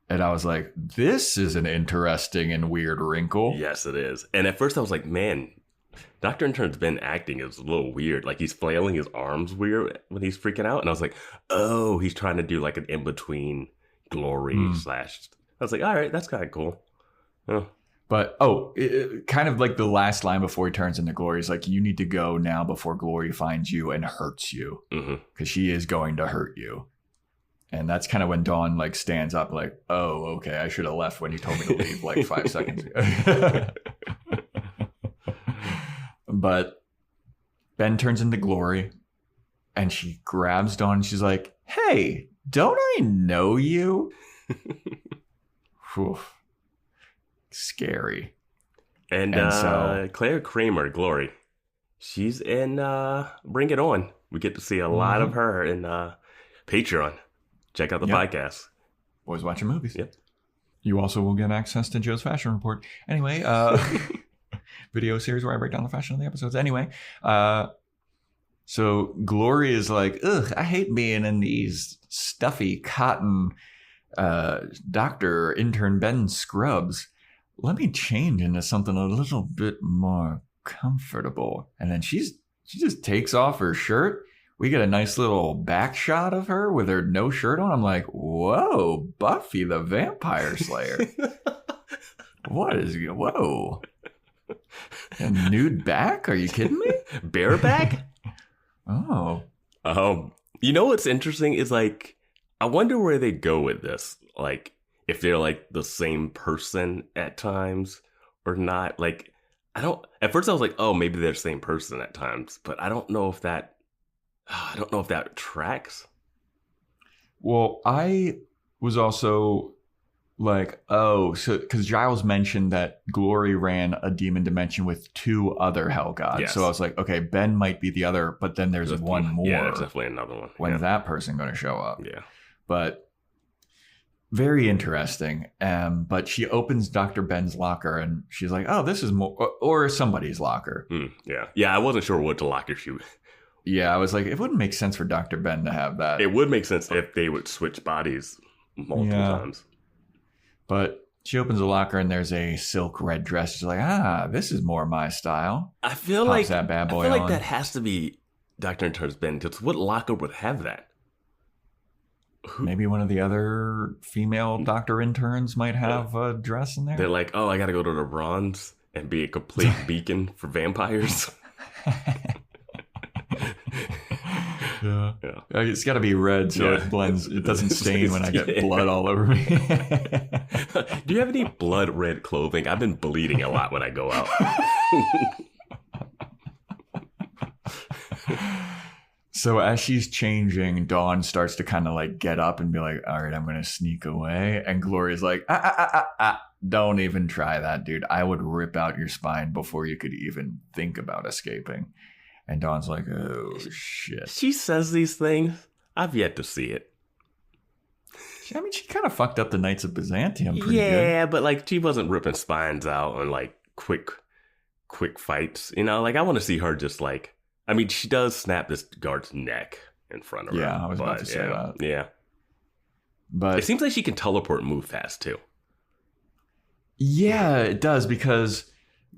And I was like, this is an interesting and weird wrinkle. Yes, it is. And at first I was like, man, Dr. Intern's Ben acting is a little weird. Like, he's flailing his arms weird when he's freaking out. And I was like, oh, he's trying to do like an in-between Glory / I was like, all right, that's kind of cool. Oh. But, kind of like the last line before he turns into Glory is like, you need to go now before Glory finds you and hurts you. Because she is going to hurt you. And that's kind of when Dawn like stands up like, oh, okay, I should have left when you told me to leave like 5 seconds ago. But Ben turns into Glory and she grabs Dawn and she's like, hey, don't I know you? Oof. Scary. And so Claire Kramer, Glory, she's in Bring It On. We get to see a lot of her in Patreon. Check out the podcast. Boys Watching Movies. Yep. You also will get access to Joe's Fashion Report. Anyway, video series where I break down the fashion of the episodes. Anyway, so Glory is like, ugh, I hate being in these stuffy cotton Dr. Intern Ben scrubs. Let me change into something a little bit more comfortable. And then she just takes off her shirt. We get a nice little back shot of her with her no shirt on. I'm like, whoa, Buffy the Vampire Slayer. Whoa. A nude back? Are you kidding me? Bareback? Oh. You know what's interesting is like, I wonder where they go with this. Like, if they're like the same person at times or not. Like, at first I was like, oh, maybe they're the same person at times, but I don't know if that tracks. Well, I was also like, oh, so because Giles mentioned that Glory ran a demon dimension with 2 other hell gods. Yes. So I was like, okay, Ben might be the other, but then there's one more. Yeah, there's definitely another one. When's that person going to show up? Yeah. But very interesting. But she opens Dr. Ben's locker and she's like, oh, this is more, or somebody's locker. Yeah. Yeah, I wasn't sure what locker she would. Yeah, I was like, it wouldn't make sense for Dr. Ben to have that. It would make sense if they would switch bodies multiple times. But she opens a locker and there's a silk red dress. She's like, this is more my style. I feel Pops like that bad boy I feel like on. that has to be Dr. Intern's Ben, because what locker would have that? Maybe one of the other female doctor interns might have a dress in there. They're like, oh, I got to go to the Bronze and be a complete beacon for vampires. Yeah. It's got to be red so it blends. It doesn't stain when I get blood all over me. Do you have any blood red clothing? I've been bleeding a lot when I go out. So as she's changing, Dawn starts to kind of like get up and be like, all right, I'm going to sneak away. And Glory's like, don't even try that, dude. I would rip out your spine before you could even think about escaping. And Dawn's like, oh, shit. She says these things. I've yet to see it. I mean, she kind of fucked up the Knights of Byzantium pretty good. Yeah, but like she wasn't ripping spines out on like quick fights. You know, like I want to see her just like, I mean, she does snap this guard's neck in front of her. Yeah, I was about to say that. Yeah. But it seems like she can teleport and move fast too. Yeah, it does, because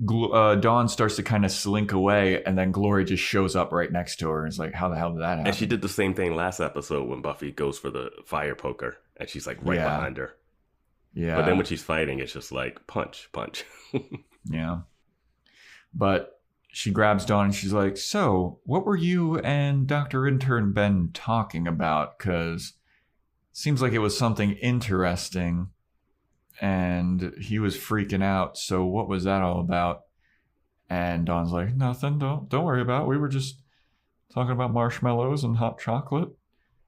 Dawn starts to kind of slink away and then Glory just shows up right next to her and is like, how the hell did that happen? And she did the same thing last episode when Buffy goes for the fire poker and she's like right behind her. Yeah. But then when she's fighting, it's just like punch. Yeah. But she grabs Dawn and she's like, so what were you and Dr. Intern Ben talking about? Because it seems like it was something interesting and he was freaking out. So what was that all about? And Dawn's like, nothing. Don't worry about it. We were just talking about marshmallows and hot chocolate.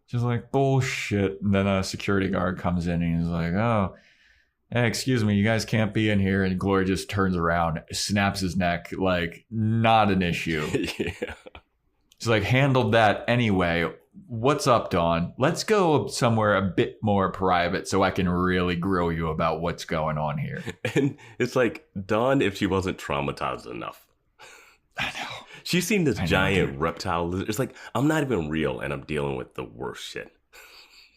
She's like, bullshit. And then a security guard comes in and he's like, oh, hey, excuse me, you guys can't be in here. And Glory just turns around, snaps his neck, like, not an issue. Yeah. She's like, handled that anyway. What's up, Dawn? Let's go somewhere a bit more private so I can really grill you about what's going on here. And it's like, Dawn, if she wasn't traumatized enough. I know. She's seen this giant reptile lizard. It's like, I'm not even real and I'm dealing with the worst shit.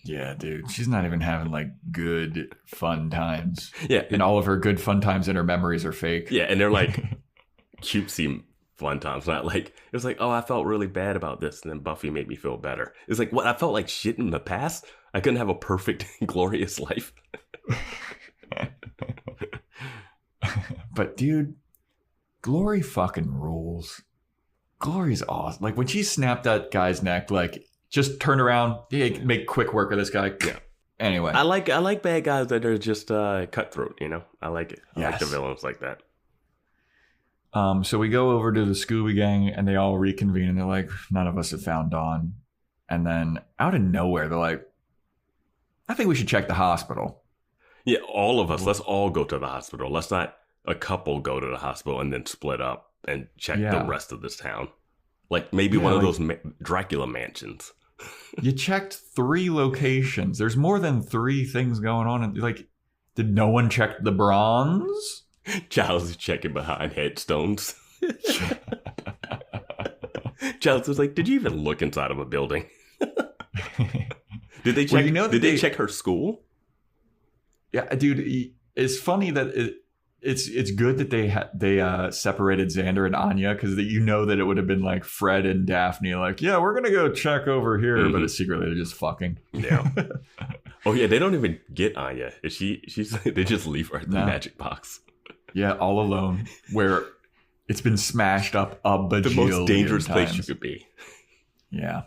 Yeah, dude. She's not even having like good fun times. Yeah. And all of her good fun times in her memories are fake. Yeah, and they're like cutesy fun times. Not like, it was like, oh, I felt really bad about this and then Buffy made me feel better. It's like, what? I felt like shit in the past? I couldn't have a perfect, glorious life. But dude, Glory fucking rules. Glory's awesome. Like when she snapped that guy's neck, like, just turn around, make quick work of this guy. Yeah. Anyway. I like bad guys that are just cutthroat, you know? I like it. I like the Yes. villains like that. So we go over to the Scooby Gang and they all reconvene and they're like, none of us have found Dawn. And then out of nowhere, they're like, I think we should check the hospital. Yeah, all of us. Let's all go to the hospital. Let's not a couple go to the hospital and then split up and check the rest of this town. Like maybe one of those Dracula mansions. You checked 3 locations. There's more than 3 things going on. And like, did no one check the Bronze? Giles is checking behind headstones. Giles was like, did you even look inside of a building? Did they check? Well, did they check her school? Yeah, dude. It's funny that it's good that they separated Xander and Anya, because you know that it would have been like Fred and Daphne, like, yeah, we're gonna go check over here, but it's secretly they're just fucking. Yeah. Oh yeah, they don't even get Anya. She's they just leave her at the magic box. Yeah, all alone, where it's been smashed up a bajillion The most dangerous times. place you could be. Yeah.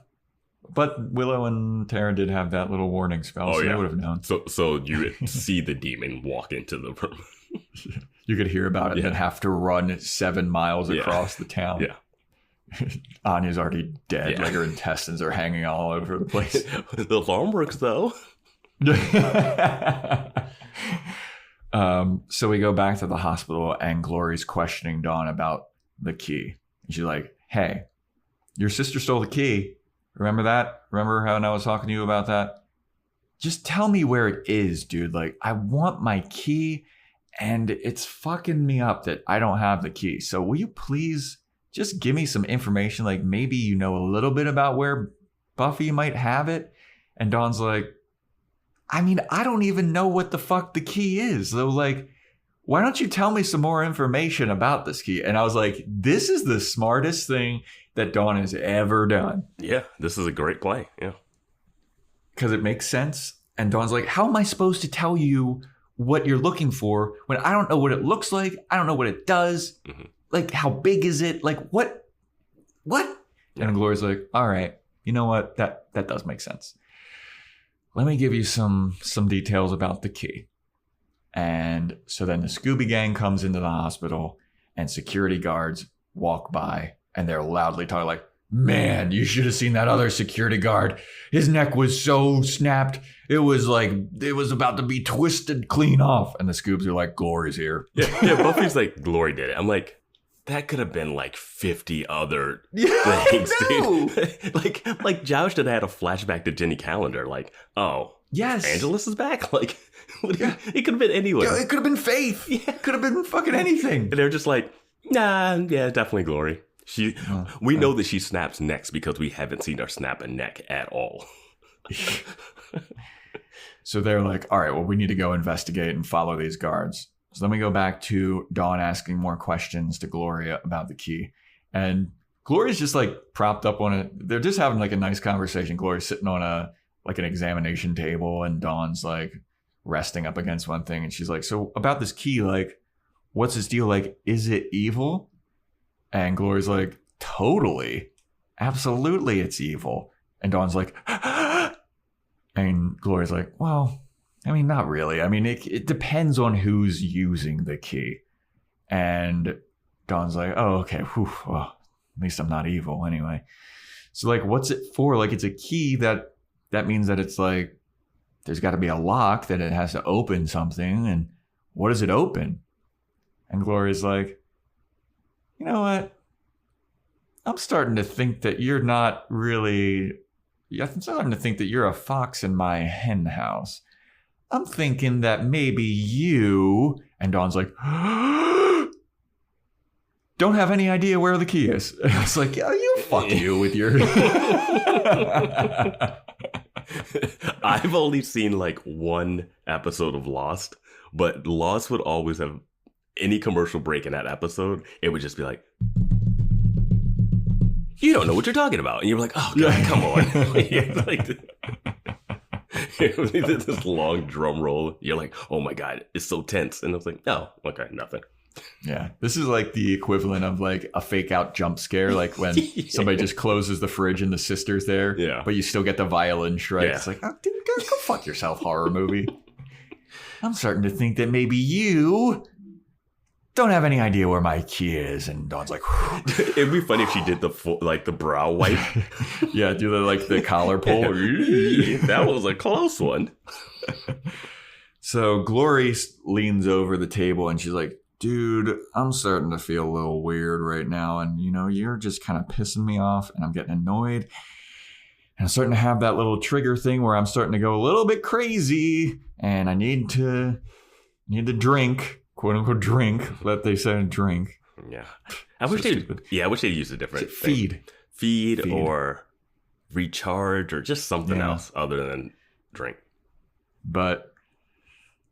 But Willow and Tara did have that little warning spell, so they would have known. So you would see the demon walk into the room. You could hear about it and then have to run 7 miles across the town. Yeah. Anya's already dead. Like her intestines are hanging all over the place. The alarm works though. So we go back to the hospital and Glory's questioning Dawn about the key. And she's like, hey, your sister stole the key. Remember that? Remember how I was talking to you about that? Just tell me where it is, dude. Like, I want my key and it's fucking me up that I don't have the key. So will you please just give me some information? Like, maybe you know a little bit about where Buffy might have it. And Dawn's like, I mean, I don't even know what the fuck the key is. So, like, why don't you tell me some more information about this key? And I was like, this is the smartest thing that Dawn has ever done. Yeah, this is a great play. Yeah. Because it makes sense. And Dawn's like, how am I supposed to tell you what you're looking for when I don't know what it looks like? I don't know what it does. Mm-hmm. Like, how big is it? Like, what? Yeah. And Glory's like, all right, you know what? That does make sense. Let me give you some details about the key. And so then the Scooby Gang comes into the hospital and security guards walk by and they're loudly talking like, man, you should have seen that other security guard. His neck was so snapped. It was like, it was about to be twisted clean off. And the Scoobs are like, Glory's here. Yeah, Buffy's like, Glory did it. I'm like, that could have been like 50 other things, dude. like Josh should have had a flashback to Jenny Calendar. Like, oh, yes, Angelus is back. Like, it could have been anywhere. Yeah, it could have been Faith. Yeah. It could have been fucking anything. And they're just like, nah, yeah, definitely Glory. We know that she snaps necks because we haven't seen her snap a neck at all. So they're like, all right, well, we need to go investigate and follow these guards. So then we go back to Dawn asking more questions to Gloria about the key. And Gloria's just like propped up on it. They're just having like a nice conversation. Gloria's sitting on an examination table and Dawn's like resting up against one thing. And she's like, so about this key, like, what's this deal? Like, is it evil? And Gloria's like, totally. Absolutely, it's evil. And Dawn's like, and Gloria's like, well, I mean, not really. I mean, it depends on who's using the key. And Dawn's like, oh, okay. Whew, well, at least I'm not evil anyway. So, like, what's it for? Like, it's a key that means that it's like, there's got to be a lock that it has to open something. And what does it open? And Gloria's like, you know what? I'm starting to think that you're not really... I'm starting to think that you're a fox in my hen house. I'm thinking that maybe you... And Dawn's like, don't have any idea where the key is. And I was like, yeah, you fuck you with your... I've only seen like one episode of Lost, but Lost would always have any commercial break in that episode. It would just be like, you don't know what you're talking about. And you're like, oh, God, come on. It was this long drum roll. You're like, oh, my God, it's so tense. And I was like, oh, okay, nothing. Yeah, this is like the equivalent of like a fake out jump scare, like when somebody just closes the fridge and the sister's there, but you still get the violin strike. Yeah. It's like, oh, dude, go fuck yourself, horror movie. I'm starting to think that maybe you don't have any idea where my key is. And Dawn's like, it'd be funny if she did the brow wipe. Yeah, do the collar pull. That was a close one. So Glory leans over the table and she's like, dude, I'm starting to feel a little weird right now. And, you know, you're just kind of pissing me off and I'm getting annoyed. And I'm starting to have that little trigger thing where I'm starting to go a little bit crazy and I need to drink, quote unquote drink, let they say drink. Yeah. I wish they'd use a different thing. Feed or recharge or just something else other than drink. But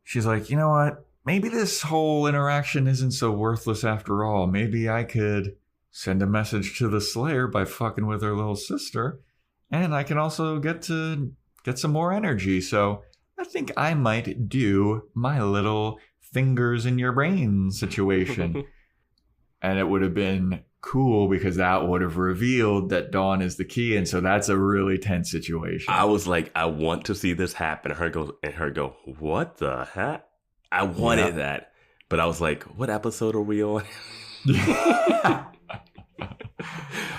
she's like, you know what? Maybe this whole interaction isn't so worthless after all. Maybe I could send a message to the Slayer by fucking with her little sister. And I can also get some more energy. So I think I might do my little fingers in your brain situation. And it would have been cool because that would have revealed that Dawn is the key. And so that's a really tense situation. I was like, I want to see this happen. Her go, what the heck? I wanted that. But I was like, what episode are we on?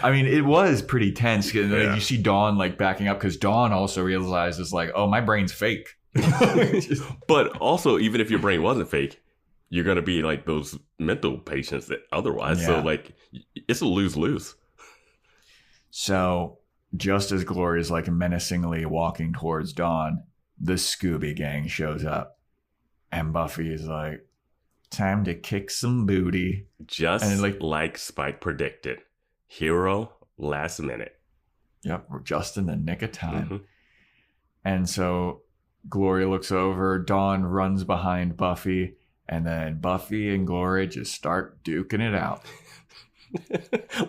I mean, it was pretty tense. You see Dawn like backing up because Dawn also realizes like, oh, my brain's fake. But also, even if your brain wasn't fake, you're going to be like those mental patients that otherwise. Yeah. So like, it's a lose-lose. So just as Glory is like menacingly walking towards Dawn, the Scooby Gang shows up. And Buffy is like, time to kick some booty. Just and like Spike predicted. Hero last minute. Yep, we're just in the nick of time. Mm-hmm. And so Glory looks over, Dawn runs behind Buffy, and then Buffy and Glory just start duking it out.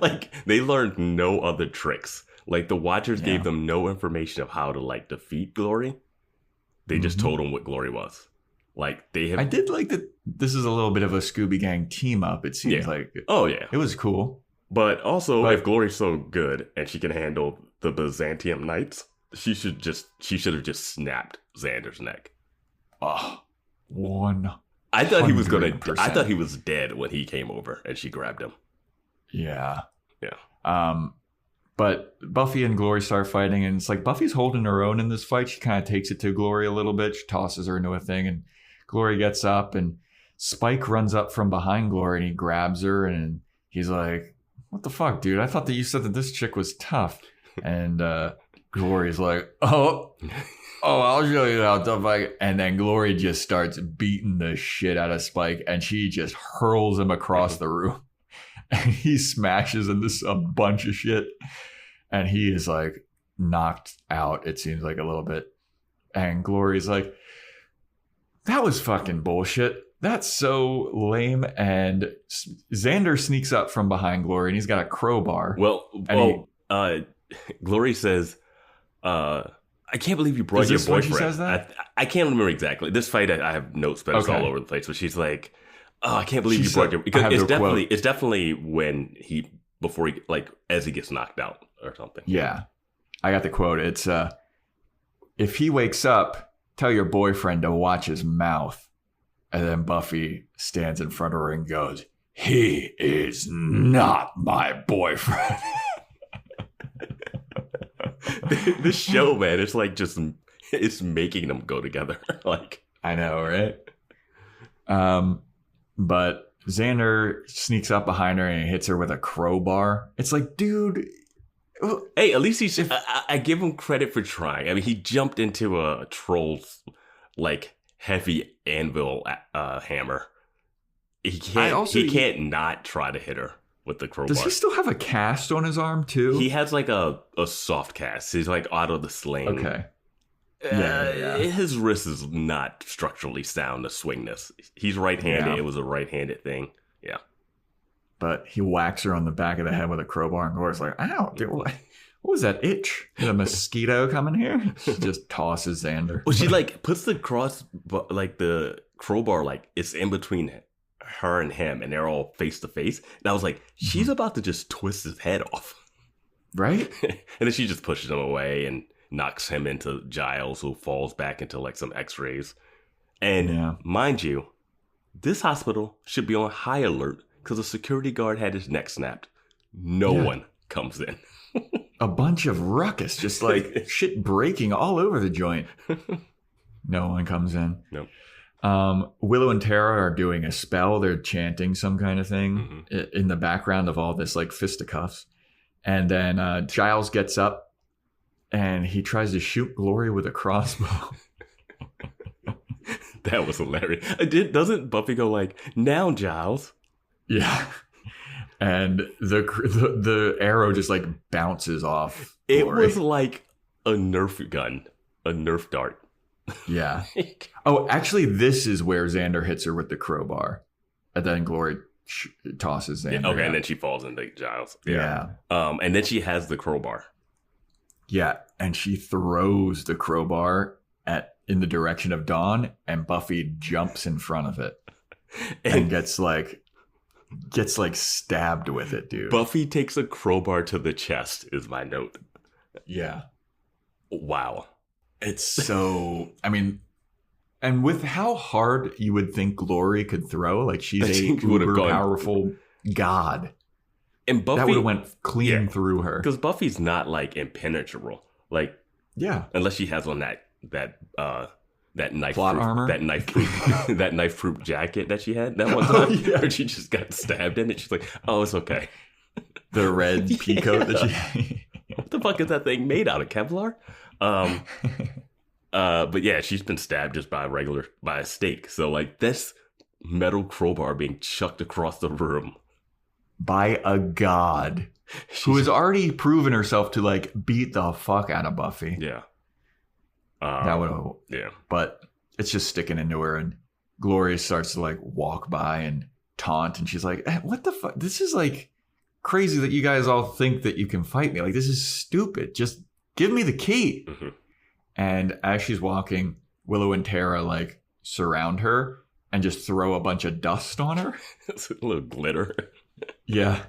Like, they learned no other tricks. Like, the Watchers gave them no information of how to, like, defeat Glory. They just told them what Glory was. Like, they have... I did like that this is a little bit of a Scooby Gang team up, it seems like. Oh, yeah. It was cool. But also, if Glory's so good and she can handle the Byzantium Knights, she should have just snapped Xander's neck. Oh, 100%. I thought he was dead when he came over and she grabbed him. Yeah. Yeah. But Buffy and Glory start fighting, and it's like Buffy's holding her own in this fight. She kind of takes it to Glory a little bit. She tosses her into a thing, and Glory gets up, and Spike runs up from behind Glory, and he grabs her, and he's like, what the fuck, dude? I thought that you said that this chick was tough. And Glory's like, oh, I'll show you how tough I am. And then Glory just starts beating the shit out of Spike, and she just hurls him across the room. And he smashes into a bunch of shit. And he is like knocked out, it seems like a little bit. And Glory's like, that was fucking bullshit. That's so lame. And Xander sneaks up from behind Glory, and he's got a crowbar. Glory says, I can't believe you brought your boyfriend. She says that? I can't remember exactly. This fight, I have notes, but it's all over the place. But she's like, oh, I can't believe you brought your... Because it's definitely when before he, like, as he gets knocked out or something. Yeah. I got the quote. It's, if he wakes up, tell your boyfriend to watch his mouth. And then Buffy stands in front of her and goes, he is not my boyfriend. This show, man, it's like it's making them go together. Like, I know, right? But Xander sneaks up behind her and he hits her with a crowbar. It's like, dude. Hey, at least I give him credit for trying. I mean, he jumped into a troll's, like, heavy anvil hammer. He can't not try to hit her with the crowbar. Does he still have a cast on his arm too? He has like a soft cast. He's like out of the sling. Okay. His wrist is not structurally sound to swing this. He's right-handed. Yeah. It was a right-handed thing. Yeah. But he whacks her on the back of the head with a crowbar, and Glory's like, ow, dude, what was that itch? Is a mosquito coming here? She just tosses Xander. Well, she like puts the the crowbar, like it's in between her and him, and they're all face to face. And I was like, she's about to just twist his head off. Right? And then she just pushes him away and knocks him into Giles, who falls back into like some x-rays. And mind you, this hospital should be on high alert because a security guard had his neck snapped. No one comes in. A bunch of ruckus, just like shit breaking all over the joint. No one comes in. Nope. Willow and Tara are doing a spell. They're chanting some kind of thing in the background of all this like fisticuffs. And then Giles gets up and he tries to shoot Glory with a crossbow. That was hilarious. Doesn't Buffy go like, now Giles? Yeah. And the arrow just like bounces off Glory. It was like a Nerf gun, a Nerf dart. Yeah. Oh, actually, this is where Xander hits her with the crowbar. And then Glory tosses Xander. Yeah, okay, and then she falls into Giles. Yeah. And then she has the crowbar. Yeah, and she throws the crowbar in the direction of Dawn, and Buffy jumps in front of it and gets stabbed with it, dude. Buffy takes a crowbar to the chest, is my note. Yeah. Wow. It's so, I mean, and with how hard you would think Glory could throw, like she's a uber powerful god. And Buffy, that would have went clean through her. Because Buffy's not like impenetrable. Like, yeah. Unless she has on that that knife plot armor, that knife proof jacket that she had that one time, where she just got stabbed in it. She's like, "Oh, it's okay." The red pea coat that she. What the fuck is that thing made out of? Kevlar? But yeah, she's been stabbed just by a stake. So like this metal crowbar being chucked across the room by a god who has already proven herself to like beat the fuck out of Buffy. Yeah. That would, yeah. But it's just sticking into her, and Gloria starts to like walk by and taunt, and she's like, "What the fuck? This is like crazy that you guys all think that you can fight me. Like, this is stupid. Just give me the key." Mm-hmm. And as she's walking, Willow and Tara like surround her and just throw a bunch of dust on her. It's a little glitter. Yeah.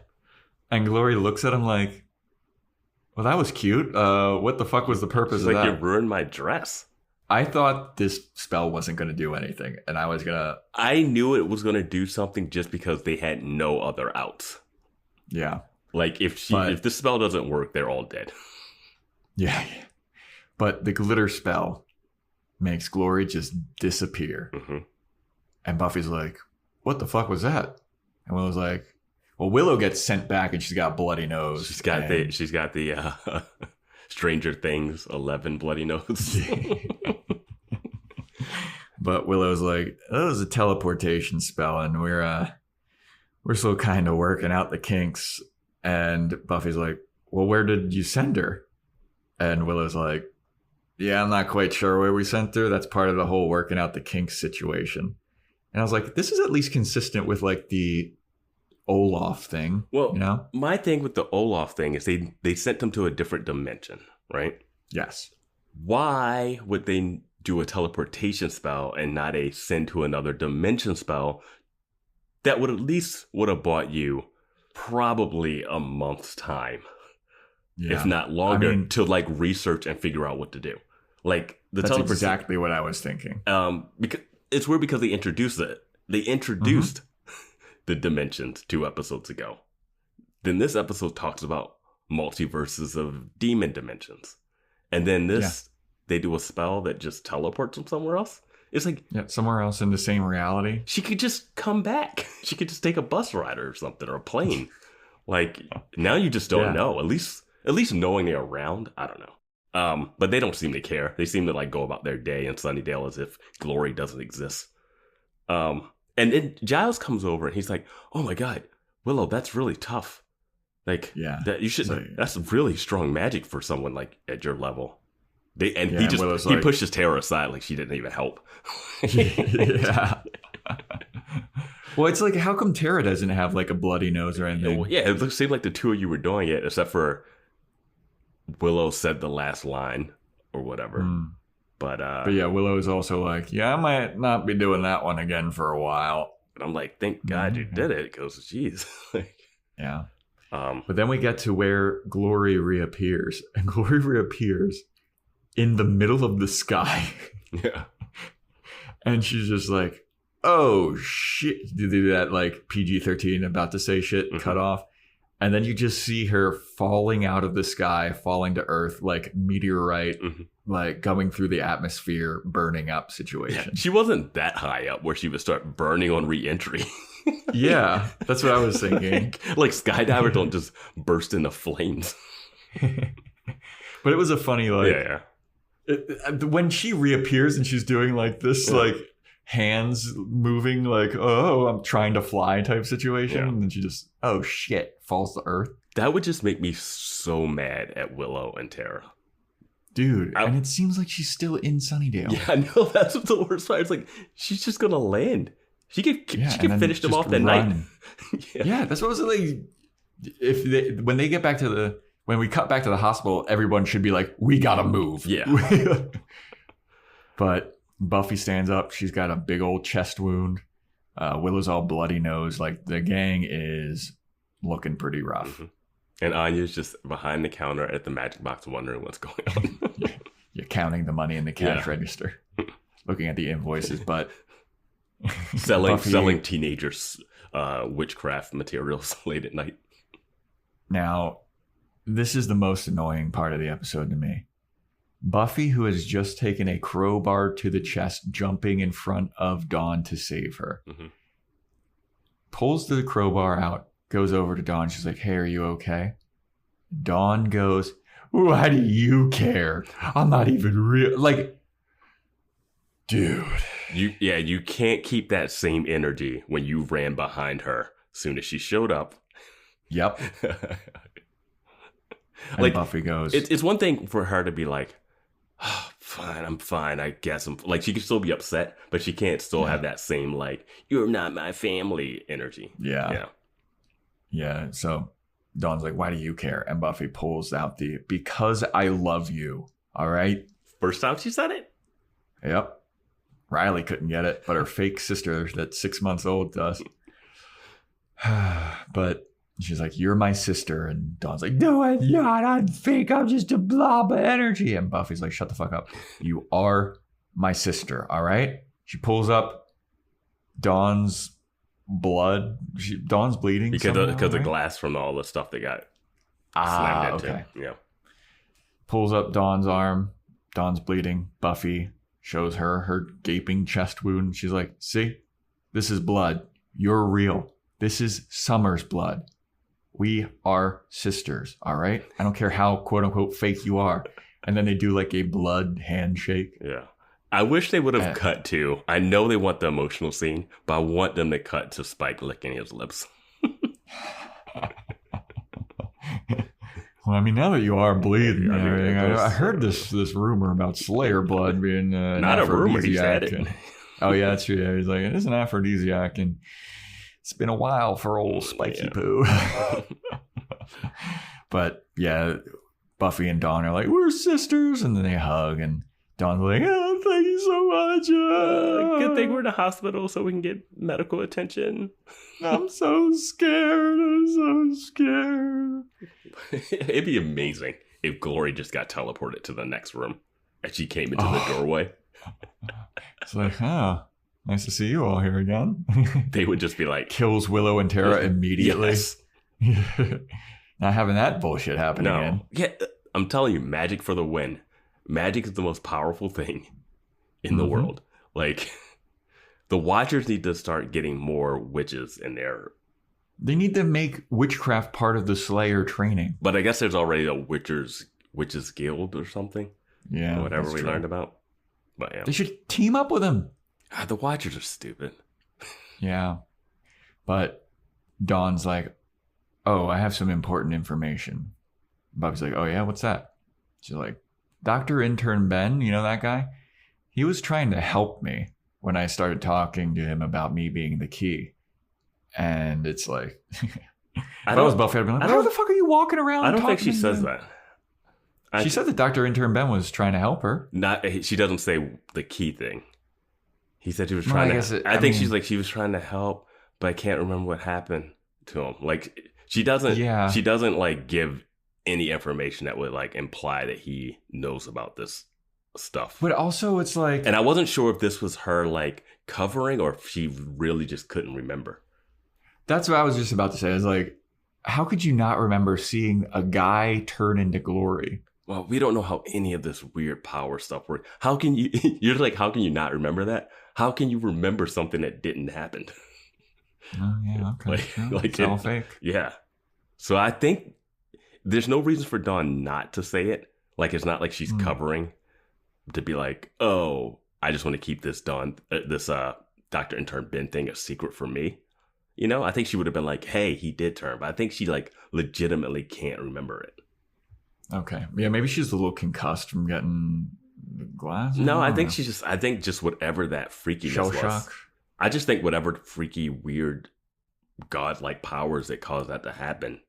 And Gloria looks at him like, "Well, that was cute. What the fuck was the purpose of like, that?" "You ruined my dress." I thought this spell wasn't going to do anything, and I knew it was going to do something just because they had no other outs. Yeah. Like, if this spell doesn't work, they're all dead. Yeah. But the glitter spell makes Glory just disappear. Mm-hmm. And Buffy's like, "What the fuck was that?" And Willow's like, well, Willow gets sent back and she's got a bloody nose. She's got the Stranger Things 11 bloody nose. But Willow's like, "That was a teleportation spell, and we're still kind of working out the kinks." And Buffy's like, "Well, where did you send her?" And Willow's like, "Yeah, I'm not quite sure where we sent her. That's part of the whole working out the kinks situation." And I was like, this is at least consistent with like the Olaf thing. Well, you know? My thing with the Olaf thing is they sent him to a different dimension, right? Yes. Why would they do a teleportation spell and not a send to another dimension spell that would have bought you probably a month's time, if not longer, to like research and figure out what to do? Like that's exactly what I was thinking. Because it's weird because they introduced it. They introduced the dimensions 2 episodes ago. Then this episode talks about multiverses of demon dimensions. And then they do a spell that just teleports them somewhere else. It's like somewhere else in the same reality. She could just come back. She could just take a bus ride or something, or a plane. Like, now you just don't know. At least knowing they're around, I don't know. But they don't seem to care. They seem to like go about their day in Sunnydale as if Glory doesn't exist. And then Giles comes over and he's like, "Oh my God, Willow, that's really tough. Like, that you should. That's really strong magic for someone like at your level." He pushes Tara aside like she didn't even help. Yeah. Well, it's like, how come Tara doesn't have like a bloody nose or anything? Yeah, it seemed like the two of you were doing it, except for Willow said the last line or whatever. But yeah, Willow is also like, "Yeah, I might not be doing that one again for a while." And I'm like, thank God you did it, because geez. Yeah. But then we get to where Glory reappears, and Glory reappears in the middle of the sky. Yeah. And she's just like, "Oh shit!" Do that like PG-13 about to say shit cut off. And then you just see her falling out of the sky, falling to earth, like meteorite, like going through the atmosphere, burning up situation. Yeah, she wasn't that high up where she would start burning on re-entry. Yeah, that's what I was thinking. Like skydivers don't just burst into flames. But it was a funny, like, when she reappears and she's doing like this, like hands moving, like, "Oh, I'm trying to fly" type situation. And then she just, oh shit, falls to earth. That would just make me so mad at Willow and Tara. Dude, and it seems like she's still in Sunnydale. Yeah, I know. That's what the worst part. It's like, she's just going to land. She could finish them off that night. Yeah, that's what I was like. When we cut back to the hospital, everyone should be like, "We gotta move." Yeah. But Buffy stands up. She's got a big old chest wound. Willow's all bloody nose. Like, the gang is looking pretty rough. And Anya's just behind the counter at the magic box wondering what's going on. You're counting the money in the cash register, looking at the invoices, but selling teenagers witchcraft materials late at night. Now, this is the most annoying part of the episode to me. Buffy, who has just taken a crowbar to the chest, jumping in front of Dawn to save her, pulls the crowbar out, goes over to Dawn. She's like, hey, are you okay? Dawn goes, why do you care? I'm not even real. Like, dude. You can't keep that same energy when you ran behind her as soon as she showed up. Yep. And like, Buffy goes, it's one thing for her to be like, oh, fine, I'm fine, I guess. Like, she can still be upset, but she can't still have that same, like, you're not my family energy. Yeah. So Dawn's like, why do you care? And Buffy pulls out the, because I love you. All right. First time she said it? Yep. Riley couldn't get it, but her fake sister that's 6 months old does. But she's like, you're my sister. And Dawn's like, no, I'm not. I'm fake. I'm just a blob of energy. And Buffy's like, shut the fuck up. You are my sister. All right. She pulls up Dawn's blood. Dawn's bleeding. Because the glass from all the stuff they got slammed into. Okay. Yeah. Pulls up Dawn's arm. Dawn's bleeding. Buffy shows her gaping chest wound. She's like, see, this is blood. You're real. This is Summer's blood. We are sisters, all right? I don't care how quote unquote fake you are. And then they do like a blood handshake. Yeah. I wish they would have cut to, I know they want the emotional scene, but I want them to cut to Spike licking his lips. Well, I mean, now that you are bleeding, I heard this rumor about Slayer blood being not a rumor, he said it. Oh yeah, that's true. Yeah, he's like, it is an aphrodisiac, and it's been a while for old Spiky Poo. But yeah, Buffy and Dawn are like, we're sisters, and then they hug, and Dawn's like, oh, thank you so much. Good thing we're in the hospital so we can get medical attention. I'm so scared. It'd be amazing if Glory just got teleported to the next room and she came into the doorway. It's like, oh, nice to see you all here again. They would just be like, kills Willow and Tara immediately. Yes. Not having that bullshit happen again. Yeah, I'm telling you, magic for the win. Magic is the most powerful thing in the world. Like, the Watchers need to start getting more witches in there. They need to make witchcraft part of the Slayer training. But I guess there's already a Witches Guild or something. Yeah, or whatever we learned about. But yeah, they should team up with them. The Watchers are stupid. Yeah, but Dawn's like, "Oh, I have some important information." Buffy's like, "Oh yeah, what's that?" She's like, "Dr. Intern Ben, you know that guy? He was trying to help me when I started talking to him about me being the key." And it's like, if I was Buffy, I'd be like, why the fuck are you walking around? I don't think she says that. She said that Dr. Intern Ben was trying to help her. She doesn't say the key thing. He said she was trying I think she's like, she was trying to help, but I can't remember what happened to him. Like, she doesn't like give any information that would like imply that he knows about this stuff. But also it's like, and I wasn't sure if this was her like covering or if she really just couldn't remember. That's what I was just about to say. I was like, how could you not remember seeing a guy turn into Glory? Well, we don't know how any of this weird power stuff works. How can you, you're like, how can you not remember that? How can you remember something that didn't happen? Oh, yeah, okay. It's all fake. Yeah. So I think there's no reason for Dawn not to say it. Like, it's not like she's covering to be like, oh, I just want to keep this Dr. Intern Ben thing a secret for me. You know, I think she would have been like, hey, he did turn. But I think she like legitimately can't remember it. Okay. Yeah, maybe she's a little concussed from getting the glass. No, I think just whatever that freakiness Shell was. shock. I just think whatever freaky, weird, godlike powers that caused that to happen,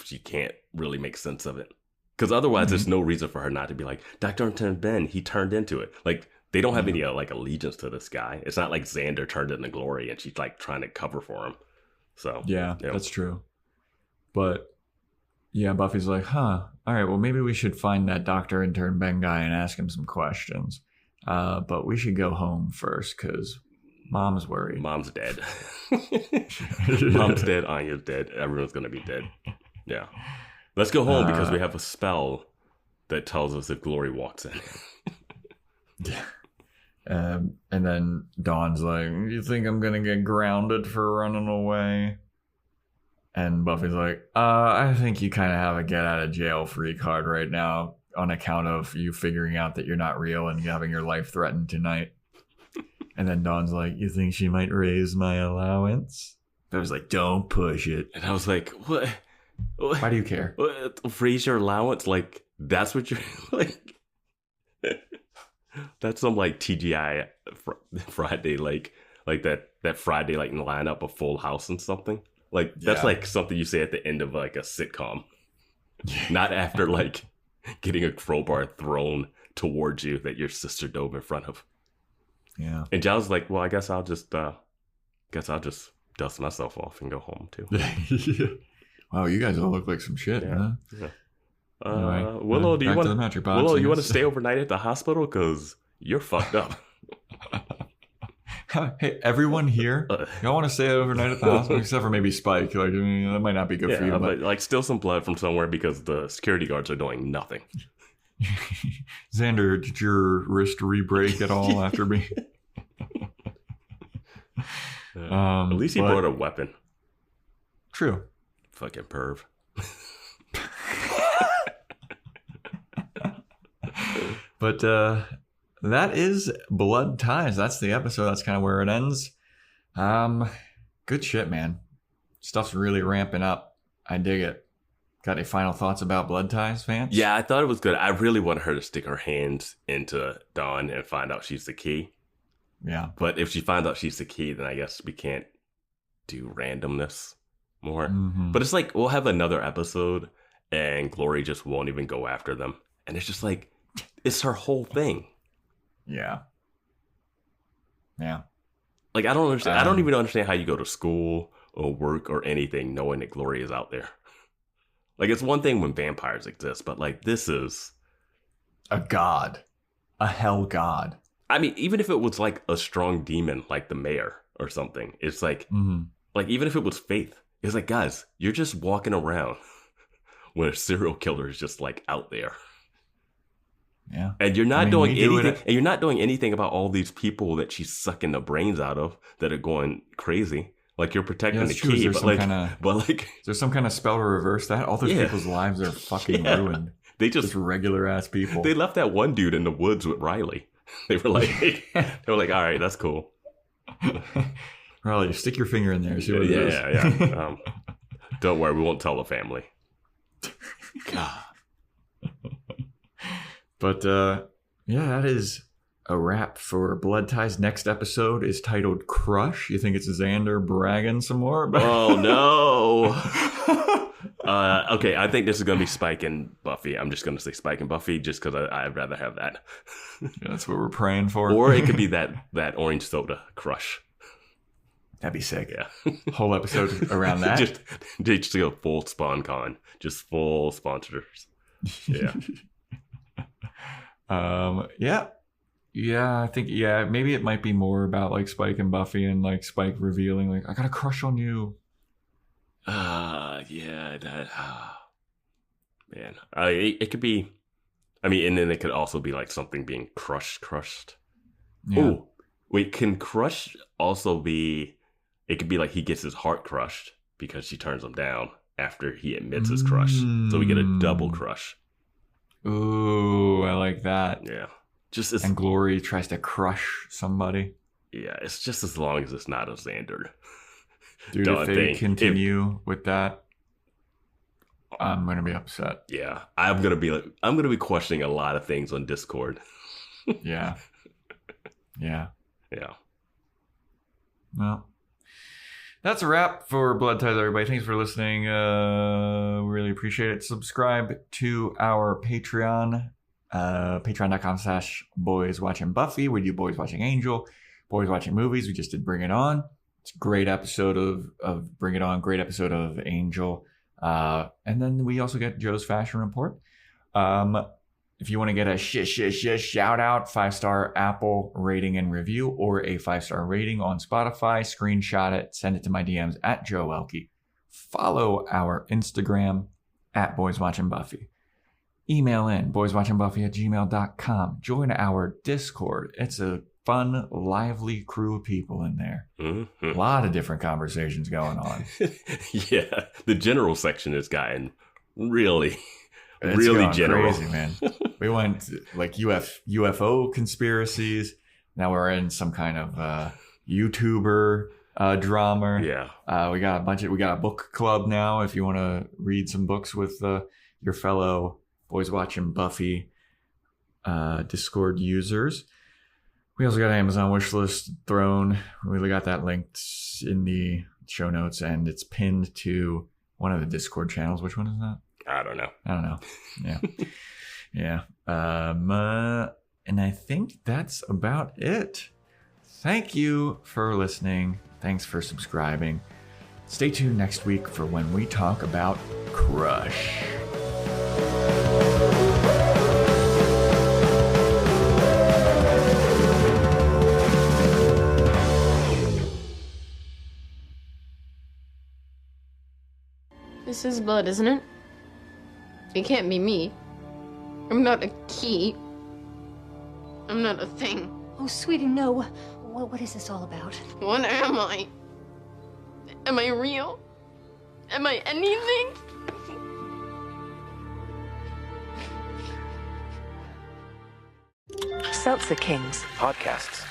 she can't really make sense of it. Because otherwise, there's no reason for her not to be like, Dr. Intern Ben, he turned into it. Like, they don't have any like allegiance to this guy. It's not like Xander turned into Glory and she's like trying to cover for him. So yeah, that's true. But yeah, Buffy's like, all right, well, maybe we should find that Dr. Intern Ben guy and ask him some questions. But we should go home first because Mom's worried. Mom's dead. Mom's dead. Anya's dead. Everyone's going to be dead. Yeah. Let's go home because we have a spell that tells us if Glory walks in. Yeah. And then Dawn's like, you think I'm going to get grounded for running away? And Buffy's like, I think you kind of have a get out of jail free card right now on account of you figuring out that you're not real and having your life threatened tonight. And then Dawn's like, you think she might raise my allowance? I was like, don't push it. And I was like, what? Why do you care? What? Raise your allowance? Like, that's what you're like? That's some like TGI Friday, like that Friday, like in the lineup of Full House and something. Like, that's like something you say at the end of like a sitcom. Not after like getting a crowbar thrown towards you that your sister dove in front of. Yeah. And Giles was like, well, I guess I'll just dust myself off and go home too. Wow, you guys all look like some shit, huh? Yeah. Anyway, Willow, do you want Willow, you want to stay overnight at the hospital? Because you're fucked up. Hey, everyone here, y'all want to stay overnight at the hospital? Except for maybe Spike. Like, that might not be good for you. But like, steal some blood from somewhere because the security guards are doing nothing. Xander, did your wrist re-break at all after me? At least he brought a weapon. True. Fucking perv. But that is Blood Ties. That's the episode. That's kind of where it ends. Good shit, man. Stuff's really ramping up. I dig it. Got any final thoughts about Blood Ties, Vance? Yeah, I thought it was good. I really wanted her to stick her hands into Dawn and find out she's the key. Yeah. But if she finds out she's the key, then I guess we can't do randomness more. Mm-hmm. But it's like, we'll have another episode and Glory just won't even go after them. And it's just like, it's her whole thing. Yeah. Yeah. Like, I don't understand. I don't even understand how you go to school or work or anything knowing that Glory is out there. Like, it's one thing when vampires exist, but like, this is a god. A hell god. I mean, even if it was like a strong demon, like the mayor or something, it's like, like, even if it was Faith, it's like, guys, you're just walking around when a serial killer is just like out there. Yeah. And you're not doing anything. And you're not doing anything about all these people that she's sucking the brains out of that are going crazy. Like, you're protecting the key, but like, is there some kind of spell to reverse that? All those people's lives are fucking ruined. They just regular ass people. They left that one dude in the woods with Riley. They were like, all right, that's cool. Riley, stick your finger in there. See what it is. Yeah. Don't worry, we won't tell the family. God. But that is a wrap for Blood Ties. Next episode is titled Crush. You think it's Xander bragging some more? Oh no. Okay, I think this is going to be Spike and Buffy. I'm just going to say Spike and Buffy just because I'd rather have that. That's what we're praying for. Or it could be that orange soda crush. That'd be sick. Yeah. Whole episode around that. just go full Spawn Con. Just full sponsors. Yeah. I think maybe it might be more about like Spike and Buffy and like Spike revealing like, I got a crush on you. Man, it could be. I mean, and then it could also be like something being crushed. Yeah. Oh, wait, can crush also be? It could be like he gets his heart crushed because she turns him down after he admits his crush, so we get a double crush. Ooh, I like that. Yeah, and Glory tries to crush somebody. Yeah, it's just as long as it's not a Xander. Dude, if they continue with that, I'm gonna be upset. Yeah, I'm gonna be questioning a lot of things on Discord. Yeah. Well, that's a wrap for Blood Ties, everybody. Thanks for listening. Really appreciate it. Subscribe to our Patreon, patreon.com/Boys Watching Buffy. We do Boys Watching Angel, Boys Watching Movies. We just did Bring It On. It's a great episode of Bring It On, great episode of Angel. And then we also get Joe's Fashion Report. If you want to get a shout out, 5-star Apple rating and review, or a 5-star rating on Spotify, screenshot it, send it to my DMs at Joe Elke. Follow our Instagram at Boys Watching Buffy. email in, boyswatchingbuffy@gmail.com. Join our Discord. It's a fun, lively crew of people in there. Mm-hmm. A lot of different conversations going on. Yeah, the general section has gotten really It's general. Crazy, man. We went like UFO conspiracies. Now we're in some kind of YouTuber drama. Yeah. We got a book club now. If you want to read some books with your fellow Boys Watching Buffy Discord users. We also got an Amazon wish list thrown. We got that linked in the show notes, and it's pinned to one of the Discord channels. Which one is that? I don't know. Yeah. Yeah. And I think that's about it. Thank you for listening. Thanks for subscribing. Stay tuned next week for when we talk about Crush. This is blood, isn't it? It can't be me. I'm not a key. I'm not a thing. Oh, sweetie, no. What is this all about? What am I? Am I real? Am I anything? Seltzer Kings. Podcasts.